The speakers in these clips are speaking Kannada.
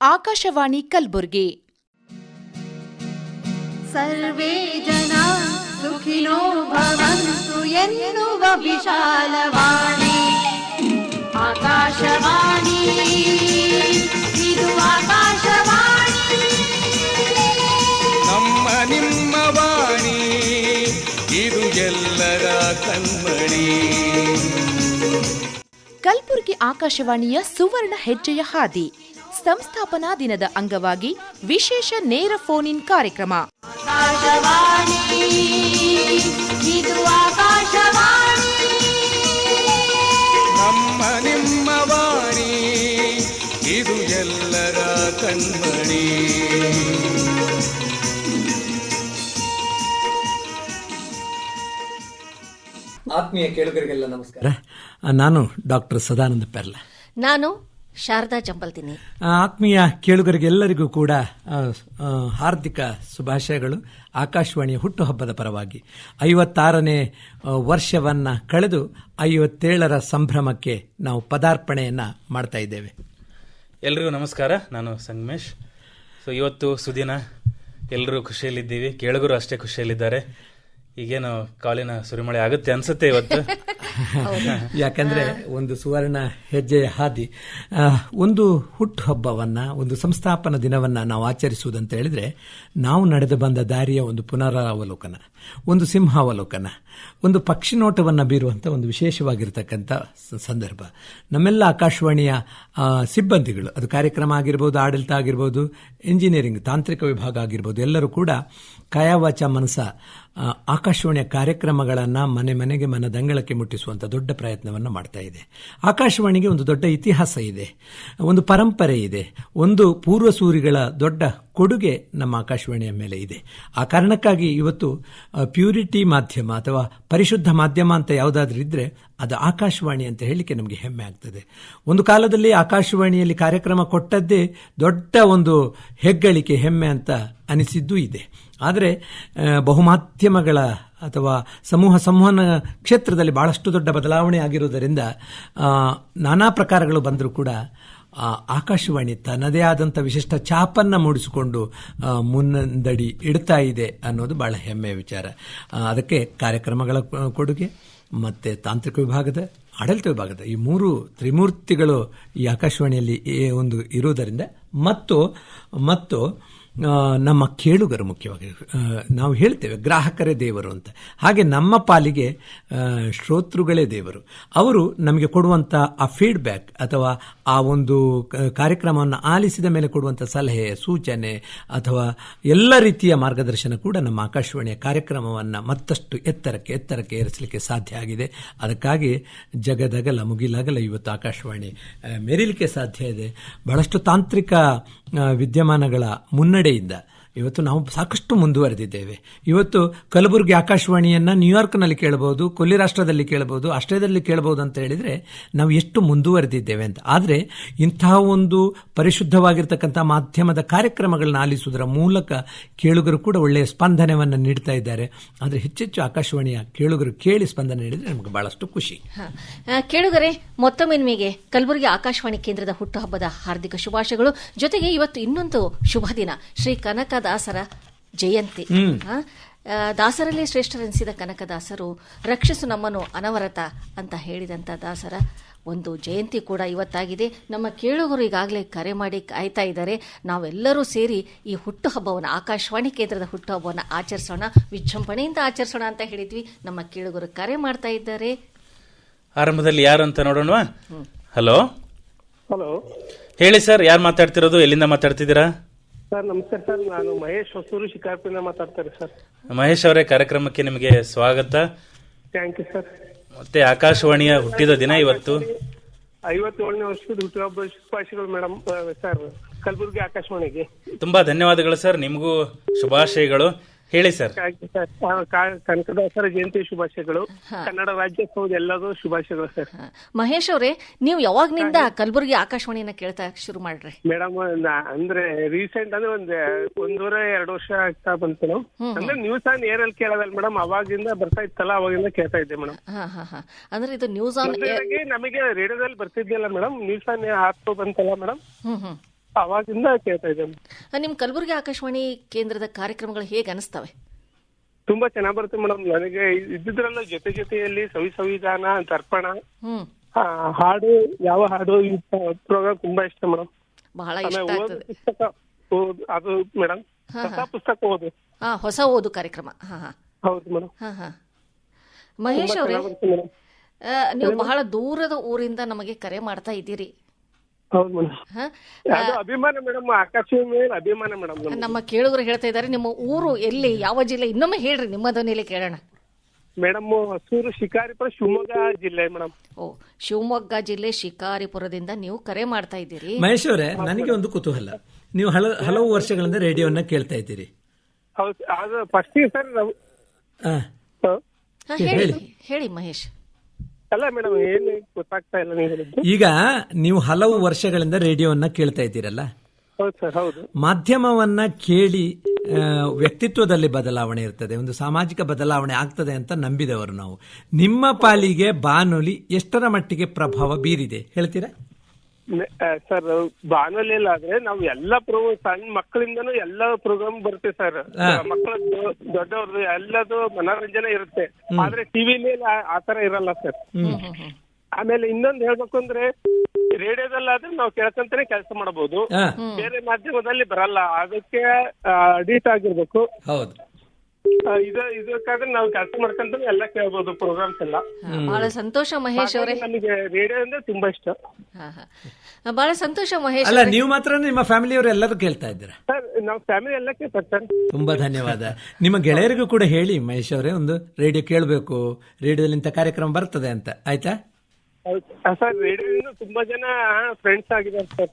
ಆಕಾಶವಾಣಿ ಕಲಬುರಗಿ. ಸರ್ವೇ ಜನ ಸುಖಿನೋ ಭವಂತು ಎನ್ನುವ ವಿಶಾಲವಾಣಿ ಆಕಾಶವಾಣಿ, ಇದು ಆಕಾಶವಾಣಿ, ನಮ್ಮ ನಿಮ್ಮ ವಾಣಿ, ಇದು ಎಲ್ಲರ ಕಣ್ಮಣಿ. ಕಲಬುರಗಿ ಆಕಾಶವಾಣಿಯ ಸುವರ್ಣ ಹೆಜ್ಜೆಯ ಹಾದಿ ಸಂಸ್ಥಾಪನಾ ದಿನದ ಅಂಗವಾಗಿ ವಿಶೇಷ ನೇರ ಫೋನ್ ಇನ್ ಕಾರ್ಯಕ್ರಮ. ಆಕಾಶವಾಣಿ, ಇದು ಆಕಾಶವಾಣಿ, ನಮ್ಮ ನಿಮ್ಮ ವಾಣಿ, ಇದು ಎಲ್ಲರ ಕಣ್ಮಣಿ. ಆತ್ಮೀಯ ಕೇಳುಗರಿಗೆಲ್ಲ ನಮಸ್ಕಾರ. ನಾನು ಡಾಕ್ಟರ್ ಸದಾನಂದ ಪೆರ್ಲ. ನಾನು ಶಾರದಾ ಜಂಬಲ್ದಿನಿ. ಆತ್ಮೀಯ ಕೇಳುಗರಿಗೆಲ್ಲರಿಗೂ ಕೂಡ ಹಾರ್ದಿಕ ಶುಭಾಶಯಗಳು. ಆಕಾಶವಾಣಿಯ ಹುಟ್ಟುಹಬ್ಬದ ಪರವಾಗಿ 56ನೇ ವರ್ಷವನ್ನ ಕಳೆದು 57ರ ಸಂಭ್ರಮಕ್ಕೆ ನಾವು ಪದಾರ್ಪಣೆಯನ್ನ ಮಾಡ್ತಾ ಇದ್ದೇವೆ. ಎಲ್ರಿಗೂ ನಮಸ್ಕಾರ. ನಾನು ಸಂಗಮೇಶ್. ಇವತ್ತು ಸುದಿನ, ಎಲ್ಲರೂ ಖುಷಿಯಲ್ಲಿದ್ದೀವಿ, ಕೇಳುಗರು ಅಷ್ಟೇ ಖುಷಿಯಲ್ಲಿದ್ದಾರೆ. ಈಗೇನು ಕಾಲಿನ ಸುರಿಮಳೆ ಆಗುತ್ತೆ ಅನ್ಸುತ್ತೆ ಇವತ್ತು. ಯಾಕಂದ್ರೆ ಒಂದು ಸುವರ್ಣ ಹೆಜ್ಜೆಯ ಹಾದಿ, ಒಂದು ಹುಟ್ಟುಹಬ್ಬವನ್ನ, ಒಂದು ಸಂಸ್ಥಾಪನಾ ದಿನವನ್ನ ನಾವು ಆಚರಿಸುವುದಂತ ಹೇಳಿದ್ರೆ ನಾವು ನಡೆದು ಬಂದ ದಾರಿಯ ಒಂದು ಪುನರಾವಲೋಕನ, ಒಂದು ಸಿಂಹಾವಲೋಕನ, ಒಂದು ಪಕ್ಷಿ ನೋಟವನ್ನು ಬೀರುವಂಥ ಒಂದು ವಿಶೇಷವಾಗಿರ್ತಕ್ಕಂಥ ಸಂದರ್ಭ. ನಮ್ಮೆಲ್ಲ ಆಕಾಶವಾಣಿಯ ಸಿಬ್ಬಂದಿಗಳು, ಅದು ಕಾರ್ಯಕ್ರಮ ಆಗಿರ್ಬೋದು, ಆಡಳಿತ ಆಗಿರ್ಬೋದು, ಇಂಜಿನಿಯರಿಂಗ್ ತಾಂತ್ರಿಕ ವಿಭಾಗ ಆಗಿರ್ಬೋದು, ಎಲ್ಲರೂ ಕೂಡ ಕಾಯವಾಚ ಮನಸ ಆಕಾಶವಾಣಿಯ ಕಾರ್ಯಕ್ರಮಗಳನ್ನು ಮನೆ ಮನೆಗೆ ಮನದಂಗಳಕ್ಕೆ ಮುಟ್ಟಿಸುವಂಥ ದೊಡ್ಡ ಪ್ರಯತ್ನವನ್ನು ಮಾಡ್ತಾ ಇದೆ. ಆಕಾಶವಾಣಿಗೆ ಒಂದು ದೊಡ್ಡ ಇತಿಹಾಸ ಇದೆ, ಒಂದು ಪರಂಪರೆ ಇದೆ, ಒಂದು ಪೂರ್ವಸೂರಿಗಳ ದೊಡ್ಡ ಕೊಡುಗೆ ನಮ್ಮ ಆಕಾಶವಾಣಿಯ ಮೇಲೆ ಇದೆ. ಆ ಕಾರಣಕ್ಕಾಗಿ ಇವತ್ತು ಪ್ಯೂರಿಟಿ ಮಾಧ್ಯಮ ಅಥವಾ ಪರಿಶುದ್ಧ ಮಾಧ್ಯಮ ಅಂತ ಯಾವುದಾದ್ರೂ ಇದ್ರೆ ಅದು ಆಕಾಶವಾಣಿ ಅಂತ ಹೇಳಲಿಕ್ಕೆ ನಮಗೆ ಹೆಮ್ಮೆ ಆಗ್ತದೆ. ಒಂದು ಕಾಲದಲ್ಲಿ ಆಕಾಶವಾಣಿಯಲ್ಲಿ ಕಾರ್ಯಕ್ರಮ ಕೊಟ್ಟದ್ದೇ ದೊಡ್ಡ ಒಂದು ಹೆಗ್ಗಳಿಕೆ, ಹೆಮ್ಮೆ ಅಂತ ಅನಿಸಿದ್ದೂ ಇದೆ. ಆದರೆ ಬಹುಮಾಧ್ಯಮಗಳ ಅಥವಾ ಸಮೂಹ ಸಂವಹನ ಕ್ಷೇತ್ರದಲ್ಲಿ ಬಹಳಷ್ಟು ದೊಡ್ಡ ಬದಲಾವಣೆ ಆಗಿರುವುದರಿಂದ ನಾನಾ ಪ್ರಕಾರಗಳು ಬಂದರೂ ಕೂಡ ಆಕಾಶವಾಣಿ ತನ್ನದೇ ಆದಂಥ ವಿಶಿಷ್ಟ ಛಾಪನ್ನು ಮೂಡಿಸಿಕೊಂಡು ಮುನ್ನಡಿ ಇಡ್ತಾ ಇದೆ ಅನ್ನೋದು ಬಹಳ ಹೆಮ್ಮೆಯ ವಿಚಾರ. ಅದಕ್ಕೆ ಕಾರ್ಯಕ್ರಮಗಳ ಕೊಡುಗೆ ಮತ್ತು ತಾಂತ್ರಿಕ ವಿಭಾಗದ, ಆಡಳಿತ ವಿಭಾಗದ ಈ ಮೂರು ತ್ರಿಮೂರ್ತಿಗಳು ಈ ಆಕಾಶವಾಣಿಯಲ್ಲಿ ಒಂದು ಇರುವುದರಿಂದ ಮತ್ತು ನಮ್ಮ ಕೇಳುಗರು, ಮುಖ್ಯವಾಗಿ ನಾವು ಹೇಳ್ತೇವೆ ಗ್ರಾಹಕರೇ ದೇವರು ಅಂತ, ಹಾಗೆ ನಮ್ಮ ಪಾಲಿಗೆ ಶ್ರೋತೃಗಳೇ ದೇವರು. ಅವರು ನಮಗೆ ಕೊಡುವಂಥ ಆ ಫೀಡ್ಬ್ಯಾಕ್ ಅಥವಾ ಆ ಒಂದು ಕಾರ್ಯಕ್ರಮವನ್ನು ಆಲಿಸಿದ ಮೇಲೆ ಕೊಡುವಂಥ ಸಲಹೆ, ಸೂಚನೆ ಅಥವಾ ಎಲ್ಲ ರೀತಿಯ ಮಾರ್ಗದರ್ಶನ ಕೂಡ ನಮ್ಮ ಆಕಾಶವಾಣಿಯ ಕಾರ್ಯಕ್ರಮವನ್ನು ಮತ್ತಷ್ಟು ಎತ್ತರಕ್ಕೆ ಏರಿಸಲಿಕ್ಕೆ ಸಾಧ್ಯ ಆಗಿದೆ. ಅದಕ್ಕಾಗಿ ಜಗದಗಲ ಮುಗಿಲಗಲ ಇವತ್ತು ಆಕಾಶವಾಣಿ ಮೆರಿಲಿಕ್ಕೆ ಸಾಧ್ಯ ಇದೆ. ಬಹಳಷ್ಟು ತಾಂತ್ರಿಕ ವಿದ್ಯಮಾನಗಳ ಮುನ್ನಡೆಯಿಂದ ಇವತ್ತು ನಾವು ಸಾಕಷ್ಟು ಮುಂದುವರೆದಿದ್ದೇವೆ. ಇವತ್ತು ಕಲಬುರಗಿ ಆಕಾಶವಾಣಿಯನ್ನು ನ್ಯೂಯಾರ್ಕ್ನಲ್ಲಿ ಕೇಳಬಹುದು, ಕೊಲ್ಲಿ ರಾಷ್ಟ್ರದಲ್ಲಿ ಕೇಳಬಹುದು, ಆಸ್ಟ್ರೇಲಿಯಾದಲ್ಲಿ ಕೇಳಬಹುದು ಅಂತ ಹೇಳಿದರೆ ನಾವು ಎಷ್ಟು ಮುಂದುವರೆದಿದ್ದೇವೆ ಅಂತ. ಆದರೆ ಇಂತಹ ಒಂದು ಪರಿಶುದ್ಧವಾಗಿರ್ತಕ್ಕಂಥ ಮಾಧ್ಯಮದ ಕಾರ್ಯಕ್ರಮಗಳನ್ನ ಆಲಿಸುವುದರ ಮೂಲಕ ಕೇಳುಗರು ಕೂಡ ಒಳ್ಳೆಯ ಸ್ಪಂದನವನ್ನು ನೀಡ್ತಾ ಇದ್ದಾರೆ. ಆದರೆ ಹೆಚ್ಚೆಚ್ಚು ಆಕಾಶವಾಣಿಯ ಕೇಳುಗರು ಕೇಳಿ ಸ್ಪಂದನೆ ನೀಡಿದರೆ ನಮಗೆ ಬಹಳಷ್ಟು ಖುಷಿ. ಕೇಳುಗರೆ, ಮತ್ತೊಮ್ಮೆ ನಿಮಗೆ ಕಲಬುರಗಿ ಆಕಾಶವಾಣಿ ಕೇಂದ್ರದ ಹುಟ್ಟುಹಬ್ಬದ ಹಾರ್ದಿಕ ಶುಭಾಶಯಗಳು. ಜೊತೆಗೆ ಇವತ್ತು ಇನ್ನೊಂದು ಶುಭ ದಿನ, ಶ್ರೀ ಕನಕದಾಸರ ಜಯಂತಿ. ದಾಸರಲ್ಲಿ ಶ್ರೇಷ್ಠರೆನಿಸಿದ ಕನಕದಾಸರು ರಕ್ಷಿಸು ನಮ್ಮನ್ನು ಅನವರತ ಅಂತ ಹೇಳಿದಂಥ ದಾಸರ ಒಂದು ಜಯಂತಿ ಕೂಡ ಇವತ್ತಾಗಿದೆ. ನಮ್ಮ ಕೇಳುಗರು ಈಗಾಗಲೇ ಕರೆ ಮಾಡಿ ಕಾಯ್ತಾ ಇದ್ದಾರೆ. ನಾವೆಲ್ಲರೂ ಸೇರಿ ಈ ಹುಟ್ಟುಹಬ್ಬವನ್ನು, ಆಕಾಶವಾಣಿ ಕೇಂದ್ರದ ಹುಟ್ಟುಹಬ್ಬವನ್ನು ಆಚರಿಸೋಣ, ವಿಜೃಂಭಣೆಯಿಂದ ಆಚರಿಸೋಣ ಅಂತ ಹೇಳಿದ್ವಿ. ನಮ್ಮ ಕೇಳುಗರು ಕರೆ ಮಾಡ್ತಾ ಇದ್ದಾರೆ. ಆರಂಭದಲ್ಲಿ ಯಾರು ಅಂತ ನೋಡೋಣವಾ? ಹಲೋ ಹಲೋ, ಹೇಳಿ ಸರ್, ಯಾರು ಮಾತಾಡ್ತಿರೋದು, ಎಲ್ಲಿಂದ ಮಾತಾಡ್ತಿದ್ದೀರಾ? ಸರ್ ನಮಸ್ಕಾರ ಸರ್, ನಾನು ಮಹೇಶ್ ಹೊಸೂರು ಶಿಕಾರ್ಪುರಿಂದ ಮಾತಾಡ್ತಾರೆ ಸರ್. ಮಹೇಶ್ ಅವರೇ, ಕಾರ್ಯಕ್ರಮಕ್ಕೆ ನಿಮಗೆ ಸ್ವಾಗತ. Thank you sir. ಮತ್ತೆ ಆಕಾಶವಾಣಿಯ ಹುಟ್ಟಿದ ದಿನ ಇವತ್ತು, 57ನೇ ವರ್ಷದ ಹುಟ್ಟುಹಬ್ಬ ಶುಭಾಶಯಗಳು ಮೇಡಮ್ ಸರ್ ಕಲಬುರಗಿ ಆಕಾಶವಾಣಿಗೆ. ತುಂಬಾ ಧನ್ಯವಾದಗಳು ಸರ್, ನಿಮಗೂ ಶುಭಾಶಯಗಳು. ಹೇಳಿ ಸರ್. ಕನಕದಾಸರ ಜಯಂತಿ ಶುಭಾಶಯಗಳು, ಕನ್ನಡ ರಾಜ್ಯೋತ್ಸವದ ಎಲ್ಲದೂ ಶುಭಾಶಯಗಳು ಸರ್. ಮಹೇಶ್ ಅವರೇ, ನೀವು ಯಾವಾಗ್ನಿಂದ ಕಲಬುರಗಿ ಆಕಾಶವಾಣಿಯನ್ನ ಕೇಳ್ತಾ ಶುರು ಮಾಡ್ರಿ? ಮೇಡಮ್ ಅಂದ್ರೆ ರೀಸೆಂಟ್ ಅಂದ್ರೆ ಒಂದೂವರೆ 2 ವರ್ಷ ಆಗ್ತಾ ಬಂತು ನಾವು. ಅಂದ್ರೆ ನ್ಯೂಸ್ ಆನ್ ಏರ್ ಅಲ್ಲಿ ಕೇಳೋದಲ್ಲ ಮೇಡಮ್, ಅವಾಗಿಂದ ಬರ್ತಾ ಇತ್ತಲ್ಲ, ಅವಾಗಿಂದ ಕೇಳ್ತಾ ಇದ್ದೆ ಮೇಡಮ್. ಅಂದ್ರೆ ಇದು ನ್ಯೂಸ್ ಆನ್ ನಮಗೆ ರೇಡಿಯೋದಲ್ಲಿ ಬರ್ತಿದ್ದಿಲ್ಲ ಮೇಡಮ್, ನ್ಯೂಸ್ ಆನ್ ಆಪ್ ಬಂತಲ್ಲ ಮೇಡಮ್, ಅವಾಗಿಂದ ಕೇಳ್ತಾ ಇದ್ದೇನೆ. ನಿಮ್ ಕಲಬುರಗಿ ಆಕಾಶವಾಣಿ ಕೇಂದ್ರದ ಕಾರ್ಯಕ್ರಮಗಳು ಹೇಗೆ ಅನಿಸ್ತವೆ? ತುಂಬಾ ಚೆನ್ನಾಗ್ ಬರುತ್ತೆ ಮೇಡಮ್. ನನಗೆ ಇದ್ದಿದ್ರಲ್ಲ ಜೊತೆಯಲ್ಲಿ ಸಂವಿಧಾನ, ತರ್ಪಣ, ಹಾಡು, ಯಾವ ಹಾಡು ಈ ಪ್ರೋಗ್ರಾಮ್ ತುಂಬಾ ಇಷ್ಟ ಮೇಡಮ್. ಬಹಳ ಇಷ್ಟ ಆಗ್ತದೆ. ಪುಸ್ತಕ ಅದು ಮೇಡಮ್, ಹೊಸ ಪುಸ್ತಕ ಓದು, ಹೊಸ ಓದು ಕಾರ್ಯಕ್ರಮ. ಹೌದು ಮೇಡಮ್. ಮಹೇಶ್ ಅವರೇ, ನೀವು ಬಹಳ ದೂರದ ಊರಿಂದ ನಮಗೆ ಕರೆ ಮಾಡ್ತಾ ಇದ್ದೀರಿ. ಹೌದು ಮೇಡಮ್. ಅದು ಅಭಿಮಾನ ಮೇಡಮ್, ಆಕಾಶವಾಣಿ ಮೇಲೆ ಅಭಿಮಾನ ಮೇಡಮ್. ನಮ್ಮ ಕೇಳುಗರು ಹೇಳ್ತಾ ಇದ್ದಾರೆ, ನಿಮ್ಮ ಊರು ಎಲ್ಲಿ, ಯಾವ ಜಿಲ್ಲೆ? ಇನ್ನೊಮ್ಮೆ ಹೇಳ್ರಿ, ನಿಮ್ಮ ಧ್ವನಿಯಲ್ಲಿ ಕೇಳೋಣ. ಮೇಡಮ್ ಹೊಸೂರು, ಶಿಕಾರಿಪುರ, ಶಿವಮೊಗ್ಗ ಜಿಲ್ಲೆ ಮೇಡಮ್. ಓ, ಶಿವಮೊಗ್ಗ ಜಿಲ್ಲೆ ಶಿಕಾರಿಪುರದಿಂದ ನೀವು ಕರೆ ಮಾಡ್ತಾ ಇದ್ದೀರಿ. ಮಹೇಶ್ ಅವರೇ, ನನಗೆ ಒಂದು ಕುತೂಹಲ. ನೀವು ಹಲವು ವರ್ಷಗಳಿಂದ ರೇಡಿಯೋನ ಕೇಳ್ತಾ ಇದ್ದೀರಿ. ಹೌದು, ಅದು ಫಸ್ಟ್ ಸರ್ ನಾವು ಹೇಳಿ ಮಹೇಶ್. ಅಲ್ಲ ಮೇಡಮ್, ಏನು ಗೊತ್ತಾಗ್ತಾ ಇಲ್ಲ ನೀವು ಹೇಳಿದ್ದು. ಈಗ ನೀವು ಹಲವು ವರ್ಷಗಳಿಂದ ರೇಡಿಯೋವನ್ನ ಕೇಳ್ತಾ ಇದ್ದೀರಲ್ಲ? ಹೌದು ಸರ್, ಹೌದು. ಮಾಧ್ಯಮವನ್ನ ಕೇಳಿ ವ್ಯಕ್ತಿತ್ವದಲ್ಲಿ ಬದಲಾವಣೆ ಇರ್ತದೆ, ಒಂದು ಸಾಮಾಜಿಕ ಬದಲಾವಣೆ ಆಗ್ತದೆ ಅಂತ ನಂಬಿದವರು ನಾವು. ನಿಮ್ಮ ಪಾಲಿಗೆ ಬಾನುಲಿ ಎಷ್ಟರ ಮಟ್ಟಿಗೆ ಪ್ರಭಾವ ಬೀರಿದೆ ಹೇಳ್ತೀರಾ? ಸರ್, ಬಾನುಲಿಯಲ್ಲಿ ಆದ್ರೆ ನಾವು ಎಲ್ಲ ಸಣ್ಣ ಮಕ್ಕಳಿಂದನೂ ಎಲ್ಲ ಪ್ರೋಗ್ರಾಮ್ ಬರುತ್ತೆ ಸರ್. ಮಕ್ಕಳ ದೊಡ್ಡವ್ರದ್ದು ಎಲ್ಲದು ಮನೋರಂಜನೆ ಇರುತ್ತೆ. ಆದ್ರೆ ಟಿವಿಲಿ ಆತರ ಇರಲ್ಲ ಸರ್. ಆಮೇಲೆ ಇನ್ನೊಂದು ಹೇಳ್ಬೇಕು ಅಂದ್ರೆ, ರೇಡಿಯೋದಲ್ಲಾದ್ರೆ ನಾವು ಕೇಳ್ಕೊಂತಾನೆ ಕೆಲಸ ಮಾಡಬಹುದು, ಬೇರೆ ಮಾಧ್ಯಮದಲ್ಲಿ ಬರಲ್ಲ. ಅದಕ್ಕೆ ಅಡಿಟ್ ಆಗಿರ್ಬೇಕು. ಹೌದು, ಇದಕ್ಕಾದ್ರೆ ನಾವು ಕೆಲಸ ಮಾಡ್ಕೊಂತಾನೆ ಎಲ್ಲ ಕೇಳ್ಬೋದು ಪ್ರೋಗ್ರಾಮ್ಸ್ ಎಲ್ಲ. ಬಹಳ ಸಂತೋಷ ಮಹೇಶ್ ಅವರೇ, ನಮಗೆ ರೇಡಿಯೋ ಅಂದ್ರೆ ತುಂಬಾ ಇಷ್ಟ. ಬಹಳ ಸಂತೋಷ ಮಹೇಶ್. ಅಲ್ಲ, ನೀವು ಮಾತ್ರ ನಿಮ್ಮ ಫ್ಯಾಮಿಲಿಯವರು ಎಲ್ಲರೂ ಕೇಳ್ತಾ ಇದ್ದೀರಾ? ಸರ್, ನಾವು ಫ್ಯಾಮಿಲಿ ಎಲ್ಲ ಕೇಳ್ತಾರೆ ಸರ್. ತುಂಬಾ ಧನ್ಯವಾದ. ನಿಮ್ಮ ಗೆಳೆಯರಿಗೂ ಕೂಡ ಹೇಳಿ ಮಹೇಶ್ ಅವರೇ, ಒಂದು ರೇಡಿಯೋ ಕೇಳಬೇಕು, ರೇಡಿಯೋದಲ್ಲಿ ಇಂಥ ಕಾರ್ಯಕ್ರಮ ಬರ್ತದೆ ಅಂತ. ಆಯ್ತಾ ಸರ್? ರೇಡಿಯೋದಿಂದ ತುಂಬಾ ಜನ ಫ್ರೆಂಡ್ಸ್ ಆಗಿದ್ದಾರೆ ಸರ್.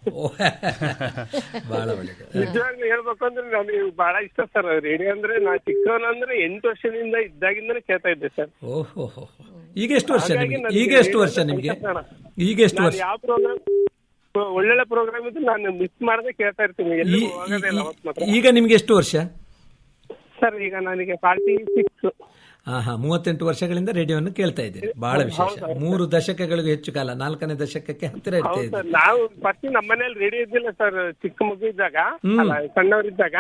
ಬಹಳ ಒಳ್ಳೆಯದು. ನಿಜವಾಗ್ಲೂ ಹೇಳ್ಬೇಕು ಅಂದ್ರೆ ನನಗೆ ಬಹಳ ಇಷ್ಟ ಸರ್ ರೇಡಿಯೋ ಅಂದ್ರೆ. ನಾ ಚಿಕ್ಕವನಂದ್ರೆ 8 ವರ್ಷದಿಂದ ಇದ್ದಾಗಿಂದನೇ ಕೇಳ್ತಾ ಇದ್ದೆ ಸರ್. ಓಹೋ, ಈಗ ಎಷ್ಟು ವರ್ಷ ನಿಮಗೆ? ಈಗ ಎಷ್ಟು ವರ್ಷ ನಿಮಗೆ? ಈಗ ಎಷ್ಟು ವರ್ಷ? ಯಾವ ಪ್ರೋಗ್ರಾಮ್ ಒಳ್ಳೊಳ್ಳೆ ಪ್ರೋಗ್ರಾಮ್ ಇದ್ರೆ ನಾನು ಮಿಸ್ ಮಾಡದೆ ಕೇಳ್ತಾ ಇರ್ತೀನಿ. ಈಗ ನಿಮ್ಗೆ ಎಷ್ಟು ವರ್ಷ ಸರ್? ಈಗ ನನಗೆ 46. 38 ವರ್ಷಗಳಿಂದ ರೇಡಿಯೋವನ್ನು ಕೇಳ್ತಾ ಇದ್ದೀರಿ. ಬಹಳ ವಿಶೇಷ. 3 ದಶಕಗಳಿಗೂ ಹೆಚ್ಚು ಕಾಲ, 4ನೇ ದಶಕಕ್ಕೆ ಹತ್ತಿರ ಇರ್ತಾ ಇದ್ದೀರಿ. ನಾವು ಫಸ್ಟ್ ನಮ್ಮ ಮನೇಲಿ ರೇಡಿಯೋ ಇದ್ದಿಲ್ಲ ಸರ್. ಚಿಕ್ಕ ಮಗು ಇದ್ದಾಗ, ಸಣ್ಣವರಿದ್ದಾಗ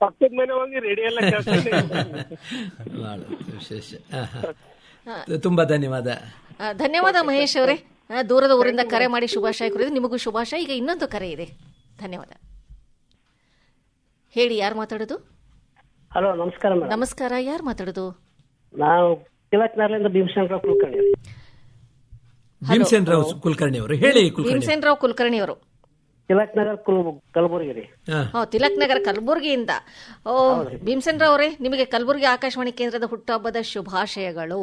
ಪಕ್ಕದ ಮನೆ ಹೋಗಿ ರೇಡಿಯೋ ಎಲ್ಲ ಕೇಳ್ತಾ ಇದ್ದೆ. ಬಹಳ ವಿಶೇಷ. ತುಂಬಾ ಧನ್ಯವಾದ. ಧನ್ಯವಾದ ಮಹೇಶ್ ಅವರೇ, ದೂರದ ಊರಿಂದ ಕರೆ ಮಾಡಿ ಶುಭಾಶಯ ಕೋರಿದ್ರೆ ನಿಮಗೂ ಶುಭಾಶಯ. ಈಗ ಇನ್ನೊಂದು ಕರೆ ಇದೆ. ಧನ್ಯವಾದ. ಹೇಳಿ, ಯಾರು ಮಾತಾಡೋದು? ಹಲೋ, ನಮಸ್ಕಾರ ಮೇಡಮ್. ನಮಸ್ಕಾರ, ಯಾರು ಮಾತಾಡೋದು? ನಾವು ತಿಲಕ್ನಗರದಿಂದ ಭೀಮಸೇನರಾವ್ ಕುಲಕರ್ಣಿ. ಭೀಮಸೇನರಾವ್ ಕುಲಕರ್ಣಿ ಅವರು ಹೇಳಿ. ಭೀಮಸೇನರಾವ್ ಕುಲಕರ್ಣಿ ಅವರು ತಿಲಕ್ನಗರ್ ಕಲಬುರಗಿ ರೀ. ತಿಲಕ್ನಗರ ಕಲಬುರಗಿಯಿಂದ. ಓ, ಭೀಮಸೇನರಾವ್ ಅವರೇ, ನಿಮಗೆ ಕಲಬುರಗಿ ಆಕಾಶವಾಣಿ ಕೇಂದ್ರದ ಹುಟ್ಟುಹಬ್ಬದ ಶುಭಾಶಯಗಳು.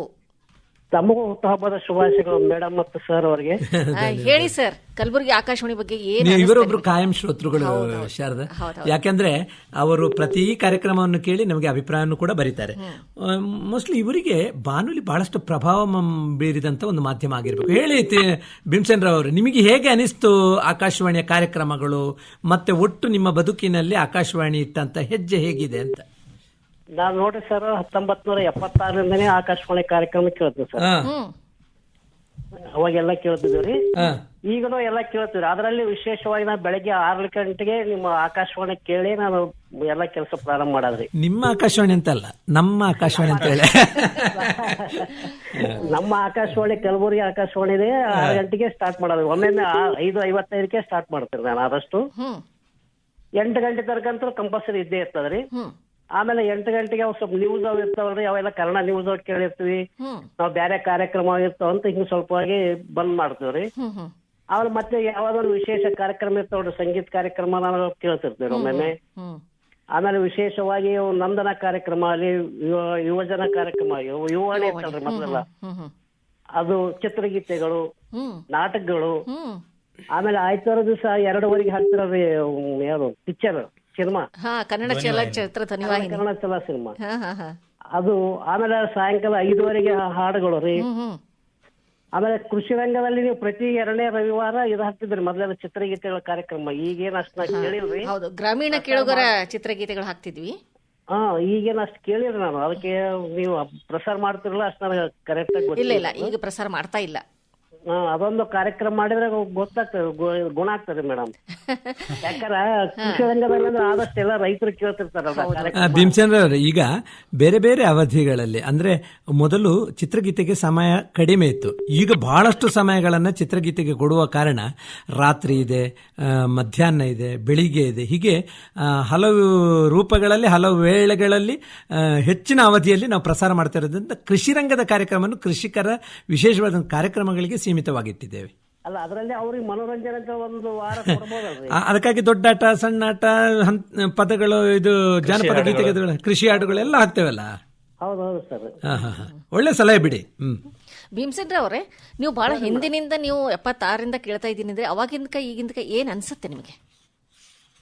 ತಮಗೂ ಹುಟ್ಟುಹಬ್ಬದ ಶುಭಾಶಯಗಳು ಮೇಡಮ್ ಮತ್ತು ಸರ್ ಅವರಿಗೆ. ಹೇಳಿ ಸರ್, ಕಲಬುರಗಿ ಆಕಾಶವಾಣಿ ಬಗ್ಗೆ ಏನು? ಇವರೊಬ್ರು ಕಾಯಂ ಶ್ರೋತೃಗಳು ಶಾರದಾ. ಯಾಕೆಂದ್ರೆ ಅವರು ಪ್ರತಿ ಕಾರ್ಯಕ್ರಮವನ್ನು ಕೇಳಿ ನಮಗೆ ಅಭಿಪ್ರಾಯವನ್ನು ಕೂಡ ಬರೀತಾರೆ. ಮೋಸ್ಟ್ಲಿ ಇವರಿಗೆ ಬಾನುಲಿ ಬಹಳಷ್ಟು ಪ್ರಭಾವ ಬೀರಿದಂತ ಒಂದು ಮಾಧ್ಯಮ ಆಗಿರ್ಬೇಕು. ಹೇಳಿ ಭೀಮಸೇನರಾವ್ ಅವರು, ನಿಮಗೆ ಹೇಗೆ ಅನಿಸ್ತು ಆಕಾಶವಾಣಿಯ ಕಾರ್ಯಕ್ರಮಗಳು, ಮತ್ತೆ ಒಟ್ಟು ನಿಮ್ಮ ಬದುಕಿನಲ್ಲಿ ಆಕಾಶವಾಣಿ ಇಟ್ಟಂತ ಹೆಜ್ಜೆ ಹೇಗಿದೆ ಅಂತ? ನಾವ್ ನೋಡ್ರಿ ಸರ್, 1976ರಿಂದನೇ ಆಕಾಶವಾಣಿ ಕಾರ್ಯಕ್ರಮ ಕೇಳ್ತೀವಿ ಸರ್. ಅವಾಗೆಲ್ಲ ಕೇಳ್ತಿದ್ವಿ. ಈಗಲೂ ಎಲ್ಲ ಕೇಳ್ತೀವಿ. ಅದರಲ್ಲಿ ವಿಶೇಷವಾಗಿ ನಾವು ಬೆಳಗ್ಗೆ 6 ಗಂಟೆಗೆ ನಿಮ್ಮ ಆಕಾಶವಾಣಿ ಕೇಳಿ ನಾನು ಎಲ್ಲ ಕೆಲಸ ಪ್ರಾರಂಭ ಮಾಡೋದ್ರಿ. ನಿಮ್ಮ ಆಕಾಶವಾಣಿ ಅಂತಲ್ಲ, ನಮ್ಮ ಆಕಾಶವಾಣಿ ಅಂತ ಹೇಳಿ. ನಮ್ಮ ಆಕಾಶವಾಣಿ ಕಲಬುರಗಿ ಆಕಾಶವಾಣಿ 6 ಗಂಟೆಗೆ ಸ್ಟಾರ್ಟ್ ಮಾಡೋದು. ಒಮ್ಮೆ 5:55ಕ್ಕೆ ಸ್ಟಾರ್ಟ್ ಮಾಡ್ತೀನಿ ನಾನು. ಆದಷ್ಟು 8 ಗಂಟೆ ತನಕಂತೂ ಕಂಪಲ್ಸರಿ ಇದ್ದೇ ಇರ್ತದ್ರಿ. ಆಮೇಲೆ 8 ಗಂಟೆಗೆ ಅವ್ ಸ್ವಲ್ಪ ನ್ಯೂಸ್ ಅವ್ ಇರ್ತಾವ್ರಿ, ಅವೆಲ್ಲ ಕನ್ನಡ ನ್ಯೂಸ್ ಅವ್ರು ಕೇಳಿರ್ತೀವಿ. ನಾವ್ ಬೇರೆ ಕಾರ್ಯಕ್ರಮ ಇರ್ತಾವ ಅಂತ ಹಿಂಗ್ ಸ್ವಲ್ಪವಾಗಿ ಬಂದ್ ಮಾಡ್ತೀವ್ರಿ. ಆಮೇಲೆ ಮತ್ತೆ ಯಾವ್ದಾದ್ರು ವಿಶೇಷ ಕಾರ್ಯಕ್ರಮ ಇರ್ತಾವ್ರಿ, ಸಂಗೀತ ಕಾರ್ಯಕ್ರಮ ನಾವು ಕೇಳ್ತಿರ್ತೀವಿ ಒಮ್ಮೆ. ಆಮೇಲೆ ವಿಶೇಷವಾಗಿ ನಂದನ ಕಾರ್ಯಕ್ರಮ ಅಲ್ಲಿ, ಯುವಜನ ಕಾರ್ಯಕ್ರಮ, ಯುವವಾಣಿ ಇರ್ತಲ್ರಿ ಮೊದಲೆಲ್ಲ, ಅದು ಚಿತ್ರಗೀತೆಗಳು, ನಾಟಕಗಳು. ಆಮೇಲೆ ಆಯ್ತಾರ ದಿವಸ 2:15 ಹಾಕ್ತಿರಲ್ರಿ ಯಾರು ಪಿಕ್ಚರ್ ಸಿನಿಮಾ, ಕನ್ನಡ ಚಲನಚಿತ್ರ ಕನ್ನಡ ಚಲ ಸಿನಿಮಾ ಅದು. ಆಮೇಲೆ ಸಾಯಂಕಾಲ 5:15 ಹಾಡುಗಳು ರೀ. ಆಮೇಲೆ ಕೃಷಿ ರಂಗದಲ್ಲಿ ನೀವು ಪ್ರತಿ 2ನೇ ರವಿವಾರ ಇದು ಹಾಕ್ತಿದ್ರಿ ಮೊದಲೆಲ್ಲ ಚಿತ್ರಗೀತೆಗಳ ಕಾರ್ಯಕ್ರಮ. ಈಗೇನ್ ಅಷ್ಟ ಕೇಳಿಲ್ರಿ. ಹೌದು, ಗ್ರಾಮೀಣ ಕೇಳುಗರ ಚಿತ್ರಗೀತೆಗಳು ಹಾಕ್ತಿದ್ವಿ. ಈಗೇನ್ ಅಷ್ಟು ಕೇಳಿರಿ ನಾನು. ಅದಕ್ಕೆ ನೀವು ಪ್ರಸಾರ ಮಾಡ್ತಿರಲ್ಲ ಅಷ್ಟು ನನಗೆ ಕರೆಕ್ಟ್ ಆಗಿ ಇಲ್ಲ, ಈಗ ಪ್ರಸಾರ ಮಾಡ್ತಾ ಇಲ್ಲ. ಅದೊಂದು ಕಾರ್ಯಕ್ರಮ ಮಾಡಿದ್ರೆ ಗೊತ್ತಾಗ್ತದೆ, ಗುಣ ಆಗ್ತದೆ ಮೇಡಮ್. ಯಾಕಂದ್ರೆ ಕೃಷಿ ರಂಗದಲ್ಲಿ ಅಂದ್ರೆ ಆದಷ್ಟು ಎಲ್ಲ ರೈತರು ಕೇಳ್ತಿರ್ತಾರಲ್ಲ ಕಾರ್ಯಕ್ರಮ. ಭೀಮಸೇನರ ಈಗ ಬೇರೆ ಬೇರೆ ಅವಧಿಗಳಲ್ಲಿ ಅಂದ್ರೆ ಮೊದಲು ಚಿತ್ರಗೀತೆಗೆ ಸಮಯ ಕಡಿಮೆ ಇತ್ತು, ಈಗ ಬಹಳಷ್ಟು ಸಮಯಗಳನ್ನ ಚಿತ್ರಗೀತೆಗೆ ಕೊಡುವ ಕಾರಣ ರಾತ್ರಿ ಇದೆ, ಮಧ್ಯಾಹ್ನ ಇದೆ, ಬೆಳಿಗ್ಗೆ ಇದೆ, ಹೀಗೆ ಹಲವು ರೂಪಗಳಲ್ಲಿ ಹಲವು ವೇಳೆಗಳಲ್ಲಿ ಹೆಚ್ಚಿನ ಅವಧಿಯಲ್ಲಿ ನಾವು ಪ್ರಸಾರ ಮಾಡ್ತಾ ಇರೋದ್ರಿಂದ ಕೃಷಿ ರಂಗದ ಕಾರ್ಯಕ್ರಮವನ್ನು ಕೃಷಿಕರ ವಿಶೇಷವಾದ ಕಾರ್ಯಕ್ರಮಗಳಿಗೆ ಸೀಮಿತವಾಗಿಟ್ಟಿದ್ದೇವೆ. ಅಲ್ಲ, ಅದರಲ್ಲಿ ಅವ್ರಿಗೆ ಮನೋರಂಜನೆ ಅಂತ ಒಂದು ವಾರ ಕೊಡ್ಬೋದಲ್ರಿ. ಅದಕ್ಕಾಗಿ ದೊಡ್ಡಾಟ, ಸಣ್ಣಾಟ, ಪದಗಳು, ಇದು ಜಾನಪದ ಗೀತೆಗಳು, ಕೃಷಿ ಹಾಡುಗಳೆಲ್ಲ ಹಾಕ್ತೇವಲ್ಲ. ಹೌದೌದು ಸರ್. ಒಳ್ಳೆ ಸಲಹೆ ಬಿಡಿ. ಭೀಮಸೇನ್ರ ಅವರೇ, ನೀವು ಬಹಳ ಹಿಂದಿನಿಂದ ನೀವು 76ರಿಂದ ಕೇಳ್ತಾ ಇದ್ದೀನಿ ಅಂದ್ರೆ ಅವಾಗಿಂದಕ ಈಗಿಂದಕ ಏನ್ ಅನ್ಸುತ್ತೆ ನಿಮಗೆ?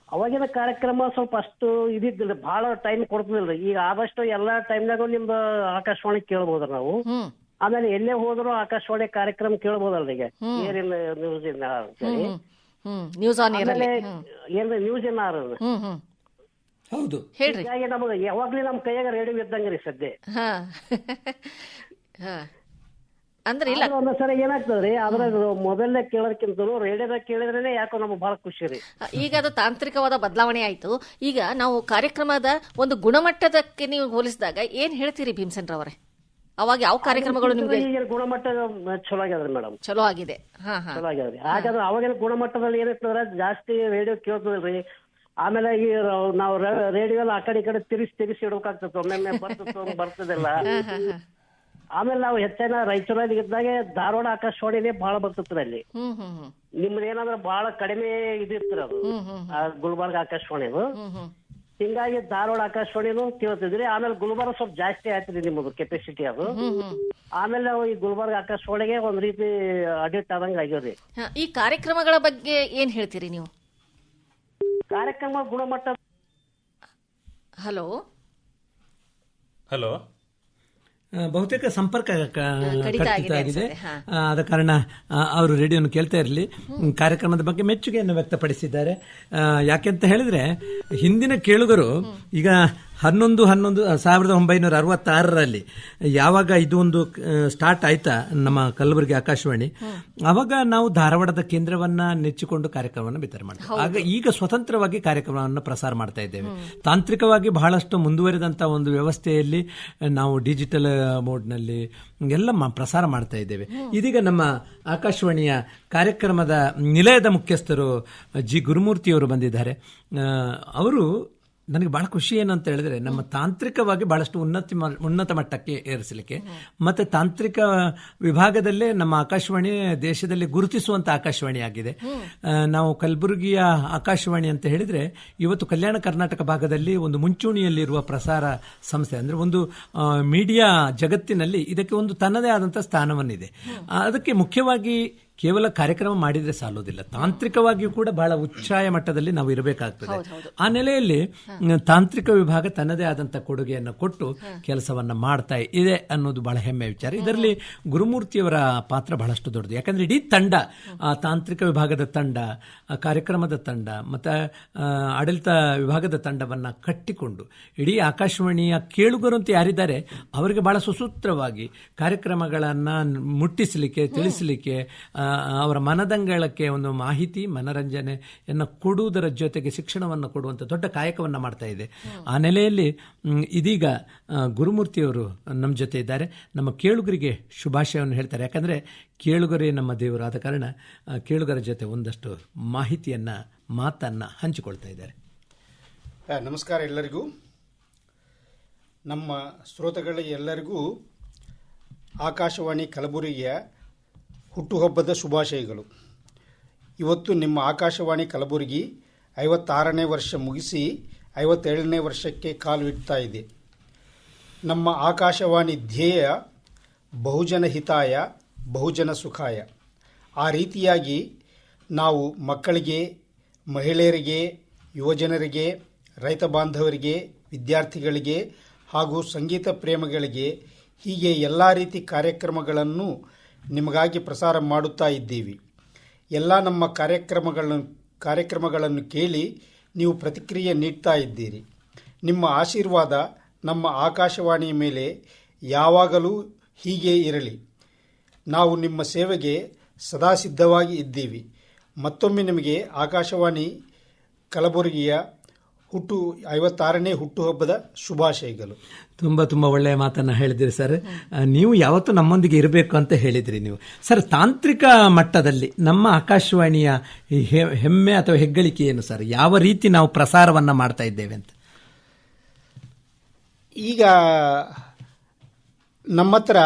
ಅವಾಗಿನ ಕಾರ್ಯಕ್ರಮ ಸ್ವಲ್ಪ ಅಷ್ಟು ಇದಿದ್ದಿಲ್ಲ, ಬಹಳ ಟೈಮ್ ಕೊಡ್ತಿದಿಲ್ರಿ. ಈಗ ಆದಷ್ಟು ಎಲ್ಲಾ ಟೈಮ್ನಾಗೂ ನಿಮ್ದು ಆಕಾಶವಾಣಿ ಕೇಳ್ಬೋದ್ರಿ ನಾವು. ಆಮೇಲೆ ಎಲ್ಲೇ ಹೋದ್ರು ಆಕಾಶವಾಣಿ ಕಾರ್ಯಕ್ರಮ ಕೇಳ್ಬೋದಲ್ರಿ. ಈಗ ಏರಿನ ನ್ಯೂಸ್ ನ್ಯೂಸ್ ಆನ್ ಏರ್ ಏನ್ರಿ ನ್ಯೂಸ್ ಏನ ಹೌದು ಹೇಳ್ರಿ. ಹೀಗಾಗಿ ನಮಗೆ ಯಾವಾಗ್ಲೂ ನಮ್ ಕೈಯಾಗ ರೇಡಿಯೋ ಇದ್ದಂಗ್ರಿ ಸದ್ಯ. ಅಂದ್ರೆ ಇಲ್ಲ ಒಂದೊಂದ್ಸರಿ ಏನಾಗ್ತದ್ರಿ, ಅದ್ರ ಮೊಬೈಲ್ ಕೇಳೋದಕ್ಕಿಂತ ರೇಡಿಯೋದಾಗ ಕೇಳಿದ್ರೇನೆ ಯಾಕೋ ನಮ್ಗೆ ಬಹಳ ಖುಷಿ ರೀ. ಈಗ ಅದು ತಾಂತ್ರಿಕವಾದ ಬದಲಾವಣೆ ಆಯ್ತು. ಈಗ ನಾವು ಕಾರ್ಯಕ್ರಮದ ಒಂದು ಗುಣಮಟ್ಟದಕ್ಕೆ ನೀವು ಹೋಲಿಸಿದಾಗ ಏನ್ ಹೇಳ್ತೀರಿ ಭೀಮಸೇನ್ರ ಅವರೇ? ಅವಾಗ ಯಾವ ಕಾರ್ಯಕ್ರಮಗಳು ನಿಮ್ಗೆ ಗುಣಮಟ್ಟ ಚಲೋ ಆಗ್ಯದ್ರಿ ಮೇಡಮ್? ಚಲೋ ಆಗಿದೆ. ಚಲೋ ಆಗ್ಯದ್ರಿ. ಹಾಗಾದ್ರೆ ಅವಾಗಿನ ಗುಣಮಟ್ಟದಲ್ಲಿ ಏನಿರ್ತದ್ರ ಜಾಸ್ತಿ ರೇಡಿಯೋ ಕೇಳ್ತದ್ರಿ. ಆಮೇಲೆ ಈ ನಾವು ರೇಡಿಯೋ ಎಲ್ಲ ಆ ಕಡೆ ಈ ಕಡೆ ತಿರ್ಸಿ ಇಡ್ಬೇಕಾಗ್ತದೆ, ಒಮ್ಮೆ ಬರ್ತದಿಲ್ಲ. ಆಮೇಲೆ ನಾವು ಹೆಚ್ಚಿನ ರಾಯಚೂರಲ್ಲಿ ಇದ್ದಾಗ ಧಾರವಾಡ ಆಕಾಶವಾಣಿನೇ ಬಹಳ ಬರ್ತದ್ರಿ. ಅಲ್ಲಿ ನಿಮ್ದು ಏನಾದ್ರೆ ಬಹಳ ಕಡಿಮೆ ಇದಿರ್ತೀರ ಅದು ಗುಲ್ಬರ್ಗ ಆಕಾಶವಾಣಿದು. ಹಿಂಗಾಗಿ ಧಾರವಾಡ ಆಕಾಶವಾಣಿನೂ ಕೇಳ್ತಿದ್ರಿ. ಆಮೇಲೆ ಗುಲ್ಬರ್ಗ ಸ್ವಲ್ಪ ಜಾಸ್ತಿ ಆಯ್ತ್ರಿ ನಿಮ್ಮದು ಕೆಪಾಸಿಟಿ ಅದು. ಆಮೇಲೆ ನಾವು ಈ ಗುಲ್ಬರ್ಗ ಆಕಾಶವಾಣಿಗೆ ಒಂದ್ ರೀತಿ ಅಡಿಕ್ಟ್ ಆದಂಗ ಆಗ್ಯವ್ರಿ. ಈ ಕಾರ್ಯಕ್ರಮಗಳ ಬಗ್ಗೆ ಏನ್ ಹೇಳ್ತೀರಿ ನೀವು? ಕಾರ್ಯಕ್ರಮ ಗುಣಮಟ್ಟ. ಹಲೋ, ಬಹುತೇಕ ಸಂಪರ್ಕ ಕಡಿತ ಆಗಿದೆ. ಆದ ಕಾರಣ ಅವರು ರೇಡಿಯೋನು ಕೇಳ್ತಾ ಇರಲಿ. ಕಾರ್ಯಕ್ರಮದ ಬಗ್ಗೆ ಮೆಚ್ಚುಗೆಯನ್ನು ವ್ಯಕ್ತಪಡಿಸಿದ್ದಾರೆ. ಯಾಕೆಂತ ಹೇಳಿದ್ರೆ ಹಿಂದಿನ ಕೇಳುಗರು ಈಗ 11/11/1966 ಯಾವಾಗ ಇದು ಒಂದು ಸ್ಟಾರ್ಟ್ ಆಯ್ತಾ ನಮ್ಮ ಕಲಬುರಗಿ ಆಕಾಶವಾಣಿ, ಅವಾಗ ನಾವು ಧಾರವಾಡದ ಕೇಂದ್ರವನ್ನ ನೆಚ್ಚಿಕೊಂಡು ಕಾರ್ಯಕ್ರಮವನ್ನು ಬಿತ್ತರ ಮಾಡ್ತೇವೆ. ಆಗ ಈಗ ಸ್ವತಂತ್ರವಾಗಿ ಕಾರ್ಯಕ್ರಮವನ್ನು ಪ್ರಸಾರ ಮಾಡ್ತಾ ಇದ್ದೇವೆ. ತಾಂತ್ರಿಕವಾಗಿ ಬಹಳಷ್ಟು ಮುಂದುವರಿದಂತಹ ಒಂದು ವ್ಯವಸ್ಥೆಯಲ್ಲಿ ನಾವು ಡಿಜಿಟಲ್ ಮೋಡ್ನಲ್ಲಿ ಎಲ್ಲ ಪ್ರಸಾರ ಮಾಡ್ತಾ ಇದ್ದೇವೆ. ಇದೀಗ ನಮ್ಮ ಆಕಾಶವಾಣಿಯ ಕಾರ್ಯಕ್ರಮದ ನಿಲಯದ ಮುಖ್ಯಸ್ಥರು ಜಿ ಗುರುಮೂರ್ತಿಯವರು ಬಂದಿದ್ದಾರೆ. ಅವರು ನನಗೆ ಬಹಳ ಖುಷಿ ಏನಂತ ಹೇಳಿದ್ರೆ ನಮ್ಮ ತಾಂತ್ರಿಕವಾಗಿ ಬಹಳಷ್ಟು ಉನ್ನತ ಮಟ್ಟಕ್ಕೆ ಏರಿಸಲಿಕ್ಕೆ ಮತ್ತೆ ತಾಂತ್ರಿಕ ವಿಭಾಗದಲ್ಲೇ ನಮ್ಮ ಆಕಾಶವಾಣಿ ದೇಶದಲ್ಲಿ ಗುರುತಿಸುವಂತ ಆಕಾಶವಾಣಿ ಆಗಿದೆ. ನಾವು ಕಲಬುರಗಿಯ ಆಕಾಶವಾಣಿ ಅಂತ ಹೇಳಿದ್ರೆ ಇವತ್ತು ಕಲ್ಯಾಣ ಕರ್ನಾಟಕ ಭಾಗದಲ್ಲಿ ಒಂದು ಮುಂಚೂಣಿಯಲ್ಲಿರುವ ಪ್ರಸಾರ ಸಂಸ್ಥೆ, ಅಂದ್ರೆ ಒಂದು ಮೀಡಿಯಾ ಜಗತ್ತಿನಲ್ಲಿ ಇದಕ್ಕೆ ಒಂದು ತನ್ನದೇ ಆದಂತಹ ಸ್ಥಾನವನ್ನಿದೆ. ಅದಕ್ಕೆ ಮುಖ್ಯವಾಗಿ ಕೇವಲ ಕಾರ್ಯಕ್ರಮ ಮಾಡಿದ್ರೆ ಸಾಲೋದಿಲ್ಲ, ತಾಂತ್ರಿಕವಾಗಿಯೂ ಕೂಡ ಬಹಳ ಉಚ್ಚಾಯ ಮಟ್ಟದಲ್ಲಿ ನಾವು ಇರಬೇಕಾಗ್ತದೆ. ಆ ನೆಲೆಯಲ್ಲಿ ತಾಂತ್ರಿಕ ವಿಭಾಗ ತನ್ನದೇ ಆದಂತಹ ಕೊಡುಗೆಯನ್ನು ಕೊಟ್ಟು ಕೆಲಸವನ್ನ ಮಾಡ್ತಾ ಇದೆ ಅನ್ನೋದು ಬಹಳ ಹೆಮ್ಮೆ ವಿಚಾರ. ಇದರಲ್ಲಿ ಗುರುಮೂರ್ತಿಯವರ ಪಾತ್ರ ಬಹಳಷ್ಟು ದೊಡ್ಡದು. ಯಾಕಂದ್ರೆ ಇಡೀ ತಂಡ, ತಾಂತ್ರಿಕ ವಿಭಾಗದ ತಂಡ, ಕಾರ್ಯಕ್ರಮದ ತಂಡ ಮತ್ತೆ ಆಡಳಿತ ವಿಭಾಗದ ತಂಡವನ್ನ ಕಟ್ಟಿಕೊಂಡು ಇಡೀ ಆಕಾಶವಾಣಿಯ ಕೇಳುಗರು ಅಂತ ಯಾರಿದ್ದಾರೆ ಅವರಿಗೆ ಬಹಳ ಸುಸೂತ್ರವಾಗಿ ಕಾರ್ಯಕ್ರಮಗಳನ್ನ ಮುಟ್ಟಿಸಲಿಕ್ಕೆ, ತಿಳಿಸಲಿಕ್ಕೆ, ಅವರ ಮನದಂಗಳಕ್ಕೆ ಒಂದು ಮಾಹಿತಿ, ಮನರಂಜನೆಯನ್ನು ಕೊಡುವುದರ ಜೊತೆಗೆ ಶಿಕ್ಷಣವನ್ನು ಕೊಡುವಂಥ ದೊಡ್ಡ ಕಾಯಕವನ್ನು ಮಾಡ್ತಾ ಇದೆ. ಆ ನೆಲೆಯಲ್ಲಿ ಇದೀಗ ಗುರುಮೂರ್ತಿಯವರು ನಮ್ಮ ಜೊತೆ ಇದ್ದಾರೆ. ನಮ್ಮ ಕೇಳುಗರಿಗೆ ಶುಭಾಶಯವನ್ನು ಹೇಳ್ತಾರೆ. ಯಾಕಂದರೆ ಕೇಳುಗರೇ ನಮ್ಮ ದೇವರು. ಆದ ಕಾರಣ ಕೇಳುಗರ ಜೊತೆ ಒಂದಷ್ಟು ಮಾಹಿತಿಯನ್ನು, ಮಾತನ್ನು ಹಂಚಿಕೊಳ್ತಾ ಇದ್ದಾರೆ. ನಮಸ್ಕಾರ ಎಲ್ಲರಿಗೂ. ನಮ್ಮ ಶ್ರೋತೃಗಳಿಗೆ ಎಲ್ಲರಿಗೂ ಆಕಾಶವಾಣಿ ಕಲಬುರಗಿಯ ಹುಟ್ಟುಹಬ್ಬದ ಶುಭಾಶಯಗಳು. ಇವತ್ತು ನಿಮ್ಮ ಆಕಾಶವಾಣಿ ಕಲಬುರಗಿ 56ನೇ ವರ್ಷ ಮುಗಿಸಿ 57ನೇ ವರ್ಷಕ್ಕೆ ಕಾಲು ಇಡ್ತಾ ಇದೆ. ನಮ್ಮ ಆಕಾಶವಾಣಿ ಧ್ಯೇಯ ಬಹುಜನ ಹಿತಾಯ ಬಹುಜನ ಸುಖಾಯ. ಆ ರೀತಿಯಾಗಿ ನಾವು ಮಕ್ಕಳಿಗೆ, ಮಹಿಳೆಯರಿಗೆ, ಯುವಜನರಿಗೆ, ರೈತ ಬಾಂಧವರಿಗೆ, ವಿದ್ಯಾರ್ಥಿಗಳಿಗೆ ಹಾಗೂ ಸಂಗೀತ ಪ್ರೇಮಿಗಳಿಗೆ ಹೀಗೆ ಎಲ್ಲ ರೀತಿ ಕಾರ್ಯಕ್ರಮಗಳನ್ನು ನಿಮಗಾಗಿ ಪ್ರಸಾರ ಮಾಡುತ್ತಾ ಇದ್ದೀವಿ. ಎಲ್ಲ ನಮ್ಮ ಕಾರ್ಯಕ್ರಮಗಳನ್ನು ಕೇಳಿ ನೀವು ಪ್ರತಿಕ್ರಿಯೆ ನೀಡ್ತಾ ಇದ್ದೀರಿ. ನಿಮ್ಮ ಆಶೀರ್ವಾದ ನಮ್ಮ ಆಕಾಶವಾಣಿಯ ಮೇಲೆ ಯಾವಾಗಲೂ ಹೀಗೆ ಇರಲಿ. ನಾವು ನಿಮ್ಮ ಸೇವೆಗೆ ಸದಾ ಸಿದ್ಧವಾಗಿ ಇದ್ದೀವಿ. ಮತ್ತೊಮ್ಮೆ ನಿಮಗೆ ಆಕಾಶವಾಣಿ ಕಲಬುರಗಿಯ 56ನೇ ಹುಟ್ಟುಹಬ್ಬದ ಶುಭಾಶಯಗಳು. ತುಂಬ ತುಂಬ ಒಳ್ಳೆಯ ಮಾತನ್ನು ಹೇಳಿದಿರಿ ಸರ್. ನೀವು ಯಾವತ್ತೂ ನಮ್ಮೊಂದಿಗೆ ಇರಬೇಕು ಅಂತ ಹೇಳಿದ್ರಿ ನೀವು. ಸರ್, ತಾಂತ್ರಿಕ ಮಟ್ಟದಲ್ಲಿ ನಮ್ಮ ಆಕಾಶವಾಣಿಯ ಹೆಮ್ಮೆ ಅಥವಾ ಹೆಗ್ಗಳಿಕೆ ಏನು ಸರ್? ಯಾವ ರೀತಿ ನಾವು ಪ್ರಸಾರವನ್ನು ಮಾಡ್ತಾ ಇದ್ದೇವೆ ಅಂತ? ಈಗ ನಮ್ಮ ಹತ್ರ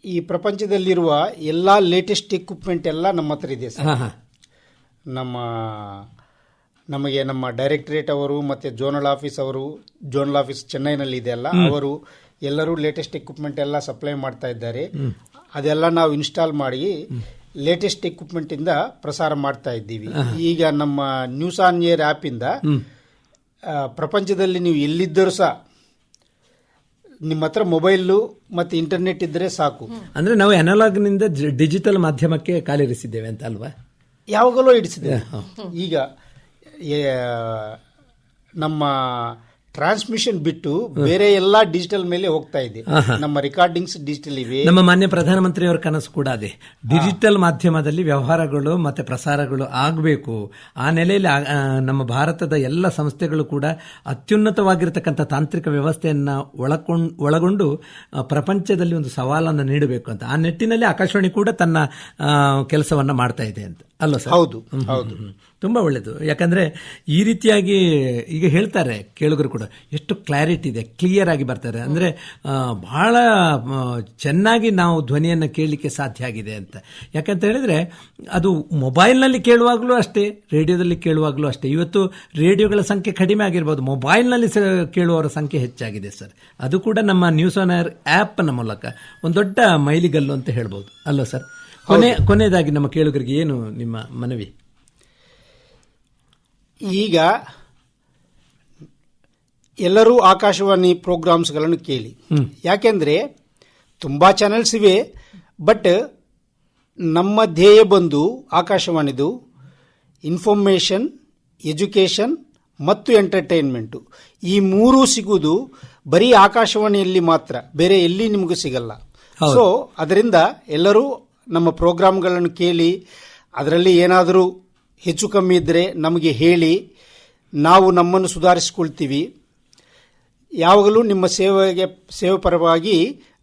ಈ ಪ್ರಪಂಚದಲ್ಲಿರುವ ಎಲ್ಲ ಲೇಟೆಸ್ಟ್ ಎಕ್ವಿಪ್ಮೆಂಟ್ ಎಲ್ಲ ನಮ್ಮ ಹತ್ರ ಇದೆ ಸರ್. ನಮಗೆ ನಮ್ಮ ಡೈರೆಕ್ಟರೇಟ್ ಅವರು ಮತ್ತು ಝೋನಲ್ ಆಫೀಸ್ ಚೆನ್ನೈನಲ್ಲಿ ಇದೆ ಅಲ್ಲ, ಅವರು ಎಲ್ಲರೂ ಲೇಟೆಸ್ಟ್ ಎಕ್ವಿಪ್ಮೆಂಟ್ ಎಲ್ಲ ಸಪ್ಲೈ ಮಾಡ್ತಾ ಇದ್ದಾರೆ. ಅದೆಲ್ಲ ನಾವು ಇನ್ಸ್ಟಾಲ್ ಮಾಡಿ ಲೇಟೆಸ್ಟ್ ಎಕ್ವಿಪ್ಮೆಂಟ್ ಇಂದ ಪ್ರಸಾರ ಮಾಡ್ತಾ ಇದ್ದೀವಿ. ಈಗ ನಮ್ಮ ನ್ಯೂಸ್ ಆನ್ ಏರ್ ಆ್ಯಪ್ ಇಂದ ಪ್ರಪಂಚದಲ್ಲಿ ನೀವು ಎಲ್ಲಿದ್ದರೂ ಸಹ ನಿಮ್ಮ ಹತ್ರ ಮೊಬೈಲು ಮತ್ತು ಇಂಟರ್ನೆಟ್ ಇದ್ದರೆ ಸಾಕು. ಅಂದರೆ ನಾವು ಅನಲಾಗ್ನಿಂದ ಡಿಜಿಟಲ್ ಮಾಧ್ಯಮಕ್ಕೆ ಕಾಲಿರಿಸಿದ್ದೇವೆ ಅಂತ ಅಲ್ವಾ? ಯಾವಾಗಲೂ ಇಡಿಸಿದ್ದೇವೆ. ಈಗ ನಮ್ಮ ಟ್ರಾನ್ಸ್ಮಿಷನ್ ಬಿಟ್ಟು ಬೇರೆ ಎಲ್ಲ ಡಿಜಿಟಲ್ ಮೇಲೆ ಹೋಗ್ತಾ ಇದೆ. ನಮ್ಮ ರೆಕಾರ್ಡಿಂಗ್ಸ್ ಡಿಜಿಟಲ್ ಇವೆ. ನಮ್ಮ ಮಾನ್ಯ ಪ್ರಧಾನಮಂತ್ರಿಯವರ ಕನಸು ಕೂಡ ಅದೇ, ಡಿಜಿಟಲ್ ಮಾಧ್ಯಮದಲ್ಲಿ ವ್ಯವಹಾರಗಳು ಮತ್ತೆ ಪ್ರಸಾರಗಳು ಆಗಬೇಕು. ಆ ನೆಲೆಯಲ್ಲಿ ನಮ್ಮ ಭಾರತದ ಎಲ್ಲ ಸಂಸ್ಥೆಗಳು ಕೂಡ ಅತ್ಯುನ್ನತವಾಗಿರತಕ್ಕಂಥ ತಾಂತ್ರಿಕ ವ್ಯವಸ್ಥೆಯನ್ನು ಒಳಗೊಂಡು ಪ್ರಪಂಚದಲ್ಲಿ ಒಂದು ಸವಾಲನ್ನು ನೀಡಬೇಕು ಅಂತ ಆ ನಿಟ್ಟಿನಲ್ಲಿ ಆಕಾಶವಾಣಿ ಕೂಡ ತನ್ನ ಕೆಲಸವನ್ನ ಮಾಡ್ತಾ ಇದೆ ಅಂತ ಅಲ್ವಾ ಸರ್? ಹೌದು ಹೌದು, ತುಂಬಾ ಒಳ್ಳೆಯದು. ಯಾಕಂದ್ರೆ ಈ ರೀತಿಯಾಗಿ ಈಗ ಹೇಳ್ತಾರೆ ಕೇಳುಗರು ಕೂಡ, ಎಷ್ಟು ಕ್ಲಾರಿಟಿ ಇದೆ, ಕ್ಲಿಯರ್ ಆಗಿ ಬರ್ತಾರೆ. ಅಂದ್ರೆ ಬಹಳ ಚೆನ್ನಾಗಿ ನಾವು ಧ್ವನಿಯನ್ನು ಕೇಳಲಿಕ್ಕೆ ಸಾಧ್ಯ ಆಗಿದೆ ಅಂತ. ಯಾಕಂತ ಹೇಳಿದ್ರೆ ಅದು ಮೊಬೈಲ್ನಲ್ಲಿ ಕೇಳುವಾಗಲೂ ಅಷ್ಟೇ, ರೇಡಿಯೋದಲ್ಲಿ ಕೇಳುವಾಗಲೂ ಅಷ್ಟೇ. ಇವತ್ತು ರೇಡಿಯೋಗಳ ಸಂಖ್ಯೆ ಕಡಿಮೆ ಆಗಿರ್ಬೋದು, ಮೊಬೈಲ್ನಲ್ಲಿ ಕೇಳುವವರ ಸಂಖ್ಯೆ ಹೆಚ್ಚಾಗಿದೆ ಸರ್. ಅದು ಕೂಡ ನಮ್ಮ ನ್ಯೂಸ್ ಆನ್ ಏರ್ ಆ್ಯಪ್ನ ಮೂಲಕ ಒಂದು ದೊಡ್ಡ ಮೈಲಿಗಲ್ಲು ಅಂತ ಹೇಳ್ಬೋದು ಅಲ್ವಾ ಸರ್? ಕೊನೆಯದಾಗಿ ನಮ್ಮ ಕೇಳುಗರಿಗೆ ಏನು ನಿಮ್ಮ ಮನವಿ? ಈಗ ಎಲ್ಲರೂ ಆಕಾಶವಾಣಿ ಪ್ರೋಗ್ರಾಮ್ಸ್ಗಳನ್ನು ಕೇಳಿ. ಯಾಕೆಂದರೆ ತುಂಬ ಚಾನೆಲ್ಸ್ ಇವೆ, ಬಟ್ ನಮ್ಮ ಧ್ಯೇಯ ಬಂದು ಆಕಾಶವಾಣಿದು ಇನ್ಫಾರ್ಮೇಷನ್, ಎಜುಕೇಷನ್ ಮತ್ತು ಎಂಟರ್ಟೈನ್ಮೆಂಟು. ಈ ಮೂರೂ ಸಿಗುವುದು ಬರೀ ಆಕಾಶವಾಣಿಯಲ್ಲಿ ಮಾತ್ರ, ಬೇರೆ ಎಲ್ಲಿ ನಿಮಗೂ ಸಿಗಲ್ಲ. ಸೊ ಅದರಿಂದ ಎಲ್ಲರೂ ನಮ್ಮ ಪ್ರೋಗ್ರಾಮ್ಗಳನ್ನು ಕೇಳಿ, ಅದರಲ್ಲಿ ಏನಾದರೂ ಹೆಚ್ಚು ಕಮ್ಮಿ ಇದ್ದರೆ ನಮಗೆ ಹೇಳಿ, ನಾವು ನಮ್ಮನ್ನು ಸುಧಾರಿಸಿಕೊಳ್ತೀವಿ. ಯಾವಾಗಲೂ ನಿಮ್ಮ ಸೇವೆ ಪರವಾಗಿ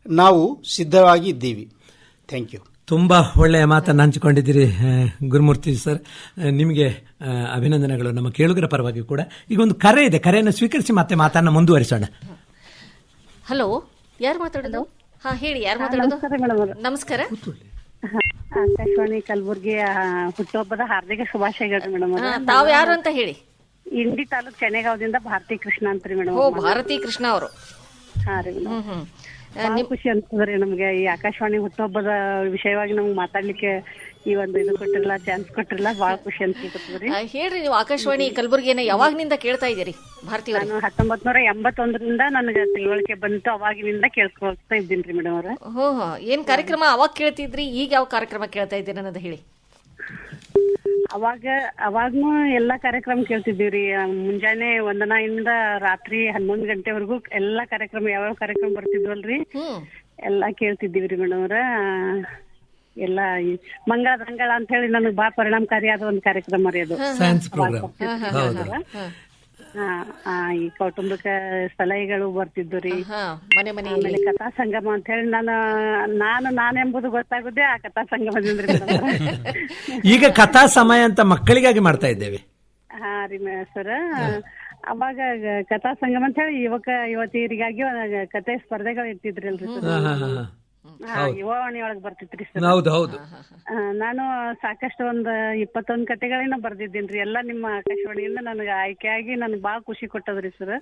ನಾವು ಸಿದ್ಧವಾಗಿ ಇದ್ದೀವಿ. Thank you. ತುಂಬ ಒಳ್ಳೆಯ ಮಾತನ್ನು ಹಂಚಿಕೊಂಡಿದ್ದೀರಿ ಗುರುಮೂರ್ತಿ ಸರ್. ನಿಮಗೆ ಅಭಿನಂದನೆಗಳು ನಮ್ಮ ಕೇಳುಗರ ಪರವಾಗಿ ಕೂಡ. ಈಗ ಒಂದು ಕರೆ ಇದೆ, ಕರೆಯನ್ನು ಸ್ವೀಕರಿಸಿ ಮತ್ತೆ ಮಾತನ್ನು ಮುಂದುವರಿಸೋಣ. ಹಲೋ, ಯಾರು ಮಾತಾಡೋದು? ಹಾ ಹೇಳಿ, ಯಾರು ಮಾತಾಡೋದು? ನಮಸ್ಕಾರ. ಆಕಾಶವಾಣಿ ಕಲಬುರ್ಗಿಯ ಹುಟ್ಟುಹಬ್ಬದ ಹಾರ್ದಿಕ ಶುಭಾಶಯಗಳು ಮೇಡಮ್. ತಾವು ಯಾರು ಅಂತ ಹೇಳಿ? ಇಂಡಿ ತಾಲೂಕ್ ಚೆನ್ನೈಗಾವದಿಂದ ಭಾರತಿ ಕೃಷ್ಣ ಅಂತ್ರಿ ಮೇಡಮ್. ಓ, ಭಾರತಿ ಕೃಷ್ಣ ಅವರು. ಹಾ ರೀ ಮೇಡಮ್, ಖುಷಿ ಅನ್ಸ್ತದ್ರಿ ನಮ್ಗೆ ಈ ಆಕಾಶವಾಣಿ ಹುಟ್ಟುಹಬ್ಬದ ವಿಷಯವಾಗಿ ನಮ್ಗೆ ಮಾತಾಡ್ಲಿಕ್ಕೆ ಈ ಒಂದು ಇದು ಕೊಟ್ಟಿರಲ್ಲ, ಚಾನ್ಸ್ ಕೊಟ್ಟಿರಲ್ಲ, ಬಹಳ ಖುಷಿ ಅನ್ಸ್ಕೊತದ್ರಿ. ಹೇಳ್ರಿ, ನೀವು ಆಕಾಶವಾಣಿ ಕಲಬುರ್ಗಿಯನ್ನ ಯಾವಾಗಿನಿಂದ ಕೇಳ್ತಾ ಇದ್ದೀರಿ? ಭಾರತಿ, ನಾನು 1981ರಿಂದ ನನಗೆ ತಿಳುವಳಿಕೆ ಬಂತು, ಅವಾಗಿನಿಂದ ಕೇಳ್ಕೊಳ್ತಾ ಇದ್ದೀನ್ರಿ ಮೇಡಮ್ ಅವ್ರ. ಏನ್ ಕಾರ್ಯಕ್ರಮ ಅವಾಗ ಕೇಳ್ತಿದ್ರಿ, ಈಗ ಯಾವ ಕಾರ್ಯಕ್ರಮ ಕೇಳ್ತಾ ಇದ್ದೀರಿ ಅನ್ನೋದು ಹೇಳಿ. ಅವಾಗ್ನು ಎಲ್ಲಾ ಕಾರ್ಯಕ್ರಮ ಕೇಳ್ತಿದ್ದೀವ್ರಿ. ಮುಂಜಾನೆ 1 ರಾತ್ರಿ 11 ಗಂಟೆವರೆಗೂ ಎಲ್ಲಾ ಕಾರ್ಯಕ್ರಮ, ಯಾವ್ಯಾವ ಕಾರ್ಯಕ್ರಮ ಬರ್ತಿದ್ವಲ್ರಿ ಎಲ್ಲಾ ಕೇಳ್ತಿದ್ದೀವ್ರಿ ಮೇಡಮ್ ಅವ್ರ. ಎಲ್ಲ ಮಂಗಳ ಅಂತ ಹೇಳಿ ನನಗೆ ಬಹಳ ಪರಿಣಾಮಕಾರಿಯಾದ ಒಂದು ಕಾರ್ಯಕ್ರಮ ರೀ ಅದು. ಈ ಕೌಟುಂಬಿಕ ಸಲಹೆಗಳು ಬರ್ತಿದ್ದು ರೀ. ಆಮೇಲೆ ಕಥಾ ಸಂಗಮ ಅಂತ ಹೇಳಿ ನಾನೆಂಬುದು ಗೊತ್ತಾಗುದೇ ಆ ಕಥಾ ಸಂಗಮದಿಂದ. ಈಗ ಕಥಾ ಸಮಯ ಅಂತ ಮಕ್ಕಳಿಗಾಗಿ ಮಾಡ್ತಾ ಇದ್ದೇವೆ. ಹಾ ರೀ ಸರ್, ಅವಾಗ ಕಥಾ ಸಂಗಮ ಅಂತ ಹೇಳಿ ಯುವತಿಯರಿಗಾಗಿ ಕಥೆ ಸ್ಪರ್ಧೆಗಳು ಇರ್ತಿದ್ರಲ್ರಿ ಸರ್. ಯುವವಾಣಿ ಒಳಗ್ ಬರ್ತಿತ್ರಿ ಸರ್. ನಾನು ಸಾಕಷ್ಟು ಒಂದು 21 ಕಥೆಗಳನ್ನ ಬರ್ದಿದ್ದೀನ್ರಿ. ಎಲ್ಲ ನಿಮ್ಮ ಆಕಾಶವಾಣಿಯಿಂದ ನನಗೆ ಆಯ್ಕೆಯಾಗಿ ನನಗೆ ಬಹಳ ಖುಷಿ ಕೊಟ್ಟದ್ರಿ ಸರ್.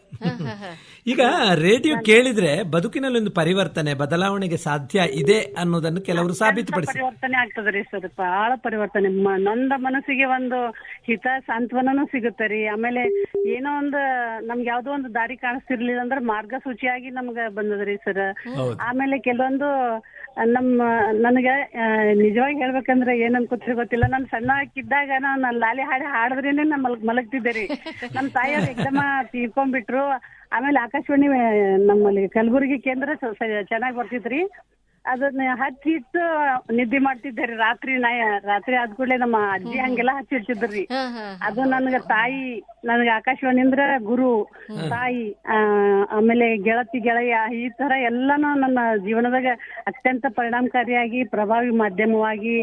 ಈಗ ರೇಡಿಯೋ ಕೇಳಿದ್ರೆ ಬದುಕಿನಲ್ಲಿ ಒಂದು ಬದಲಾವಣೆಗೆ ಸಾಧ್ಯ ಇದೆ ಅನ್ನೋದನ್ನು ಕೆಲವರು ಸಾಬೀತುಪಡಿಸಿ ಪರಿವರ್ತನೆ ಆಗ್ತದ್ರಿ ಸರ್. ಬಹಳ ಪರಿವರ್ತನೆ, ನೊಂದ ಮನಸ್ಸಿಗೆ ಒಂದು ಹಿತ ಸಾಂತ್ವನೂ ಸಿಗುತ್ತೆ ರೀ. ಆಮೇಲೆ ಏನೋ ಒಂದು ನಮ್ಗೆ ಯಾವ್ದೋ ಒಂದು ದಾರಿ ಕಾಣಿಸ್ತಿರ್ಲಿಲ್ಲ ಅಂದ್ರೆ ಮಾರ್ಗಸೂಚಿಯಾಗಿ ನಮ್ಗ ಬಂದದ್ರಿ ಸರ್. ಆಮೇಲೆ ಕೆಲವೊಂದು ನನಗೆ ನಿಜವಾಗಿ ಹೇಳ್ಬೇಕಂದ್ರೆ ಏನ್ ಅನ್ಕೋತೀರಿ ಗೊತ್ತಿಲ್ಲ, ನಾನು ಸಣ್ಣ ಹಾಕಿದ್ದಾಗ ನಾನು ಲಾಲಿ ಹಾಡಿದ್ರೇನೆ ಮಲಗ್ತಿದ್ದೆ ರೀ. ನಮ್ಮ ತಾಯಿಯವ್ರು ಎಕ್ದಮ ತೀರ್ಕೊಂಡ್ಬಿಟ್ರು. ಆಮೇಲೆ ಆಕಾಶವಾಣಿ ನಮ್ಮಲ್ಲಿ ಕಲಬುರಗಿ ಕೇಂದ್ರ ಚೆನ್ನಾಗಿ ಬರ್ತಿದ್ರಿ. ಅದನ್ನ ಹಚ್ಚಿಟ್ಟು ನಿದ್ದೆ ಮಾಡ್ತಿದ್ದೆ ರಾತ್ರಿ ರಾತ್ರಿ ಆದ ಕೂಡಲೇ ನಮ್ಮ ಅಜ್ಜಿ ಹಂಗೆಲ್ಲ ಹಚ್ಚಿಡ್ತಿದ್ರಿ. ಅದು ನನ್ಗ ತಾಯಿ, ನನ್ಗ ಆಕಾಶವಾಣಿ ಅಂದ್ರ ಗುರು, ತಾಯಿ, ಆಮೇಲೆ ಗೆಳತಿ ಗೆಳೆಯ, ಈ ತರ ಎಲ್ಲಾನು ನನ್ನ ಜೀವನದಾಗ ಅತ್ಯಂತ ಪರಿಣಾಮಕಾರಿಯಾಗಿ ಪ್ರಭಾವಿ ಮಾಧ್ಯಮವಾಗಿ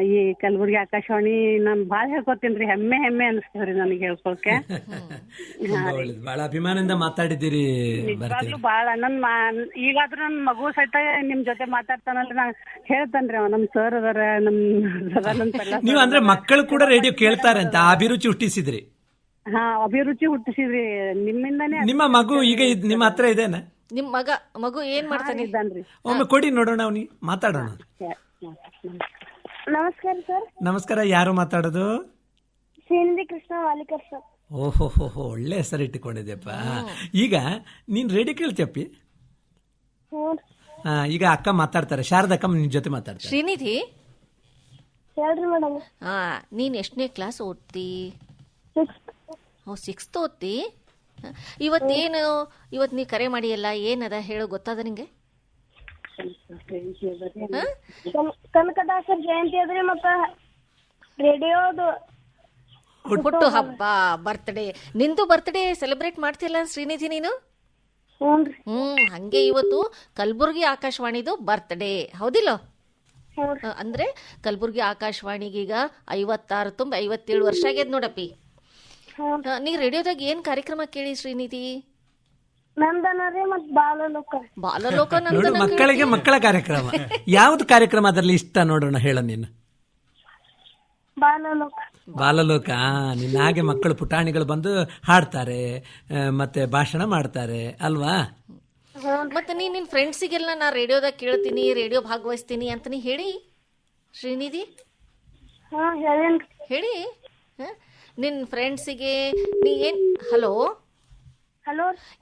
ಈ ಕಲಬುರಗಿ ಆಕಾಶವಾಣಿ ನಾನ್ ಬಾಳ್ ಹೇಳ್ಕೊತೀನ್ರಿ. ಹೆಮ್ಮೆ ಅನಿಸ್ತದ್ರಿ ನನಗೆ ಹೇಳ್ಕೊಳಕ್ಕೆ. ಬಹಳ ಅಭಿಮಾನದಿಂದ ಮಾತಾಡಿದ್ದೀರಿ. ನಿಜವಾಗ್ಲೂ ಬಾಳ ಈಗಾದ್ರೂ ನನ್ ಮಗು ಸಹಿತ ನಿಮ್ ಜೊತೆ ಮಾತಾಡ್ತಾನಲ್ರಿ, ನಾ ಹೇಳ್ತಾನ್ರಿ ಅವ ನಮ್ ಸರ್ ಅದಾರ, ನೀವು ಅಂದ್ರೆ ಮಕ್ಕಳು ಕೂಡ ರೇಡಿಯೋ ಕೇಳ್ತಾರೆ ಅಂತ ಅಭಿರುಚಿ ಹುಟ್ಟಿಸಿದ್ರಿ. ಹಾ, ಅಭಿರುಚಿ ಹುಟ್ಟಿಸಿದ್ರಿ ನಿಮ್ಮಿಂದಾನೇ. ನಿಮ್ಮ ಮಗು ಈಗ ನಿಮ್ಮ ಹತ್ರ ಇದೇನ? ನಿಮ್ ಮಗು ಏನ್ ಮಾಡ್ತಾನೆ? ಇದ್ದಾನ್ರಿ. ಒಮ್ಮೆ ಕೊಡಿ ನೋಡೋಣ, ಅವನಿಗೆ ಮಾತಾಡೋಣ. ನಮಸ್ಕಾರ ಸರ್. ನಮಸ್ಕಾರ. ಯಾರು ಮಾತಾಡೋದು? ಶ್ರೀನಿಧಿ ಕೃಷ್ಣ ವಾಲಿಕರ್ ಸರ್. ಓಹೋ, ಒಳ್ಳೆ ಹೆಸರು ಇಟ್ಟುಕೊಂಡಿದ್ಯಪ್ಪ. ಈಗ ನೀನ್ ರೇಡಿಯೋ ಕೇಳ್ತೀಯಪ್ಪಿ? ಈಗ ಅಕ್ಕ ಮಾತಾಡ್ತಾರೆ, ಶಾರದಕ್ಕ ನಿನ್ ಜೊತೆ ಮಾತಾಡ್ತಾರೆ. ಶ್ರೀನಿಧಿ, ಹೇಳ್ರಿ ಮೇಡಮ್. ನೀನ್ ಎಷ್ಟನೇ ಕ್ಲಾಸ್ ಓದ್ತಿ? 6th ಓದ್ತಿ. ಇವತ್ತು ನೀ ಕರೆ ಮಾಡಿಯಲ್ಲ, ಏನದ ಹೇಳೋ ಗೊತ್ತಾದ ನಿಂಗೆ? ಕನಕದಾಸರ ಜಯಂತಿ ಅದ್ರಿ, ಮತ್ತ ರೇಡಿಯೋದು ಹುಟ್ಟು ಹಬ್ಬ, ಬರ್ತ್ಡೇ. ನಿಂದು ಬರ್ತ್ಡೇ ಸೆಲೆಬ್ರೇಟ್ ಮಾಡ್ತಿಲ್ಲ ಶ್ರೀನಿಧಿ ನೀನು? ಹಂಗೆ ಇವತ್ತು ಕಲಬುರಗಿ ಆಕಾಶವಾಣಿದು ಬರ್ತ್ಡೇ, ಹೌದಿಲ್ಲ? ಅಂದ್ರೆ ಕಲಬುರಗಿ ಆಕಾಶವಾಣಿಗೀಗ 56 ತುಂಬ 57 ವರ್ಷ ಆಗ್ಯದ ನೋಡಪ್ಪಿ. ನೀ ರೇಡಿಯೋದಾಗ ಏನ್ ಕಾರ್ಯಕ್ರಮ ಕೇಳಿ ಶ್ರೀನಿಧಿ? ನಂದನರಿ ಮತ್ ಬಾಲಲೋಕ. ನೋಡು, ಮಕ್ಕಳಿಗೆ ಮಕ್ಕಳ ಕಾರ್ಯಕ್ರಮ. ಯಾವ್ದು ಕಾರ್ಯಕ್ರಮ ಅದರಲ್ಲಿ ಇಷ್ಟ ನೋಡೋಣ, ಹೇಳ ನೀನು. ಬಾಲಲೋಕ. ನಿನ್ನ ಹಾಗೆ ಮಕ್ಕಳು ಪುಟಾಣಿಗಳು ಬಂದು ಹಾಡ್ತಾರೆ, ಮತ್ತೆ ಭಾಷಣ ಮಾಡ್ತಾರೆ ಅಲ್ವಾ? ಮತ್ತೆ ನಿನ್ ಫ್ರೆಂಡ್ಸಿಗೆಲ್ಲ ನಾ ರೇಡಿಯೋದಾಗ ಕೇಳ್ತೀನಿ, ರೇಡಿಯೋ ಭಾಗವಹಿಸ್ತೀನಿ ಅಂತ ನೀ ಹೇಳಿ ಶ್ರೀನಿಧಿ. ಹೇಳಿ ನಿನ್ ಫ್ರೆಂಡ್ಸಿಗೆ ನೀ ಏನ್. ಹಲೋ,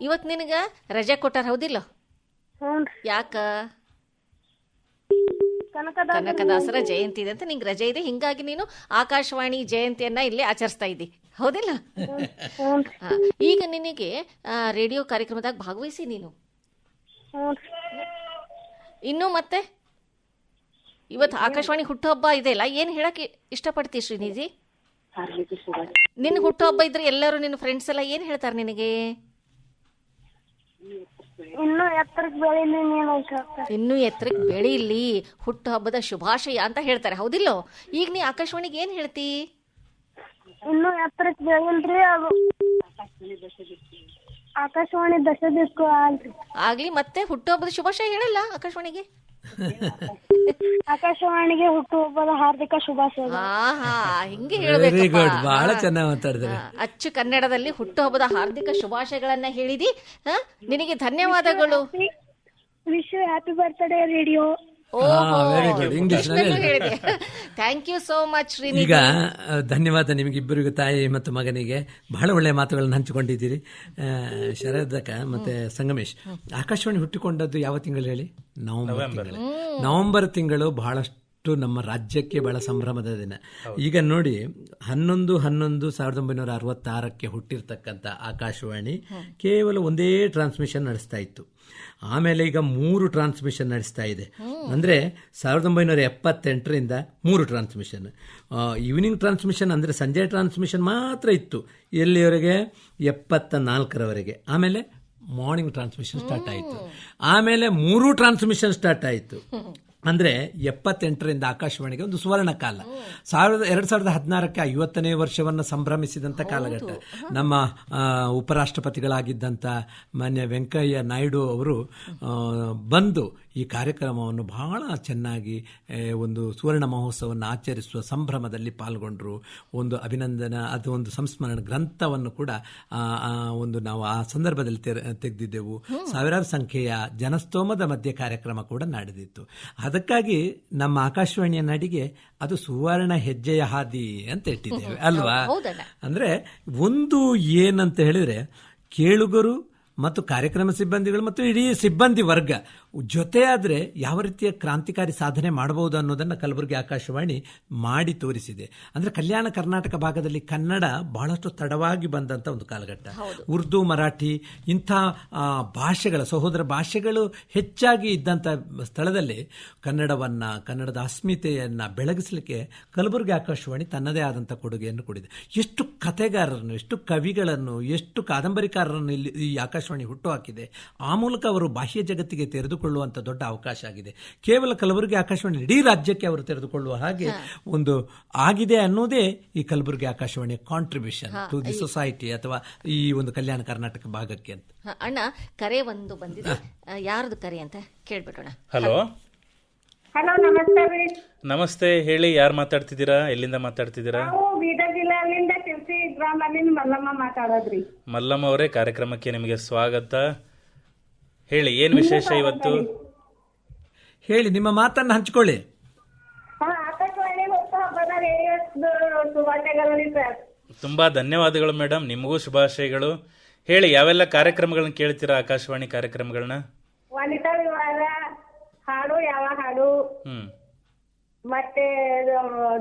ಇವತ್ ನಿನಗ ರಜೆ ಕೊಟ್ಟಾರ, ಹೌದಿಲ್ಲ? ಯಾಕ? ಕನಕದಾಸರ ಜಯಂತಿ ಇದೆ ಅಂತ ನಿಂಗೆ ರಜೆ ಇದೆ, ಹಿಂಗಾಗಿ ನೀನು ಆಕಾಶವಾಣಿ ಜಯಂತಿಯನ್ನ ಇಲ್ಲೇ ಆಚರಿಸ್ತಾ ಇದ್ದಿ, ಹೌದಿಲ್ಲ? ಈಗ ನಿನಗೆ ರೇಡಿಯೋ ಕಾರ್ಯಕ್ರಮದಾಗ ಭಾಗವಹಿಸಿ ನೀನು. ಇನ್ನು ಮತ್ತೆ ಇವತ್ತು ಆಕಾಶವಾಣಿ ಹುಟ್ಟುಹಬ್ಬ ಇದೆಯಲ್ಲ, ಏನ್ ಹೇಳಕ್ ಇಷ್ಟಪಡ್ತಿ ಶ್ರೀನಿಧಿ? ನಿನ್ ಹುಟ್ಟುಹಬ್ಬ ಇದ್ರೆ ಎಲ್ಲರೂ ನಿನ್ನ ಫ್ರೆಂಡ್ಸ್ ಎಲ್ಲ ಏನ್ ಹೇಳ್ತಾರೆ ನಿನಗೆ? ಇನ್ನೂ ಎತ್ತರಕ್ಕೆ ಬೆಳೀಲಿ, ಹುಟ್ಟು ಹಬ್ಬದ ಶುಭಾಶಯ ಅಂತ ಹೇಳ್ತಾರೆ, ಹೌದಿಲ್ಲೋ? ಈಗ ನೀ ಆಕಾಶವಾಣಿಗೆ ಏನ್ ಹೇಳ್ತಿ? ಇನ್ನೂ ಎತ್ತರಕ್ಕೆ ಬೆಳಿಲ್ರಿ, ಅದು ಆಕಾಶವಾಣಿ ದಶದಿಕ್ಕು ಆಗ್ಲಿ. ಮತ್ತೆ ಹುಟ್ಟು ಹಬ್ಬದ ಶುಭಾಶಯ ಹೇಳಲ್ಲ ಆಕಾಶವಾಣಿಗೆ? ಆಕಾಶವಾಣಿಗೆ ಹುಟ್ಟುಹಬ್ಬದ ಹಾರ್ದಿಕ ಶುಭಾಶಯ. ಹಿಂಗೆ ಹೇಳ್ಬೇಕು. ಬಹಳ ಚೆನ್ನಾಗಿ ಮಾತಾಡಿದ್ರೆ. ಅಚ್ಚು ಕನ್ನಡದಲ್ಲಿ ಹುಟ್ಟುಹಬ್ಬದ ಹಾರ್ದಿಕ ಶುಭಾಶಯಗಳನ್ನ ಹೇಳಿದಿ. ನಿನಗೆ ಧನ್ಯವಾದಗಳು. Wish you happy birthday radio. Thank you so much Srinidhi. ಈಗ ಧನ್ಯವಾದ ನಿಮಗಿಬ್ಬರಿಗೂ, ತಾಯಿ ಮತ್ತು ಮಗನಿಗೆ. ಬಹಳ ಒಳ್ಳೆಯ ಮಾತುಗಳನ್ನು ಹಂಚಿಕೊಂಡಿದ್ದೀರಿ. ಶರದಕ್ಕ ಮತ್ತೆ ಸಂಗಮೇಶ್, ಆಕಾಶವಾಣಿ ಹುಟ್ಟಿಕೊಂಡದ್ದು ಯಾವ ತಿಂಗಳು ಹೇಳಿ? ನವೆಂಬರ್ ತಿಂಗಳು. ಬಹಳಷ್ಟು ನಮ್ಮ ರಾಜ್ಯಕ್ಕೆ ಬಹಳ ಸಂಭ್ರಮದ ದಿನ. ಈಗ ನೋಡಿ, 11/11/1966 ಹುಟ್ಟಿರ್ತಕ್ಕಂಥ ಆಕಾಶವಾಣಿ ಕೇವಲ ಒಂದೇ ಟ್ರಾನ್ಸ್ಮಿಷನ್ ನಡೆಸ್ತಾ ಇತ್ತು. ಆಮೇಲೆ ಈಗ 3 ಟ್ರಾನ್ಸ್ಮಿಷನ್ ನಡೆಸ್ತಾ ಇದೆ. ಅಂದರೆ 1978ರಿಂದ 3 ಟ್ರಾನ್ಸ್ಮಿಷನ್. ಈವ್ನಿಂಗ್ ಟ್ರಾನ್ಸ್ಮಿಷನ್ ಅಂದರೆ ಸಂಜೆ ಟ್ರಾನ್ಸ್ಮಿಷನ್ ಮಾತ್ರ ಇತ್ತು, ಎಲ್ಲಿವರೆಗೆ? 74ರವರೆಗೆ. ಆಮೇಲೆ ಮಾರ್ನಿಂಗ್ ಟ್ರಾನ್ಸ್ಮಿಷನ್ ಸ್ಟಾರ್ಟ್ ಆಯಿತು. ಆಮೇಲೆ 3 ಟ್ರಾನ್ಸ್ಮಿಷನ್ ಸ್ಟಾರ್ಟ್ ಆಯಿತು. ಅಂದರೆ 78ರಿಂದ ಆಕಾಶವಾಣಿಗೆ ಒಂದು ಸುವರ್ಣ ಕಾಲ. 2016ಕ್ಕೆ 50ನೇ ವರ್ಷವನ್ನು ಸಂಭ್ರಮಿಸಿದಂಥ ಕಾಲಘಟ್ಟ. ನಮ್ಮ ಉಪರಾಷ್ಟ್ರಪತಿಗಳಾಗಿದ್ದಂಥ ಮಾನ್ಯ ವೆಂಕಯ್ಯ ನಾಯ್ಡು ಅವರು ಬಂದು ಈ ಕಾರ್ಯಕ್ರಮವನ್ನು ಬಹಳ ಚೆನ್ನಾಗಿ ಒಂದು ಸುವರ್ಣ ಮಹೋತ್ಸವವನ್ನು ಆಚರಿಸುವ ಸಂಭ್ರಮದಲ್ಲಿ ಪಾಲ್ಗೊಂಡ್ರು. ಒಂದು ಅಭಿನಂದನಾ, ಅದು ಒಂದು ಸಂಸ್ಮರಣ ಗ್ರಂಥವನ್ನು ಕೂಡ ಒಂದು ನಾವು ಆ ಸಂದರ್ಭದಲ್ಲಿ ತೆಗೆದಿದ್ದೆವು. ಸಾವಿರಾರು ಸಂಖ್ಯೆಯ ಜನಸ್ತೋಮದ ಮಧ್ಯೆ ಕಾರ್ಯಕ್ರಮ ಕೂಡ ನಡೆದಿತ್ತು. ಅದಕ್ಕಾಗಿ ನಮ್ಮ ಆಕಾಶವಾಣಿಯ ನಡಿಗೆ ಅದು ಸುವರ್ಣ ಹೆಜ್ಜೆಯ ಹಾದಿ ಅಂತ ಇಟ್ಟಿದ್ದೇವೆ ಅಲ್ವಾ? ಅಂದ್ರೆ ಒಂದು ಏನಂತ ಹೇಳಿದ್ರೆ, ಕೇಳುಗರು ಮತ್ತು ಕಾರ್ಯಕ್ರಮ ಸಿಬ್ಬಂದಿಗಳು ಮತ್ತು ಇಡೀ ಸಿಬ್ಬಂದಿ ವರ್ಗ ಜೊತೆ ಆದರೆ ಯಾವ ರೀತಿಯ ಕ್ರಾಂತಿಕಾರಿ ಸಾಧನೆ ಮಾಡಬಹುದು ಅನ್ನೋದನ್ನು ಕಲಬುರಗಿ ಆಕಾಶವಾಣಿ ಮಾಡಿ ತೋರಿಸಿದೆ. ಅಂದರೆ ಕಲ್ಯಾಣ ಕರ್ನಾಟಕ ಭಾಗದಲ್ಲಿ ಕನ್ನಡ ಬಹಳಷ್ಟು ತಡವಾಗಿ ಬಂದಂಥ ಒಂದು ಕಾಲಘಟ್ಟ. ಉರ್ದು, ಮರಾಠಿ ಇಂಥ ಭಾಷೆಗಳ ಸಹೋದರ ಭಾಷೆಗಳು ಹೆಚ್ಚಾಗಿ ಇದ್ದಂಥ ಸ್ಥಳದಲ್ಲಿ ಕನ್ನಡದ ಅಸ್ಮಿತೆಯನ್ನು ಬೆಳಗಿಸಲಿಕ್ಕೆ ಕಲಬುರಗಿ ಆಕಾಶವಾಣಿ ತನ್ನದೇ ಆದಂಥ ಕೊಡುಗೆಯನ್ನು ಕೊಡಿದೆ. ಎಷ್ಟು ಕಥೆಗಾರರನ್ನು, ಎಷ್ಟು ಕವಿಗಳನ್ನು, ಎಷ್ಟು ಕಾದಂಬರಿಕಾರರನ್ನು ಇಲ್ಲಿ ಈ ಆಕಾಶವಾಣಿ ಹುಟ್ಟುಹಾಕಿದೆ. ಆ ಮೂಲಕ ಅವರು ಬಾಹ್ಯ ಜಗತ್ತಿಗೆ ತೆರೆದುಕೊಳ್ಳುವಂಥ ದೊಡ್ಡ ಅವಕಾಶ ಆಗಿದೆ. ಕೇವಲ ಕಲಬುರಗಿ ಆಕಾಶವಾಣಿ ಇಡೀ ರಾಜ್ಯಕ್ಕೆ ಅವರು ತೆರೆದುಕೊಳ್ಳುವ ಹಾಗೆ ಒಂದು ಆಗಿದೆ ಅನ್ನೋದೇ ಈ ಕಲಬುರಗಿ ಆಕಾಶವಾಣಿಯ ಕಾಂಟ್ರಿಬ್ಯೂಷನ್ ಟು ದಿ ಸೊಸೈಟಿ ಅಥವಾ ಈ ಒಂದು ಕಲ್ಯಾಣ ಕರ್ನಾಟಕ ಭಾಗಕ್ಕೆ ಅಂತ. ಅಣ್ಣ, ಕರೆ ಒಂದು ಬಂದಿದೆ. ಯಾರ್ದು ಕರೆ ಅಂತ ಕೇಳ್ಬಿಡೋಣ. ಹಲೋ ಹಲೋ, ನಮಸ್ತೆ ರೀ. ನಮಸ್ತೆ, ಹೇಳಿ, ಯಾರು ಮಾತಾಡ್ತಿದ್ದೀರಾ, ಎಲ್ಲಿಂದ ಮಾತಾಡ್ತಿದ್ದೀರಾ? ನಾವು ಬೀದರ್ ಜಿಲ್ಲೆಯಿಂದ ಶಿರ್ಸಿ ಗ್ರಾಮದಿಂದ ಮಲ್ಲಮ್ಮ ಮಾತಾಡೋದ್ರಿ. ಮಲ್ಲಮ್ಮ ಅವರೇ, ಕಾರ್ಯಕ್ರಮಕ್ಕೆ ನಿಮಗೆ ಸ್ವಾಗತ. ಹೇಳಿ, ಏನ್ ವಿಶೇಷ ಇವತ್ತು? ಹೇಳಿ, ನಿಮ್ಮ ಮಾತನ್ನು ಹಂಚಿಕೊಳ್ಳಿ. ಆಕಾಶವಾಣಿ ಹೊಸ ಹಬ್ಬದ ರೇಡಿಯೋ ಶುಭಾಶಯಗಳು ರೀ ಸರ್. ತುಂಬಾ ಧನ್ಯವಾದಗಳು ಮೇಡಮ್, ನಿಮಗೂ ಶುಭಾಶಯಗಳು. ಹೇಳಿ, ಯಾವೆಲ್ಲ ಕಾರ್ಯಕ್ರಮಗಳನ್ನ ಕೇಳ್ತೀರಾ, ಆಕಾಶವಾಣಿ ಕಾರ್ಯಕ್ರಮಗಳನ್ನ? ವನಿತಾ ವಿವಾಹ, ಹಾಡು ಯಾವ ಹಾಡು, ಮತ್ತೆ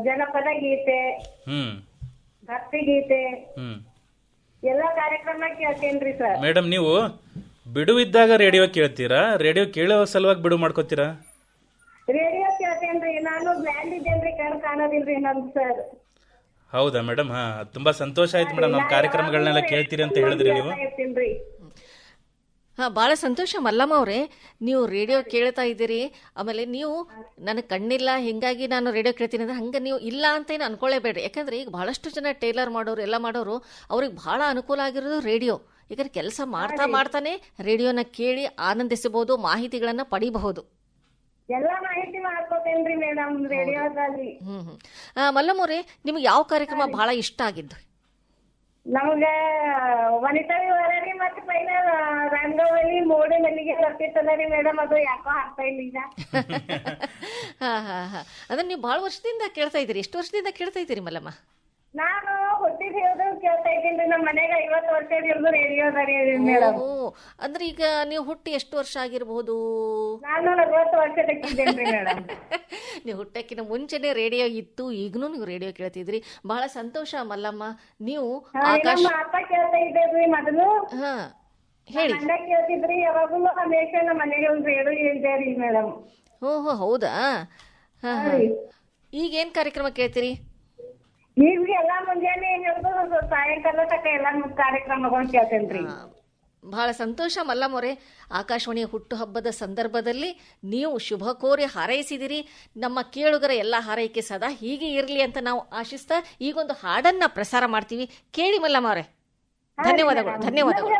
ಜನಪದ ಗೀತೆ, ಭಕ್ತಿ ಗೀತೆ, ಎಲ್ಲ ಕಾರ್ಯಕ್ರಮ ಕೇಳ್ತೇನ್ರಿ ಸರ್. ಮೇಡಮ್, ನೀವು ಬಿಡುವಿದ್ದಾಗ ರೇಡಿಯೋ ಕೇಳ್ತೀರಾ? ರೇಡಿಯೋ ಕೇಳೋ ಸಲುವಾಗಿ ಬಿಡು ಮಾಡ್ಕೋತೀರಾ? ರೇಡಿಯೋ ಕೇಳ್ತೇನ್ರಿ. ನಾನು ಬ್ಲ್ಯಾಂಡ್ ಇದ್ದೇನ್ರಿ, ಕಣ್ ಕಾಣೋದಿಲ್ರಿ ನಮ್ ಸರ್. ಹೌದಾ ಮೇಡಮ್? ಹಾ, ತುಂಬಾ ಸಂತೋಷ ಆಯ್ತು ಮೇಡಮ್, ನಮ್ಮ ಕಾರ್ಯಕ್ರಮಗಳನ್ನೆಲ್ಲ ಕೇಳ್ತೀರಿ ಅಂತ ಹೇಳಿದ್ರಿ ನೀವು. ಭಾಳ ಸಂತೋಷ ಮಲ್ಲಮ್ಮ ಅವರೇ, ನೀವು ರೇಡಿಯೋ ಕೇಳ್ತಾ ಇದ್ದೀರಿ. ಆಮೇಲೆ ನೀವು ನನಗೆ ಕಣ್ಣಿಲ್ಲ ಹಿಂಗಾಗಿ ನಾನು ರೇಡಿಯೋ ಕೇಳ್ತೀನಿ ಅಂದ್ರೆ ಹಂಗೆ ನೀವು ಇಲ್ಲ ಅಂತ ಏನು ಅನ್ಕೊಳ್ಳೇಬೇಡ್ರಿ. ಯಾಕಂದ್ರೆ ಈಗ ಬಹಳಷ್ಟು ಜನ ಟೇಲರ್ ಮಾಡೋರು ಎಲ್ಲ ಮಾಡೋರು ಅವ್ರಿಗೆ ಬಹಳ ಅನುಕೂಲ ಆಗಿರೋದು ರೇಡಿಯೋ. ಈಗ ಕೆಲಸ ಮಾಡ್ತಾನೆ ರೇಡಿಯೋನ ಕೇಳಿ ಆನಂದಿಸಬಹುದು, ಮಾಹಿತಿಗಳನ್ನ ಪಡಿಬಹುದು. ಎಲ್ಲ ಮಾಹಿತಿ ಮಾಡ್ಕೋತೇನ್ರಿ ಮೇಡಮ್ ರೇಡಿಯೋದಲ್ಲಿ. ಮಲ್ಲಮ್ಮ ಅವರೇ, ನಿಮ್ಗೆ ಯಾವ ಕಾರ್ಯಕ್ರಮ ಬಹಳ ಇಷ್ಟ ಆಗಿದ್ದು? ನಮ್ಗ ವನಿತಾ ವಿವಾಹ ರೀ, ಮತ್ತೆ ಪೈಲ ರಂಗವಲ್ಲಿ ಮೋಡಿ ಮಲ್ಲಿಗೆ ಬರ್ತಿತ್ತಲ್ಲ ರೀ ಮೇಡಮ್, ಅದು ಯಾಕೋ ಆಗ್ತಾ ಇಲ್ಲ ಈಗ. ಅದನ್ನ ನೀವು ಬಹಳ ವರ್ಷದಿಂದ ಕೇಳ್ತಾ ಇದ್ದೀರಿ. ಎಷ್ಟು ವರ್ಷದಿಂದ ಕೇಳ್ತಾ ಇದ್ದೀರಿ ಮಲ್ಲಮ್ಮ? ನಾನು ಹುಟ್ಟಿದ ಹಿಡಿದು ಕೇಳ್ತಾ ಇದ್ದೀನಿ. ನಮ್ಮ ಮನೆಗೆ 50 ವರ್ಷ ಹಿಡಿದು ರೇಡಿಯೋ ಅದ ಮೇಡಮ್. ಅಂದ್ರೆ ಈಗ ನೀವು ಹುಟ್ಟಿ ಎಷ್ಟು ವರ್ಷ ಆಗಿರಬಹುದು? ನಾನು 40 ವರ್ಷದಕ್ಕಿದ್ದೇನ್ರಿ ಮೇಡಮ್. ನೀವು ಹುಟ್ಟಕ್ಕಿಂತ ಮುಂಚೆನೆ ರೇಡಿಯೋ ಇತ್ತು, ಈಗನೂ ನೀವು ರೇಡಿಯೋ ಕೇಳ್ತಿದ್ರಿ. ಬಹಳ ಸಂತೋಷ ಮಲ್ಲಮ್ಮ. ನೀವು ನಮ್ಮ ಅಪ್ಪ ಕೇಳ್ತಾ ಇದ್ದೇವ್ರಿ ಮೊದಲು. ಹೇಳಿ. ಗಂಡ ಕೇಳ್ತಿದ್ರಿ ಯಾವಾಗೂ, ಹಮೇಶ ನಮ್ಮ ಮನೆಗೆ ಒಂದು ರೇಡಿಯೋ ಇದೆ ರೀ ಮೇಡಮ್. ಓಹೋ, ಹೌದಾ? ಈಗೇನ್ ಕಾರ್ಯಕ್ರಮ ಕೇಳ್ತೀರಿ? ಈಗ ಎಲ್ಲಾ ಮುಂಜಾನೆ ಹಿಡಿದು ಸಾಯಂಕಾಲ ತನಕ ಎಲ್ಲಾ ಕಾರ್ಯಕ್ರಮಗಳು ಕೇಳ್ತೇನ್ರಿ. ಬಹಳ ಸಂತೋಷ ಮಲ್ಲಮ್ಮವ್ರೆ. ಆಕಾಶವಾಣಿಯ ಹುಟ್ಟುಹಬ್ಬದ ಸಂದರ್ಭದಲ್ಲಿ ನೀವು ಶುಭ ಕೋರಿ ಹಾರೈಸಿದಿರಿ. ನಮ್ಮ ಕೇಳುಗರ ಎಲ್ಲ ಹಾರೈಕೆ ಸದಾ ಹೀಗೆ ಇರಲಿ ಅಂತ ನಾವು ಆಶಿಸ್ತಾ ಈಗೊಂದು ಹಾಡನ್ನ ಪ್ರಸಾರ ಮಾಡ್ತೀವಿ, ಕೇಳಿ ಮಲ್ಲಮ್ಮವ್ರೆ. ಧನ್ಯವಾದಗಳು. ಧನ್ಯವಾದಗಳು.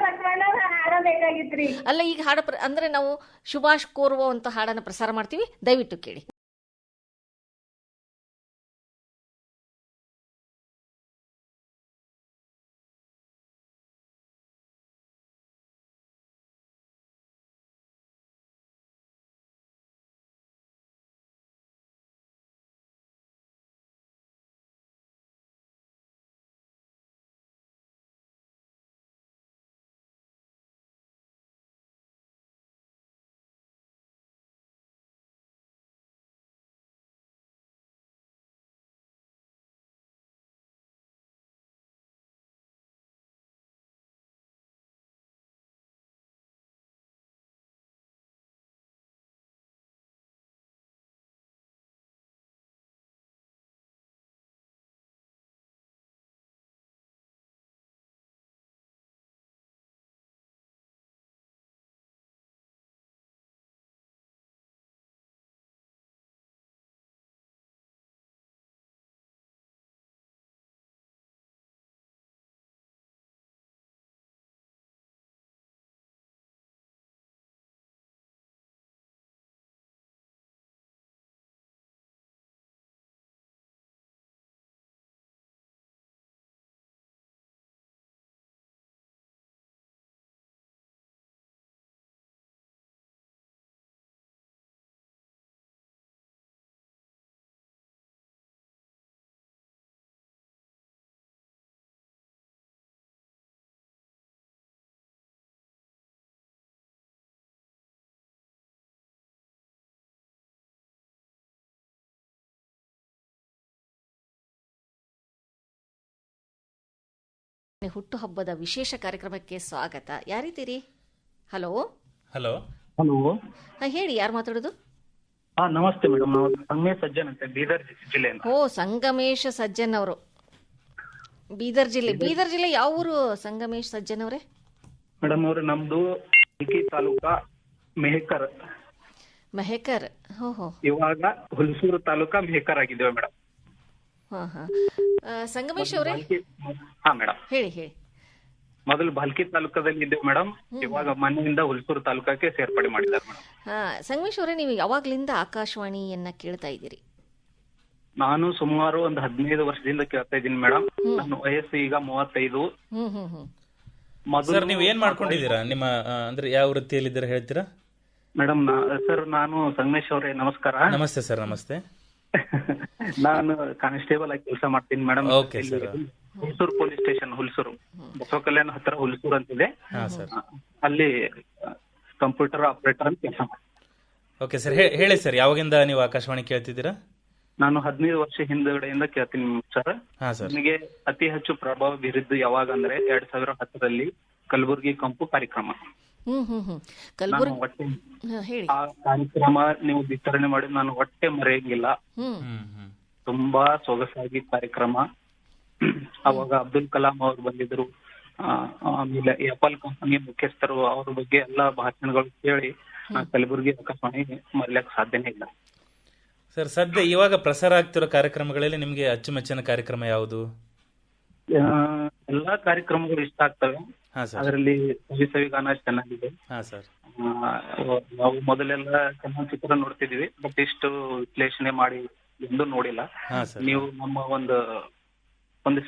ಅಲ್ಲ, ಈಗ ಹಾಡು ಅಂದ್ರೆ ನಾವು ಶುಭಾಶ್ ಕೋರುವಂತ ಹಾಡನ್ನ ಪ್ರಸಾರ ಮಾಡ್ತೀವಿ, ದಯವಿಟ್ಟು ಕೇಳಿ. ಹುಟ್ಟುಹಬ್ಬದ ವಿಶೇಷ ಕಾರ್ಯಕ್ರಮಕ್ಕೆ ಸ್ವಾಗತ. ಯಾರಿದ್ದೀರಿ? ಹಲೋ ಹಲೋ ಹಲೋ, ಹೇಳಿ, ಯಾರು ಮಾತಾಡೋದು? ನಮಸ್ತೆ ಮೇಡಮ್. ನಾವು ಸಂಗಮೇಶ್ ಸಜ್ಜನ್ ಅಂತ, ಬೀದರ್ ಜಿಲ್ಲೆಯಿಂದ. ಓ, ಸಂಗಮೇಶ್ ಸಜ್ಜನ್ ಅವರು, ಬೀದರ್ ಜಿಲ್ಲೆ. ಯಾವ ಊರು ಸಂಗಮೇಶ್ ಸಜ್ಜನ್ ಅವರೇ? ಮೇಡಮ್ ಅವ್ರೆ, ನಮ್ದು ತಾಲೂಕಾ ಮೆಹಕರ್. ಹೋ. ಇವಾಗ ಹುಲ್ಸೂರು ತಾಲೂಕಾ ಮೆಹಕರ್ ಆಗಿದ್ದೇವೆ ಮೇಡಮ್. ಸಂಗಮೇಶ್ ಅವರೇ, ಹಾ ಮೇಡಮ್, ಹೇಳಿ. ಮೊದಲು ಭಾಲ್ಕಿ ತಾಲೂಕದಲ್ಲಿ ಇದ್ದೇವೆ ಮೇಡಮ್. ಇವಾಗ ಮನೆಯಿಂದ ಹುಲ್ಸೂರು ತಾಲೂಕಕ್ಕೆ ಸೇರ್ಪಡೆ ಮಾಡಿದ್ದಾರೆ ಮೇಡಮ್. ಸಂಗಮೇಶ್ ಅವರೇ, ನೀವು ಯಾವಾಗ್ಲಿಂದ ಆಕಾಶವಾಣಿಯನ್ನ ಕೇಳ್ತಾ ಇದ್ದೀರಿ? ನಾನು ಸುಮಾರು ಒಂದು 15 ವರ್ಷದಿಂದ ಕೇಳ್ತಾ ಇದ್ದೀನಿ ಮೇಡಮ್. ನನ್ನ ವಯಸ್ಸು ಈಗ 35. ಸರ್, ನೀವು ಏನ್ ಮಾಡ್ಕೊಂಡಿದ್ದೀರಾ? ನಿಮ್ಮ ಅಂದ್ರೆ ಯಾವ ವೃತ್ತಿಯಲ್ಲಿದ್ದೀರಾ ಹೇಳ್ತೀರಾ? ಮೇಡಮ್ ಸರ್, ನಾನು ಸಂಗಮೇಶ್ ಅವರೇ ನಮಸ್ಕಾರ. ನಮಸ್ತೆ ಸರ್. ನಮಸ್ತೆ. ನಾನು ಕಾನ್ಸ್ಟೇಬಲ್ ಆಗಿ ಕೆಲಸ ಮಾಡ್ತೀನಿ madam. Okay sir. Hulsuru police station, Hulsuru Basavakalyan ಹತ್ರ ಹುಲ್ಸೂರು ಅಂತಿದೆ. ಅಲ್ಲಿ ಕಂಪ್ಯೂಟರ್ ಆಪರೇಟರ್ ಅಂತ ಕೆಲಸ ಮಾಡ್ತೀನಿ. ಓಕೆ ಸರ್, ಹೇಳಿ ಸರ್, ಯಾವಾಗಿಂದ ನೀವು ಆಕಾಶವಾಣಿ ಕೇಳ್ತಿದ್ದೀರಾ? ನಾನು 15 ವರ್ಷ ಹಿಂದಗಡೆಯಿಂದ ಕೇಳ್ತೀನಿ ಸರ್. ನನಗೆ ಅತಿ ಹೆಚ್ಚು ಪ್ರಭಾವ ಬೀರಿದ್ದು ಯಾವಾಗ ಅಂದ್ರೆ 2010ರಲ್ಲಿ ಕಲಬುರಗಿ ಕಂಪು ಕಾರ್ಯಕ್ರಮ. ಆ ಕಾರ್ಯಕ್ರಮ ನೀವು ವಿತರಣೆ ಮಾಡಿ ನಾನು ಹೊಟ್ಟೆ ಮರೆಯಂಗಿಲ್ಲ. ತುಂಬಾ ಸೊಗಸಾಗಿ ಕಾರ್ಯಕ್ರಮ. ಅವಾಗ ಅಬ್ದುಲ್ ಕಲಾಂ ಅವರು ಬಂದಿದ್ರು. ಆಮೇಲೆ ಆಪಲ್ ಕಂಪನಿಯ ಮುಖ್ಯಸ್ಥರು, ಅವ್ರ ಬಗ್ಗೆ ಎಲ್ಲಾ ಭಾಷಣಗಳು ಕೇಳಿ ಕಲಬುರಗಿ ಆಕಾಶವಾಣಿ ಮರೆಯಕ್ ಸಾಧ್ಯನೇ ಇಲ್ಲ ಸರ್. ಸದ್ಯ ಇವಾಗ ಪ್ರಸಾರ ಆಗ್ತಿರೋ ಕಾರ್ಯಕ್ರಮಗಳಲ್ಲಿ ನಿಮ್ಗೆ ಅಚ್ಚುಮೆಚ್ಚಿನ ಕಾರ್ಯಕ್ರಮ ಯಾವುದು? ಎಲ್ಲಾ ಕಾರ್ಯಕ್ರಮಗಳು ಇಷ್ಟ ಆಗ್ತವೆ. ಅದರಲ್ಲಿ ಸವಿಗಾನ ಚೆನ್ನಾಗಿದೆ. ನಾವು ಮೊದಲೆಲ್ಲ ಚಲನಚಿತ್ರ ನೋಡ್ತಿದ್ವಿ, ಬಟ್ ಇಷ್ಟು ವಿಶ್ಲೇಷಣೆ ಮಾಡಿ ಎಂದು ನೋಡಿಲ್ಲ. ನೀವು ನಮ್ಮ ಒಂದು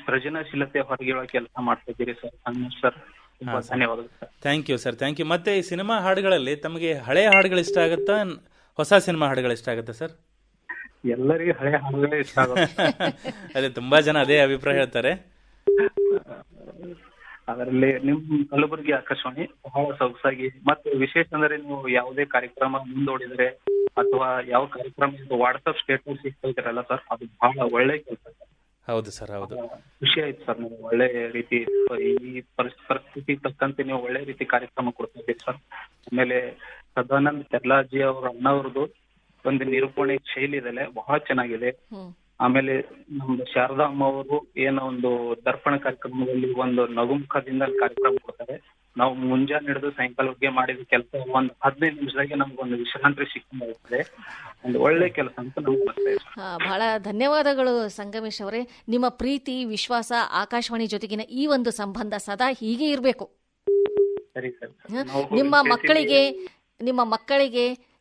ಸೃಜನಶೀಲತೆ ಹೊರಗಿರೋ ಕೆಲಸ ಮಾಡ್ತಾ ಇದ್ದೀರಿ ಸರ್. ಸರ್, ತುಂಬಾ ಧನ್ಯವಾದಗಳು sir. Thank you sir, thank you. ಮತ್ತೆ ಈ ಸಿನಿಮಾ ಹಾಡುಗಳಲ್ಲಿ ತಮಗೆ ಹಳೆಯ ಹಾಡುಗಳು ಇಷ್ಟ ಆಗುತ್ತಾ, ಹೊಸ ಸಿನಿಮಾ ಹಾಡುಗಳು ಇಷ್ಟ ಆಗುತ್ತಾ ಸರ್? ಎಲ್ಲರಿಗೂ ಹಳೆಯ ಹಾಡುಗಳೇ ಇಷ್ಟ ಆಗುತ್ತೆ. ಅದೇ ತುಂಬಾ ಜನ ಅದೇ ಅಭಿಪ್ರಾಯ ಹೇಳ್ತಾರೆ. ಅದರಲ್ಲಿ ನಿಮ್ ಕಲಬುರಗಿ ಆಕಾಶವಾಣಿ ಬಹಳ ಸೊಗಸಾಗಿ, ಮತ್ತೆ ವಿಶೇಷ ಅಂದ್ರೆ ನೀವು ಯಾವುದೇ ಕಾರ್ಯಕ್ರಮ ಮುಂದೂಡಿದ್ರೆ ಅಥವಾ ಯಾವ ಕಾರ್ಯಕ್ರಮ ವಾಟ್ಸ್ಆಪ್ ಸ್ಟೇಟಸ್ ಇಡ್ತಾ ಇದ್ರಲ್ಲ ಸರ್, ಅದು ಬಹಳ ಒಳ್ಳೆ ಕೆಲಸ. ಹೌದು ಸರ್, ಹೌದು. ಖುಷಿ ಆಯ್ತು ಸರ್. ನೀವು ಒಳ್ಳೆ ರೀತಿ ಈ ಪರಿಸ್ಥಿತಿ ತಕ್ಕಂತೆ ನೀವು ಒಳ್ಳೆ ರೀತಿ ಕಾರ್ಯಕ್ರಮ ಕೊಡ್ತಾ ಇದ್ದೀರಿ ಸರ್. ಆಮೇಲೆ ಸದಾನಂದ್ ಕೆರ್ಲಾಜಿ ಅವ್ರ ಅಣ್ಣವ್ರದ್ದು ಒಂದು ನಿರೂಪಣೆ ಶೈಲಿ ಇದೆ, ಬಹಳ ಚೆನ್ನಾಗಿದೆ. ಆಮೇಲೆ ನಮ್ದು ಶಾರದಾ ಅಮ್ಮ ಅವರು ಏನೋ ಒಂದು ದರ್ಪಣ ಕಾರ್ಯಕ್ರಮದಲ್ಲಿ ಒಂದು ನಗುಮುಖದಿಂದ ಕಾರ್ಯಕ್ರಮ ಕೊಡ್ತಾರೆ. ನಾವು ಮುಂಜಾನೆ ಹಿಡಿದು ಸಾಯಂಕಾಲಕ್ಕೆ ಮಾಡಿದ ಕೆಲಸ ಒಂದು 15 ನಿಮಿಷದಾಗೆ ನಮ್ಗೊಂದು ವಿಶ್ರಾಂತಿ ಸಿಕ್ಕಿದೆ. ಒಂದು ಒಳ್ಳೆ ಕೆಲಸ ಅಂತ ನಮ್ಗೆ ಬರ್ತದೆ. ಬಹಳ ಧನ್ಯವಾದಗಳು ಸಂಗಮೇಶ್ ಅವರೇ. ನಿಮ್ಮ ಪ್ರೀತಿ, ವಿಶ್ವಾಸ, ಆಕಾಶವಾಣಿ ಜೊತೆಗಿನ ಈ ಒಂದು ಸಂಬಂಧ ಸದಾ ಹೀಗೆ ಇರಬೇಕು. ಸರಿ ಸರ್. ನಿಮ್ಮ ಮಕ್ಕಳಿಗೆ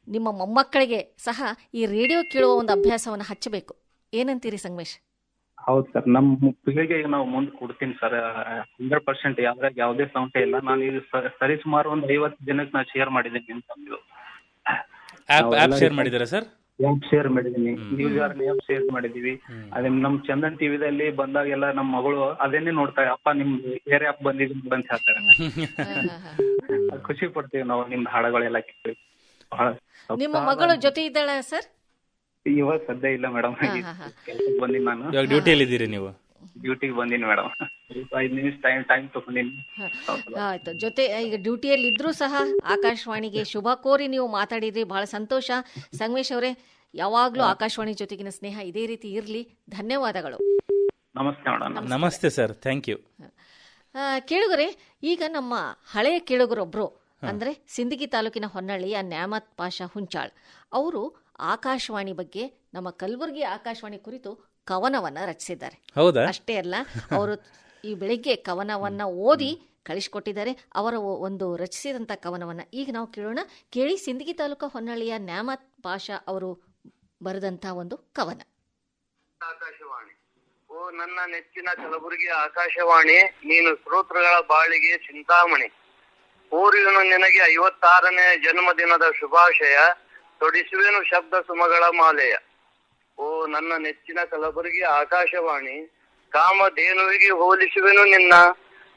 ನಿಮ್ಮ ಮೊಮ್ಮಕ್ಕಳಿಗೆ ಸಹ ಈ ರೇಡಿಯೋ ಕೇಳುವ ಒಂದು ಅಭ್ಯಾಸವನ್ನು ಹಚ್ಚಬೇಕು. ಏನಂತೀರಿ ಸಂಗಮೇಶ್? ಹೌದು ಸರ್, ನಮ್ಮ ಪೀಳಿಗೆಗೆ ನಾವು ಮುಂದೆ ಕೊಡ್ತೀನಿ ಸರ್. 100% ಯಾವ್ದ್ರಾಗ ಯಾವುದೇ ಸಂಶಯ ಇಲ್ಲ. ನಾನು ಇದು ಸರಿ ಸುಮಾರು ಒಂದು 50 ಜನಕ್ಕೆ ನಾನು ಶೇರ್ ಮಾಡಿದ್ದೀನಿ. ಶೇರ್ ಮಾಡಿದ್ದೀರಾ ಸರ್? ಆ್ಯಪ್ ಶೇರ್ ಮಾಡಿದ್ದೀನಿ, ನ್ಯೂಸ್ ಆ್ಯಪ್ ಶೇರ್ ಮಾಡಿದೀವಿ. ಅದೇ ನಮ್ ಚಂದನ್ ಟಿವಿದಲ್ಲಿ ಬಂದಾಗೆಲ್ಲ ನಮ್ಮ ಮಗಳು ಅದನ್ನೇ ನೋಡ್ತಾರೆ, ಅಪ್ಪ ನಿಮ್ದು ಏರ್ ಆ್ಯಪ್ ಬಂದಿದೆ ಅಂತ ಹೇಳ್ತಾರೆ. ಖುಷಿ ಪಡ್ತೀವಿ ನಾವು ನಿಮ್ದು ಹಾಡುಗಳೆಲ್ಲ ಕೇಳಿ. ನಿಮ್ಮ ಮಗಳು ಜೊತೆ ಇದ್ದಾಳ ಸರ್? ಇವಾಗ ಸದ್ಯ ಇಲ್ಲ ಮೇಡಮ್, ಕೆಲ್ಸಕ್ಕೆ ಬಂದಿನಿ ನಾನು. ಇವಾಗ ಡ್ಯೂಟಿಯಲ್ಲಿ ಇದ್ದೀರಿ ನೀವು? ಡ್ಯೂಟಿಗೆ ಬಂದಿನಿ ಮೇಡಮ್, 5 ನಿಮಿಷ ಟೈಮ್ ತಗೊಂಡಿನಿ. ಆಯ್ತು, ಜೊತೆ ಈಗ ಡ್ಯೂಟಿಯಲ್ಲಿ ಇದ್ರೂ ಸಹ ಆಕಾಶವಾಣಿಗೆ ಶುಭ ಕೋರಿ ನೀವು ಮಾತಾಡಿದ್ರಿ, ಬಹಳ ಸಂತೋಷ. ಸಂಗಮೇಶ್ ಅವರೇ, ಯಾವಾಗ್ಲೂ ಆಕಾಶವಾಣಿ ಜೊತೆಗಿನ ಸ್ನೇಹ ಇದೇ ರೀತಿ ಇರ್ಲಿ. ಧನ್ಯವಾದಗಳು. ನಮಸ್ತೆ ಮೇಡಮ್. ನಮಸ್ತೆ ಸರ್, ಥ್ಯಾಂಕ್ ಯು. ಕೇಳುಗರೆ, ಈಗ ನಮ್ಮ ಹಳೆಯ ಕೇಳುಗರೊಬ್ರು ಅಂದ್ರೆ ಸಿಂದಗಿ ತಾಲೂಕಿನ ಹೊನ್ನಳ್ಳಿಯ ನ್ಯಾಮತ್ ಪಾಷಾ ಹುಂಚಾಳ್ ಅವರು ಆಕಾಶವಾಣಿ ಬಗ್ಗೆ, ನಮ್ಮ ಕಲಬುರಗಿ ಆಕಾಶವಾಣಿ ಕುರಿತು ಕವನವನ್ನ ರಚಿಸಿದ್ದಾರೆ. ಹೌದಾ? ಅಷ್ಟೇ ಅಲ್ಲ, ಅವರು ಈ ಬೆಳಿಗ್ಗೆ ಕವನವನ್ನ ಓದಿ ಕಳಿಸಿಕೊಟ್ಟಿದ್ದಾರೆ. ಅವರ ಒಂದು ರಚಿಸಿದಂತ ಕವನವನ್ನ ಈಗ ನಾವು ಕೇಳಿ. ಸಿಂದಗಿ ತಾಲೂಕು ಹೊನ್ನಳ್ಳಿಯ ನ್ಯಾಮತ್ ಪಾಷಾ ಅವರು ಬರೆದಂತ ಒಂದು ಕವನ. ಆಕಾಶವಾಣಿ. ಓ ನನ್ನ ನೆಚ್ಚಿನ ಕಲಬುರಗಿ ಆಕಾಶವಾಣಿ, ನೀನು ಶ್ರೋತೃಗಳ ಬಾಳಿಗೆ ಚಿಂತಾಮಣಿ. ಊರಿನ ನಿನಗೆ 56ನೇ ಜನ್ಮದಿನದ ಶುಭಾಶಯ, ತೊಡಿಸುವೆನು ಶಬ್ದ ಸುಮಗಳ ಮಾಲೆಯ. ಓ ನನ್ನ ನೆಚ್ಚಿನ ಕಲಬುರಗಿ ಆಕಾಶವಾಣಿ, ಕಾಮಧೇನುವಿಗೆ ಹೋಲಿಸುವೆನು ನಿನ್ನ,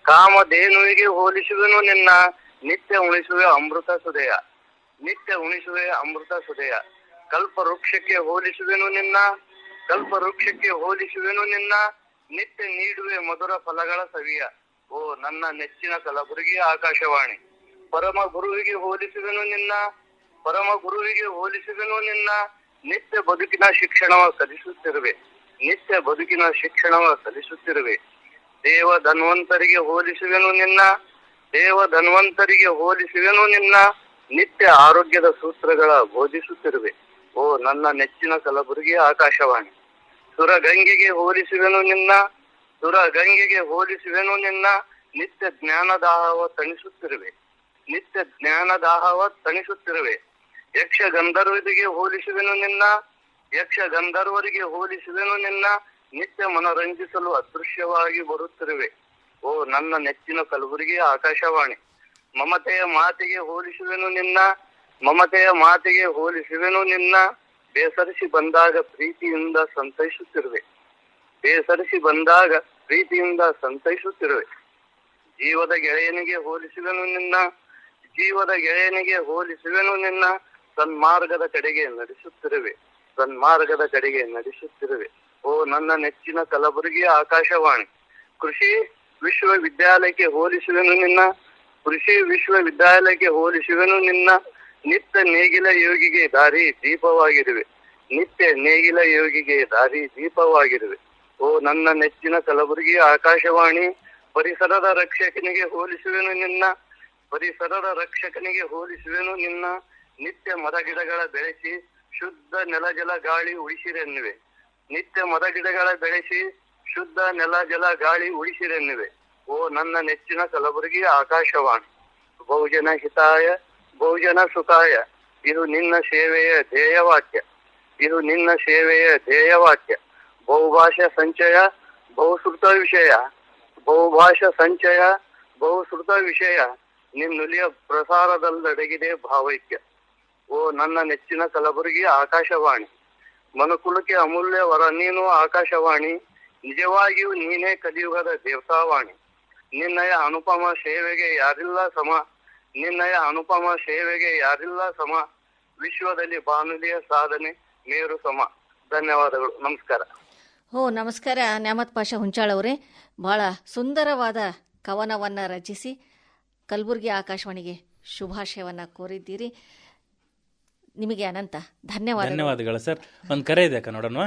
ಕಾಮಧೇನುವಿಗೆ ಹೋಲಿಸುವೆನು ನಿನ್ನ, ನಿತ್ಯ ಉಣಿಸುವೆ ಅಮೃತ ಸುದಯ, ನಿತ್ಯ ಉಣಿಸುವೆ ಅಮೃತ ಸುದಯ. ಕಲ್ಪ ವೃಕ್ಷಕ್ಕೆ ಹೋಲಿಸುವೆನು ನಿನ್ನ, ಕಲ್ಪ ವೃಕ್ಷಕ್ಕೆ ಹೋಲಿಸುವೆನು ನಿನ್ನ, ನಿತ್ಯ ನೀಡುವೆ ಮಧುರ ಫಲಗಳ ಸವಿಯ, ಓ ನನ್ನ ನೆಚ್ಚಿನ ಕಲಬುರಗಿ ಆಕಾಶವಾಣಿ. ಪರಮ ಗುರುವಿಗೆ ಹೋಲಿಸುವೆನು ನಿನ್ನ, ಪರಮ ಗುರುವಿಗೆ ಹೋಲಿಸುವೆನು ನಿನ್ನ, ನಿತ್ಯ ಬದುಕಿನ ಶಿಕ್ಷಣವ ಕಲಿಸುತ್ತಿರುವೆ, ನಿತ್ಯ ಬದುಕಿನ ಶಿಕ್ಷಣವ ಕಲಿಸುತ್ತಿರುವೆ. ದೇವ ಧನ್ವಂತರಿಗೆ ಹೋಲಿಸುವೆನು ನಿನ್ನ, ದೇವ ಧನ್ವಂತರಿಗೆ ಹೋಲಿಸುವೆನು ನಿನ್ನ, ನಿತ್ಯ ಆರೋಗ್ಯದ ಸೂತ್ರಗಳ ಬೋಧಿಸುತ್ತಿರುವೆ. ಓ ನನ್ನ ನೆಚ್ಚಿನ ಕಲಬುರಗಿ ಆಕಾಶವಾಣಿ. ಸುರಗಂಗೆಗೆ ಹೋಲಿಸುವೆನು ನಿನ್ನ, ಸುರಗಂಗೆಗೆ ಹೋಲಿಸುವೆನು ನಿನ್ನ, ನಿತ್ಯ ಜ್ಞಾನದಾಹವ ತಣಿಸುತ್ತಿರುವೆ, ನಿತ್ಯ ಜ್ಞಾನದಾಹವ ತಣಿಸುತ್ತಿರುವೆ. ಯಕ್ಷ ಗಂಧರ್ವರಿಗೆ ಹೋಲಿಸುವೆನು ನಿನ್ನ, ಯಕ್ಷ ಗಂಧರ್ವರಿಗೆ ಹೋಲಿಸುವೆನು ನಿನ್ನ, ನಿತ್ಯ ಮನರಂಜಿಸಲು ಅದೃಶ್ಯವಾಗಿ ಬರುತ್ತಿರುವೆ. ಓ ನನ್ನ ನೆಚ್ಚಿನ ಕಲಬುರಗಿ ಆಕಾಶವಾಣಿ. ಮಮತೆಯ ಮಾತಿಗೆ ಹೋಲಿಸುವೆನು ನಿನ್ನ, ಮಮತೆಯ ಮಾತಿಗೆ ಹೋಲಿಸುವೆನು ನಿನ್ನ, ಬೇಸರಿಸಿ ಬಂದಾಗ ಪ್ರೀತಿಯಿಂದ ಸಂತೈಸುತ್ತಿರುವೆ, ಬೇಸರಿಸಿ ಬಂದಾಗ ಪ್ರೀತಿಯಿಂದ ಸಂತೈಸುತ್ತಿರುವೆ. ಜೀವದ ಗೆಳೆಯನಿಗೆ ಹೋಲಿಸುವೆನು ನಿನ್ನ, ಜೀವದ ಗೆಳೆಯನಿಗೆ ಹೋಲಿಸುವೆನು ನಿನ್ನ, ಸನ್ಮಾರ್ಗದ ಕಡೆಗೆ ನಡೆಸುತ್ತಿರುವೆ, ಸನ್ಮಾರ್ಗದ ಕಡೆಗೆ ನಡೆಸುತ್ತಿರುವೆ. ಓ ನನ್ನ ನೆಚ್ಚಿನ ಕಲಬುರಗಿ ಆಕಾಶವಾಣಿ. ಕೃಷಿ ವಿಶ್ವವಿದ್ಯಾಲಯಕ್ಕೆ ಹೋಲಿಸುವೆನು ನಿನ್ನ, ಕೃಷಿ ವಿಶ್ವವಿದ್ಯಾಲಯಕ್ಕೆ ಹೋಲಿಸುವೆನು ನಿನ್ನ, ನಿತ್ಯ ನೇಗಿಲ ಯೋಗಿಗೆ ದಾರಿ ದೀಪವಾಗಿರುವೆ, ನಿತ್ಯ ನೇಗಿಲ ಯೋಗಿಗೆ ದಾರಿ ದೀಪವಾಗಿರುವೆ. ಓ ನನ್ನ ನೆಚ್ಚಿನ ಕಲಬುರಗಿ ಆಕಾಶವಾಣಿ. ಪರಿಸರದ ರಕ್ಷಕನಿಗೆ ಹೋಲಿಸುವೆನು ನಿನ್ನ, ಪರಿಸರದ ರಕ್ಷಕನಿಗೆ ಹೋಲಿಸುವೆನು ನಿನ್ನ, ನಿತ್ಯ ಮರಗಿಡಗಳ ಬೆಳೆಸಿ ಶುದ್ಧ ನೆಲ ಜಲ ಗಾಳಿ ಉಳಿಸಿರೆನ್ನುವೆ, ನಿತ್ಯ ಮರಗಿಡಗಳ ಬೆಳೆಸಿ ಶುದ್ಧ ನೆಲ ಜಲ ಗಾಳಿ ಉಳಿಸಿರೆನ್ನುವೆ. ಓ ನನ್ನ ನೆಚ್ಚಿನ ಕಲಬುರಗಿ ಆಕಾಶವಾಣಿ. ಬಹುಜನ ಹಿತಾಯ ಬಹುಜನ ಸುಖಾಯ, ಇದು ನಿನ್ನ ಸೇವೆಯ ಧ್ಯೇಯವಾಕ್ಯ, ಇದು ನಿನ್ನ ಸೇವೆಯ ಧ್ಯೇಯವಾಕ್ಯ. ಬಹುಭಾಷಾ ಸಂಚಯ ಬಹುಶ್ರುತ ವಿಷಯ, ಬಹುಭಾಷಾ ಸಂಚಯ ಬಹುಶ್ರುತ ವಿಷಯ, ನಿನ್ನುಲಿಯ ಪ್ರಸಾರದಲ್ಲಡಗಿದೆ ಭಾವೈಕ್ಯ. ಓ ನನ್ನ ನೆಚ್ಚಿನ ಕಲಬುರಗಿ ಆಕಾಶವಾಣಿ. ಮನುಕುಲಕ್ಕೆ ಅಮೂಲ್ಯ ವರ ನೀನು ಆಕಾಶವಾಣಿ, ನಿಜವಾಗಿಯೂ ನೀನೇ ಕಲಿಯುಗದ ದೇವತಾವಾಣಿ. ನಿನ್ನಯ ಅನುಪಮ ಸೇವೆಗೆ ಯಾರಿಲ್ಲ ಸಮ, ನಿನ್ನಯ ಅನುಪಮ ಸೇವೆಗೆ ಯಾರಿಲ್ಲ ಸಮ, ವಿಶ್ವದಲ್ಲಿ ಬಾನುಲಿಯ ಸಾಧನೆ ಮೇರು ಸಮ. ಧನ್ಯವಾದಗಳು, ನಮಸ್ಕಾರ. ನಮಸ್ಕಾರ ನ್ಯಾಮತ್ ಪಾಷಾ ಹುಂಚಾಳ್ ಅವರೇ. ಬಹಳ ಸುಂದರವಾದ ಕವನವನ್ನು ರಚಿಸಿ ಕಲಬುರಗಿ ಆಕಾಶವಾಣಿಗೆ ಶುಭಾಶಯವನ್ನು ಕೋರಿದ್ದೀರಿ. ನಿಮಗೆ ಅನಂತ ಧನ್ಯವಾದ. ಧನ್ಯವಾದಗಳು ಸರ್. ಒಂದು ಕರೆ ಇದೆ ಅಕ್ಕ, ನೋಡೋಣ.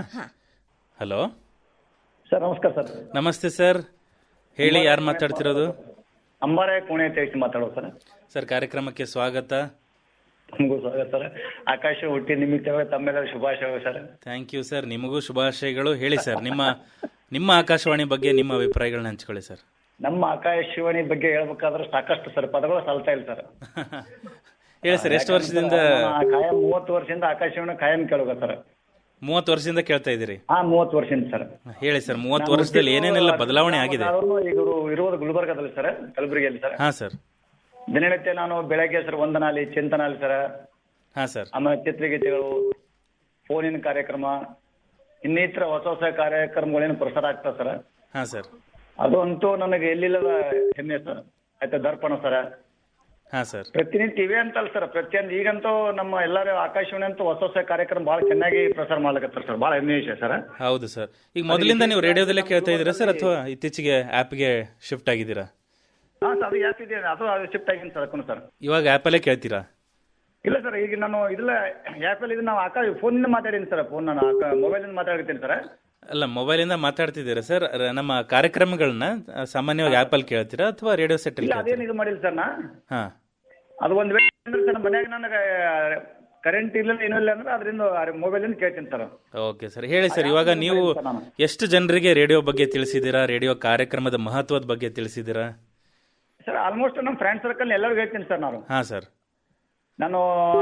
ಹಲೋ ಸರ್, ನಮಸ್ಕಾರ ಸರ್. ನಮಸ್ತೆ ಸರ್, ಹೇಳಿ, ಯಾರು ಮಾತಾಡ್ತಿರೋದು? ಅಂಬಾರೆ ಕೋಣೆ ಅಂತ ಮಾತಾಡೋದು ಸರ್. ಸರ್, ಕಾರ್ಯಕ್ರಮಕ್ಕೆ ಸ್ವಾಗತ. ನಮಗೂ ಸ್ವಾಗತ ಸರ್. ಆಕಾಶ ಹುಟ್ಟಿ ನಿಮಿತ್ತವಾಗಿ ತಮ್ಮೆಲ್ಲರ ಶುಭಾಶಯಗಳು ಸರ್. ಥ್ಯಾಂಕ್ ಯು ಸರ್, ನಿಮಗೂ ಶುಭಾಶಯಗಳು. ಹೇಳಿ ಸರ್, ನಿಮ್ಮ ಆಕಾಶವಾಣಿ ಬಗ್ಗೆ ನಿಮ್ಮ ಅಭಿಪ್ರಾಯಗಳನ್ನ ಹಂಚ್ಕೊಳ್ಳಿ ಸರ್. ನಮ್ಮ ಆಕಾಶವಾಣಿ ಬಗ್ಗೆ ಹೇಳ್ಬೇಕಾದ್ರೆ ಸಾಕಷ್ಟು ಸರ್, ಪದಗಳು ಸಾಲ್ತಾ ಇಲ್ಲ ಸರ್. ಹೇಳಿ ಸರ್, ಎಷ್ಟು ವರ್ಷದಿಂದ? ಕಾಯಂ 30 ವರ್ಷದಿಂದ ಆಕಾಶವಾಣಿ ಕಾಯಂ ಕೇಳುವ ಸರ್. 30 ವರ್ಷದಿಂದ ಕೇಳ್ತಾ ಇದ್ದೀರಿ? 30 ವರ್ಷದಿಂದ ಸರ್. ಹೇಳಿ ಸರ್, 30 ವರ್ಷದಲ್ಲಿ ಏನೇನೆಲ್ಲ ಬದಲಾವಣೆ ಆಗಿದೆ? ಈಗ ಇರುವುದು ಗುಲ್ಬರ್ಗದಲ್ಲಿ ಸರ್, ಕಲಬುರಗಿಯಲ್ಲಿ ಸರ್. ಹಾ ಸರ್. ದಿನನಿತ್ಯ ನಾನು ಬೆಳಗ್ಗೆ ಸರ್ ವಂದನಾಲಿ, ಚಿಂತನಾಲಿ ಸರ್. ಹಾ ಸರ್. ಆಮೇಲೆ ಚಿತ್ರಗೀತೆಗಳು, ಫೋನಿನ ಕಾರ್ಯಕ್ರಮ, ಇನ್ನಿತರ ಹೊಸ ಹೊಸ ಕಾರ್ಯಕ್ರಮಗಳೇನು ಪ್ರಸಾರ ಆಗ್ತದೆ ಸರ್. ಹಾ ಸರ್. ಅದು ಅಂತೂ ನನಗೆ ಎಲ್ಲಿಲ್ಲದ ಹೆಮ್ಮೆ ಸರ್. ಆಯ್ತಾ, ದರ್ಪಣ ಸರ್. ಹಾ ಸರ್. ಪ್ರತಿನಿತ್ಯ ಇವೆ ಅಂತಲ್ಲ ಸರ್, ಪ್ರತಿಯೊಂದು ಈಗಂತೂ ನಮ್ಮ ಎಲ್ಲರೂ ಆಕಾಶವಾಣಿ ಅಂತೂ ಹೊಸ ಹೊಸ ಕಾರ್ಯಕ್ರಮ ಬಹಳ ಚೆನ್ನಾಗಿ ಪ್ರಸಾರ ಮಾಡ್ಲಕತ್ತಾರೆ ಸರ್. ಬಹಳ ಹೆಮ್ಮೆ ವಿಷಯ ಸರ್. ಹೌದು ಸರ್. ಈಗ ಮೊದಲಿಂದ ನೀವು ರೇಡಿಯೋದಲ್ಲೇ ಕೇಳ್ತಾ ಇದ್ದೀರಾ ಸರ್, ಅಥವಾ ಇತ್ತೀಚೆಗೆ ಆ್ಯಪ್ಗೆ ಶಿಫ್ಟ್ ಆಗಿದ್ದೀರಾ? ಹಾ ಸರ್, ಅದು ಆ್ಯಪ್ ಇದೆ, ಅದು ಶಿಫ್ಟ್ ಆಗಿದ್ದೀನಿ ಸರ್. ಅದಕ್ಕೂ ಸರ್ ಇವಾಗ ಆ್ಯಪಲ್ಲೇ ಕೇಳ್ತೀರಾ? ಇಲ್ಲ ಸರ್, ಈಗ ನಾನು ಇಲ್ಲ ಆ್ಯಪಲ್ಲಿ ಇದು ನಾವು ಫೋನಿಂದ ಮಾತಾಡೀನಿ ಸರ್. ಫೋನ್ ನಾನು ಮೊಬೈಲಿಂದ ಮಾತಾಡ್ತೀನಿ ಸರ್. ಅಲ್ಲ, ಮೊಬೈಲಿಂದ ಮಾತಾಡ್ತಿದ್ದೀರಾ ಸರ್? ನಮ್ಮ ಕಾರ್ಯಕ್ರಮಗಳನ್ನ ಸಾಮಾನ್ಯವಾಗಿ ಆ್ಯಪಲ್ಲಿ ಕೇಳ್ತೀರಾ ಅಥವಾ ರೇಡಿಯೋ ಸೆಟ್? ಇಲ್ಲ, ಅದೇನು ಇದು ಮಾಡಿಲ್ಲ ಸರ್. ಹಾ, ಅದು ಒಂದು ವೇಳೆ ಅಂದ್ರೆ ಸರ್ ಮನ್ಯಾಗ ನನಗೆ ಕರೆಂಟ್ ಇಲ್ಲ ಏನೂ ಇಲ್ಲ ಅಂದ್ರೆ ಅದರಿಂದ ಮೊಬೈಲಿಂದ ಕೇಳ್ತೀನಿ ಸರ್. ಓಕೆ ಸರ್, ಹೇಳಿ ಸರ್. ಇವಾಗ ನೀವು ಎಷ್ಟು ಜನರಿಗೆ ರೇಡಿಯೋ ಬಗ್ಗೆ ತಿಳಿಸಿದ್ದೀರಾ? ರೇಡಿಯೋ ಕಾರ್ಯಕ್ರಮದ ಮಹತ್ವದ ಬಗ್ಗೆ ತಿಳಿಸಿದ್ದೀರಾ? ಸರ್, ಆಲ್ಮೋಸ್ಟ್ ನಮ್ಮ ಫ್ರೆಂಡ್ ಸರ್ಕಲ್ ಎಲ್ಲರಿಗೂ ಹೇಳ್ತೀನಿ ಸರ್ ನಾನು. ಹಾ ಸರ್. ನಾನು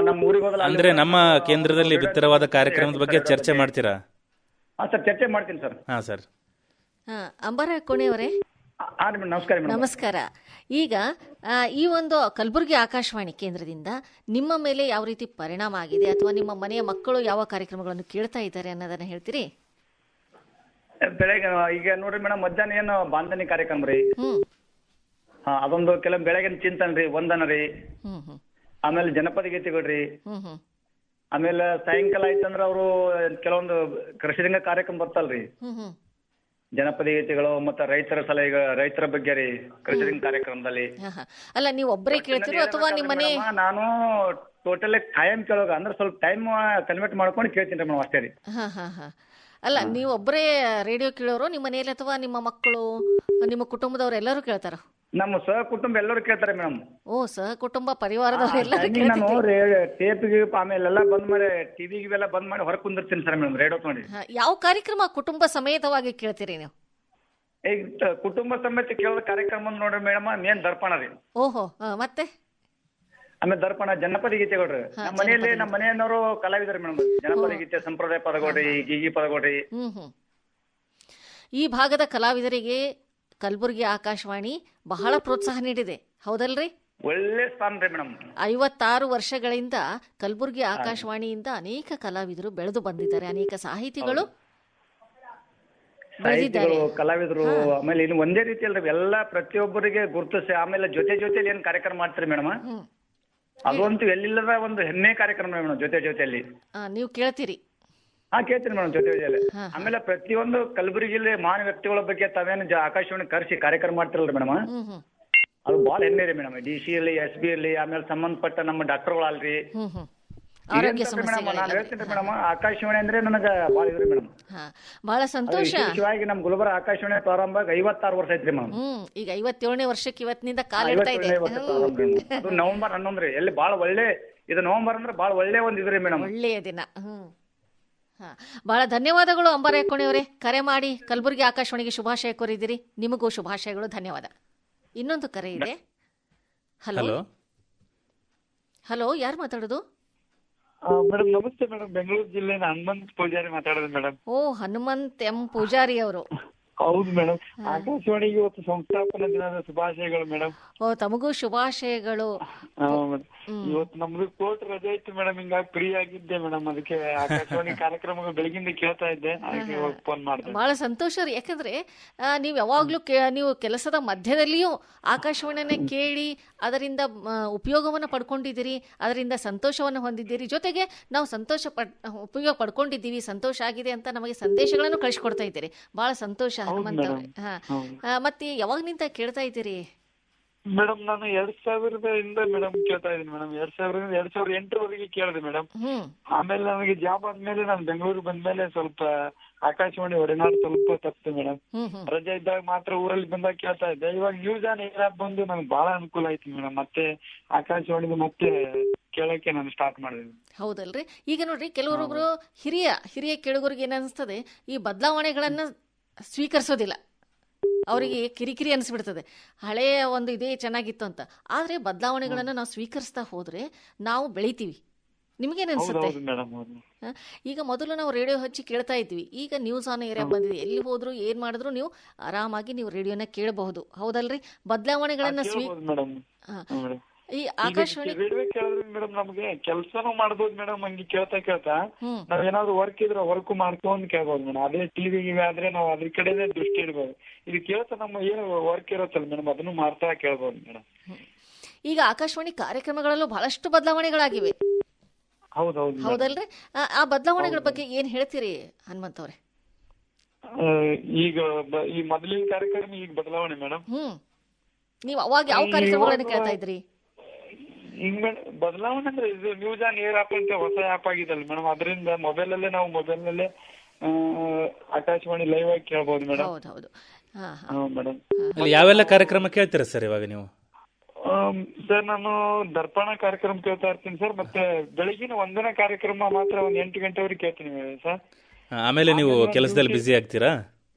ನಮ್ಮ ಊರಿಗೆ ಹೋದಲ್ಲ ಅಂದ್ರೆ ನಮ್ಮ ಕೇಂದ್ರದಲ್ಲಿ ಬಿತ್ತರವಾದ ಕಾರ್ಯಕ್ರಮದ ಬಗ್ಗೆ ಚರ್ಚೆ ಮಾಡ್ತೀರಾ? ಹಾ ಸರ್, ಚರ್ಚೆ ಮಾಡ್ತೀನಿ ಸರ್. ಹಾ ಸರ್. ಅಂಬಾರ ಕೋಣೆಯವರೇ, ನಮಸ್ಕಾರ. ನಮಸ್ಕಾರ. ಈಗ ಈ ಒಂದು ಕಲಬುರಗಿ ಆಕಾಶವಾಣಿ ಕೇಂದ್ರದಿಂದ ನಿಮ್ಮ ಮೇಲೆ ಯಾವ ರೀತಿ ಪರಿಣಾಮ ಆಗಿದೆ, ಅಥವಾ ನಿಮ್ಮ ಮನೆಯ ಮಕ್ಕಳು ಯಾವ ಕಾರ್ಯಕ್ರಮಗಳನ್ನು ಕೇಳ್ತಾ ಇದ್ದಾರೆ ಅನ್ನೋದನ್ನ ಹೇಳ್ತೀರಿ? ಬೆಳಗ್ಗೆ ಈಗ ನೋಡ್ರಿ ಮೇಡಮ್, ಮಧ್ಯಾಹ್ನ ಏನು ಬಾಂಧನಿ ಕಾರ್ಯಕ್ರಮ ರೀ. ಹಾ, ಅದೊಂದು ಕೆಲವು ಬೆಳಗಿನ ಚಿಂತನೆ ರೀ, ವಂದನ ರೀ. ಆಮೇಲೆ ಜನಪದ ಗೀತೆಗಳ್ರಿ. ಆಮೇಲೆ ಸಾಯಂಕಾಲ ಆಯ್ತಂದ್ರ ಅವರು ಕೆಲವೊಂದು ಕೃಷಿರಂಗ ಕಾರ್ಯಕ್ರಮ ಬರ್ತಲ್ರಿ. ಜನಪದ ಗೀತೆಗಳು ಮತ್ತೆ ರೈತರ ಸಲಹೆ, ರೈತರ ಬಗ್ಗೆ ರೀ ಕೃಷಿ ಕಾರ್ಯಕ್ರಮದಲ್ಲಿ. ಅಲ್ಲ, ನೀವು ಒಬ್ಬರೇ ಕೇಳ್ತಿರೋ ಅಥವಾ ನಿಮ್ಮ ಮನೆ? ನಾನು ಟೋಟಲಿ ಟೈಮ್ ಕೇಳೋಗ ಅಂದ್ರೆ ಸ್ವಲ್ಪ ಟೈಮ್ ಕನ್ವರ್ಟ್ ಮಾಡ್ಕೊಂಡು ಕೇಳ್ತೀನಿ ಮೇಡಮ್, ಅಷ್ಟೇ ರೀ. ಅಲ್ಲ, ನೀವು ಒಬ್ಬರೇ ರೇಡಿಯೋ ಕೇಳೋರು ನಿಮ್ಮ ಮನೆಯಲ್ಲಿ ಅಥವಾ ನಿಮ್ಮ ಮಕ್ಕಳು, ನಿಮ್ಮ ಕುಟುಂಬದವ್ರು ಎಲ್ಲರೂ ಕೇಳ್ತಾರ? ನಮ್ಮ ಸಹ ಕುಟುಂಬ ಎಲ್ಲರೂ ಕೇಳ್ತಾರೆ ಮೇಡಮ್. ಓ, ಸಹ ಕುಟುಂಬ ಪರಿವಾರದವ್ರು ನಾನು ಟೇಪ್ಗೆ ಆಮೇಲೆಲ್ಲ ಬಂದ್ ಮಾಡಿ ಟಿವಿಗೆಲ್ಲ ಬಂದ್ ಮಾಡಿ ಹೊರಗೆ ಕುಂದಿರ್ತೀನಿ ಸರ್ ಮೇಡಮ್, ರೇಡಿಯೋ ನೋಡಿ. ಯಾವ ಕಾರ್ಯಕ್ರಮ ಕುಟುಂಬ ಸಮೇತವಾಗಿ ಕೇಳ್ತೀರಿ ನೀವು? ಈಗ ಕುಟುಂಬ ಸಮೇತ ಕೇಳೋ ಕಾರ್ಯಕ್ರಮ ನೋಡ್ರಿ ಮೇಡಮ್, ಮೇನ್ ದರ್ಪಣ ರೀ. ಓಹೋ, ಮತ್ತೆ ಆಮೇಲೆ ದರ್ಪಣ ಜನಪದ ಗೀತೆಗಳ್ರಿ. ನಮ್ಮ ಮನೆಯಲ್ಲಿ ನಮ್ಮ ಮನೆಯವರು ಕಲಾವಿದರು ಮೇಡಮ್, ಜನಪದ ಗೀತೆ, ಸಂಪ್ರದಾಯ ಪದಗೊಡ್ರಿ, ಗೀಗಿ ಪದಗೊಡ್ರಿ. ಈ ಭಾಗದ ಕಲಾವಿದರಿಗೆ ಕಲಬುರಗಿ ಆಕಾಶವಾಣಿ ಬಹಳ ಪ್ರೋತ್ಸಾಹ ನೀಡಿದೆ, ಹೌದಲ್ರಿ? ಒಳ್ಳೆ ಸ್ಥಾನ ರೀ ಮೇಡಮ್. 56 ವರ್ಷಗಳಿಂದ ಕಲಬುರಗಿ ಆಕಾಶವಾಣಿಯಿಂದ ಅನೇಕ ಕಲಾವಿದರು ಬೆಳೆದು ಬಂದಿದ್ದಾರೆ, ಅನೇಕ ಸಾಹಿತಿಗಳು ಬೆಳೆದಿದ್ದಾರೆ, ಕಲಾವಿದರು. ಆಮೇಲೆ ಇನ್ನು ಒಂದೇ ರೀತಿ ಅಲ್ರಿ, ಎಲ್ಲಾ ಪ್ರತಿಯೊಬ್ಬರಿಗೆ ಗುರುತಿಸಿ ಆಮೇಲೆ ಜೊತೆಲಿ ಏನ್ ಕಾರ್ಯಕ್ರಮ ಮಾಡ್ತೀರಿ ಮೇಡಮ್, ಅದಂತೂ ಎಲ್ಲಿಲ್ಲದ ಒಂದು ಹೆಮ್ಮೆ ಕಾರ್ಯಕ್ರಮ ಮೇಡಮ್. ಜೊತೆಯಲ್ಲಿ ನೀವು ಕೇಳ್ತೀರಿ? ಕೇಳ್ತೀನಿ ಮೇಡಮ್, ಜೊತೆಯಲ್ಲಿ. ಆಮೇಲೆ ಪ್ರತಿಯೊಂದು ಕಲಬುರಗಿಲಿ ಮಹಾನ್ ವ್ಯಕ್ತಿಗಳ ಬಗ್ಗೆ ತಾವೇನು ಆಕಾಶವಾಣಿ ಕರೆಸಿ ಕಾರ್ಯಕ್ರಮ ಮಾಡ್ತಿರಲ್ರಿ ಮೇಡಮ್, ಅದು ಬಹಳ ಹೆಮ್ಮೆ ರೀ ಮೇಡಮ್. DC ಇರ್ಲಿ, SB ಇರ್ಲಿ, ಆಮೇಲೆ ಸಂಬಂಧಪಟ್ಟ ನಮ್ಮ ಡಾಕ್ಟರ್ಗಳಲ್ರಿ, ನಾನು ಹೇಳ್ತೀನಿ ಮೇಡಮ್, ಆಕಾಶವಾಣಿ ಅಂದ್ರೆ ನನಗ ಬಹಳ ಇದ್ರಿ ಮೇಡಮ್. ಬಹಳ ಸಂತೋಷ. ವಿಶೇಷವಾಗಿ ನಮ್ ಗುಲ್ಬರ್ಗ ಆಕಾಶವಾಣಿ ಪ್ರಾರಂಭ 56 ವರ್ಷ ಐತ್ರಿ ಮೇಡಮ್. ಈಗ 57ನೇ ವರ್ಷಕ್ಕೆ ಇವತ್ತಿನಿಂದ ಕಾಲಿಡ್ತಾ ಇದೆ. ಅದು ನವೆಂಬರ್ 11 ಎಲ್ಲಿ ಬಹಳ ಒಳ್ಳೆ ಇದು, ನವೆಂಬರ್ ಅಂದ್ರೆ ಬಹಳ ಒಳ್ಳೆ ಒಂದು ಇದ್ರಿ ಮೇಡಮ್, ಒಳ್ಳೆಯ ದಿನ. ಬಹಳ ಧನ್ಯವಾದಗಳು ಅಂಬಾರ ಅವರೇ, ಕರೆ ಮಾಡಿ ಕಲಬುರಗಿ ಆಕಾಶವಾಣಿಗೆ ಶುಭಾಶಯ ಕೋರಿದಿರಿ. ನಿಮಗೂ ಶುಭಾಶಯಗಳು, ಧನ್ಯವಾದ. ಇನ್ನೊಂದು ಕರೆ ಇದೆ. ಹಲೋ, ಯಾರು ಮಾತಾಡೋದು? ಮೇಡಮ್ ನಮಸ್ತೆ ಮೇಡಮ್, ಬೆಂಗಳೂರು ಜಿಲ್ಲೆ ಹನುಮಂತ್ ಪೂಜಾರಿ ಮಾತಾಡೋದು ಮೇಡಮ್. ಓ, ಹನುಮಂತ್ ಎಂ ಪೂಜಾರಿ ಅವರು. ಹೌದು ಮೇಡಮ್, ಆಕಾಶವಾಣಿಗೆ ಇವತ್ತು ಸಂಸ್ಥಾಪನಾ ದಿನದ ಶುಭಾಶಯಗಳು ಮೇಡಮ್. ಓ, ತಮಗೂ ಶುಭಾಶಯಗಳು. ಇವತ್ತು ನಮ್ದು ಕೋರ್ಟ್ ರಜೆ ಇತ್ತು ಮೇಡಮ್, ಹಿಂಗಾಗಿ ಫ್ರೀ ಆಗಿದ್ದೆ ಮೇಡಮ್, ಅದಕ್ಕೆ ಆಕಾಶವಾಣಿ ಕಾರ್ಯಕ್ರಮಗಳು ಬೆಳಗಿಂದ ಕೇಳ್ತಾ ಇದ್ದೆ, ಅದಕ್ಕೆ ಫೋನ್ ಮಾಡಿದೆ. ಬಹಳ ಸಂತೋಷ ರೀ, ಯಾಕಂದ್ರೆ ನೀವು ಯಾವಾಗ್ಲೂ ನೀವು ಕೆಲಸದ ಮಧ್ಯದಲ್ಲಿಯೂ ಆಕಾಶವಾಣಿಯನ್ನ ಕೇಳಿ ಅದರಿಂದ ಉಪಯೋಗವನ್ನು ಪಡ್ಕೊಂಡಿದ್ದೀರಿ, ಅದರಿಂದ ಸಂತೋಷವನ್ನು ಹೊಂದಿದ್ದೀರಿ. ಜೊತೆಗೆ ನಾವು ಉಪಯೋಗ ಪಡ್ಕೊಂಡಿದ್ದೀವಿ, ಸಂತೋಷ ಆಗಿದೆ ಅಂತ ನಮಗೆ ಸಂದೇಶಗಳನ್ನು ಕಳಿಸ್ಕೊಡ್ತಾ ಇದ್ದೀರಿ. ಬಹಳ ಸಂತೋಷ ಹನುಮಂತ ಅವ್ರೆ. ಮತ್ತೆ ಯಾವಾಗ್ನಿಂದ ಕೇಳ್ತಾ ಇದ್ದೀರಿ ಮೇಡಮ್? ನಾನು 2000ರಿಂದ ಮೇಡಮ್ ಕೇಳ್ತಾ ಇದ್ದೀನಿ ಮೇಡಮ್. 2008ರವರೆಗೆ ಕೇಳಿದೆ ಮೇಡಮ್. ಆಮೇಲೆ ನನಗೆ ಜಾಬ್ ಆದ್ಮೇಲೆ ನಾನು ಬೆಂಗಳೂರು ಬಂದ್ಮೇಲೆ ಸ್ವಲ್ಪ ಆಕಾಶವಾಣಿ ಒಡನಾಡು ಸ್ವಲ್ಪ ತಪ್ಪಿತು ಮೇಡಮ್. ರಜೆ ಇದ್ದಾಗ ಮಾತ್ರ ಊರಲ್ಲಿ ಬಂದಾಗ ಕೇಳ್ತಾ ಇದ್ದೆ. ಇವಾಗ ನ್ಯೂಸ್ ಆನ್ ಏರ್ ಆಪ್ ಬಂದು ನನಗೆ ಬಹಳ ಅನುಕೂಲ ಆಯ್ತು ಮೇಡಮ್. ಮತ್ತೆ ಆಕಾಶವಾಣಿದು ಮತ್ತೆ ಕೇಳಕ್ಕೆ ನಾನು ಸ್ಟಾರ್ಟ್ ಮಾಡಿದೆ. ಹೌದಲ್ರಿ? ಈಗ ನೋಡ್ರಿ, ಕೆಲವರೊಬ್ರು ಹಿರಿಯ ಕೇಳುಗರಿಗೆ ಏನನ್ಸ್ತದೆ, ಈ ಬದಲಾವಣೆಗಳನ್ನ ಸ್ವೀಕರಿಸೋದಿಲ್ಲ, ಅವರಿಗೆ ಕಿರಿಕಿರಿ ಅನಿಸ್ಬಿಡ್ತದೆ. ಹಳೆಯ ಒಂದು ಇದೇ ಚೆನ್ನಾಗಿತ್ತು ಅಂತ. ಆದ್ರೆ ಬದಲಾವಣೆಗಳನ್ನು ನಾವು ಸ್ವೀಕರಿಸ್ತಾ ಹೋದ್ರೆ ನಾವು ಬೆಳಿತೀವಿ. ನಿಮ್ಗೇನ್ ಅನ್ಸುತ್ತೆ? ಈಗ ಮೊದಲು ನಾವು ರೇಡಿಯೋ ಹಚ್ಚಿ ಕೇಳ್ತಾ ಇದ್ವಿ, ಈಗ ನ್ಯೂಸ್ ಆನ್ ಏರಿಯಾ ಬಂದಿದೆ. ಎಲ್ಲಿ ಹೋದ್ರು ಏನ್ ಮಾಡಿದ್ರು ನೀವು ಆರಾಮಾಗಿ ನೀವು ರೇಡಿಯೋನ ಕೇಳಬಹುದು, ಹೌದಲ್ರಿ? ಬದಲಾವಣೆಗಳನ್ನ ಈ ಆಕಾಶವಾಣಿ ರೇಡಿಯೋ ಕೇಳಿದ್ರೆ ಮೇಡಮ್ ನಮ್ಗೆ ಕೆಲ್ಸನೂ ಮಾಡ್ಬೋದು ಮೇಡಮ್. ಹಂಗೆ ಕೇಳ್ತಾ ನಾವೇನಾದ್ರು ವರ್ಕ್ ಇದ್ರೆ ವರ್ಕ್ ಮಾಡ್ಕೊಂಡ್ ಕೇಳ್ಬೋದು ಮೇಡಮ್. ಅದೇ ಟಿವಿ ಆದ್ರೆ ನಾವು ಅದ್ರ ಕಡೆನೇ ದೃಷ್ಟಿ ಇಡ್ಬೋದು. ಇದು ಕೇಳ್ತಾ ನಮ್ಮ ಏನು ವರ್ಕ್ ಇರುತ್ತಲ್ಲ ಮೇಡಮ್, ಅದನ್ನು ಮಾಡ್ತಾ ಕೇಳ್ಬೋದು ಮೇಡಮ್. ಈಗ ಆಕಾಶವಾಣಿ ಕಾರ್ಯಕ್ರಮಗಳಲ್ಲೂ ಬಹಳಷ್ಟು ಬದಲಾವಣೆಗಳಾಗಿವೆ, ಹೌದಲ್ರಿ? ಆ ಬದಲಾವಣೆಗಳ ಬಗ್ಗೆ ಏನ್ ಹೇಳ್ತೀರಿ ಹನುಮಂತ್ ಅವ್ರೆ? ಈಗ ಈ ಮೊದಲಿನ ಕಾರ್ಯಕ್ರಮ ಈಗ ಬದಲಾವಣೆ ಮೇಡಮ್. ನೀವು ಅವಾಗ ಯಾವ ಕಾರ್ಯಕ್ರಮಗಳನ್ನ ಕೇಳ್ತಾ ಇದ್ರಿ? ಈಗ ಬದಲಾವಣೆ ಅಂದ್ರೆ ಇದು ನ್ಯೂಸ್ ಆನ್ ಏರ್ ಆಪ್ ಅಂತ ಹೊಸ ಆಪ್ ಆಗಿದಲ್ಲ ಮೇಡಮ್, ಅದರಿಂದ ಮೊಬೈಲಲ್ಲೇ ಆಕಾಶವಾಣಿ ಲೈವ್ ಆಗಿ ಕೇಳ್ಬೋದು ಮೇಡಮ್. ಹೌದು ಮೇಡಮ್. ಯಾವೆಲ್ಲ ಕಾರ್ಯಕ್ರಮ ಕೇಳ್ತೀರಾ ಸರ್ ಇವಾಗ ನೀವು? ಸರ್ ನಾನು ದರ್ಪಣ ಕಾರ್ಯಕ್ರಮ ಕೇಳ್ತಾ ಇರ್ತೀನಿ ಸರ್. ಮತ್ತೆ ಬೆಳಗಿನ ಒಂದನೇ ಕಾರ್ಯಕ್ರಮ ಮಾತ್ರ ಒಂದ್ 8 ಗಂಟೆವರೆಗೆ ಕೇಳ್ತೀನಿ ಸರ್. ಆಮೇಲೆ ನೀವು ಕೆಲಸದಲ್ಲಿ ಬ್ಯುಸಿ ಆಗ್ತೀರಾ?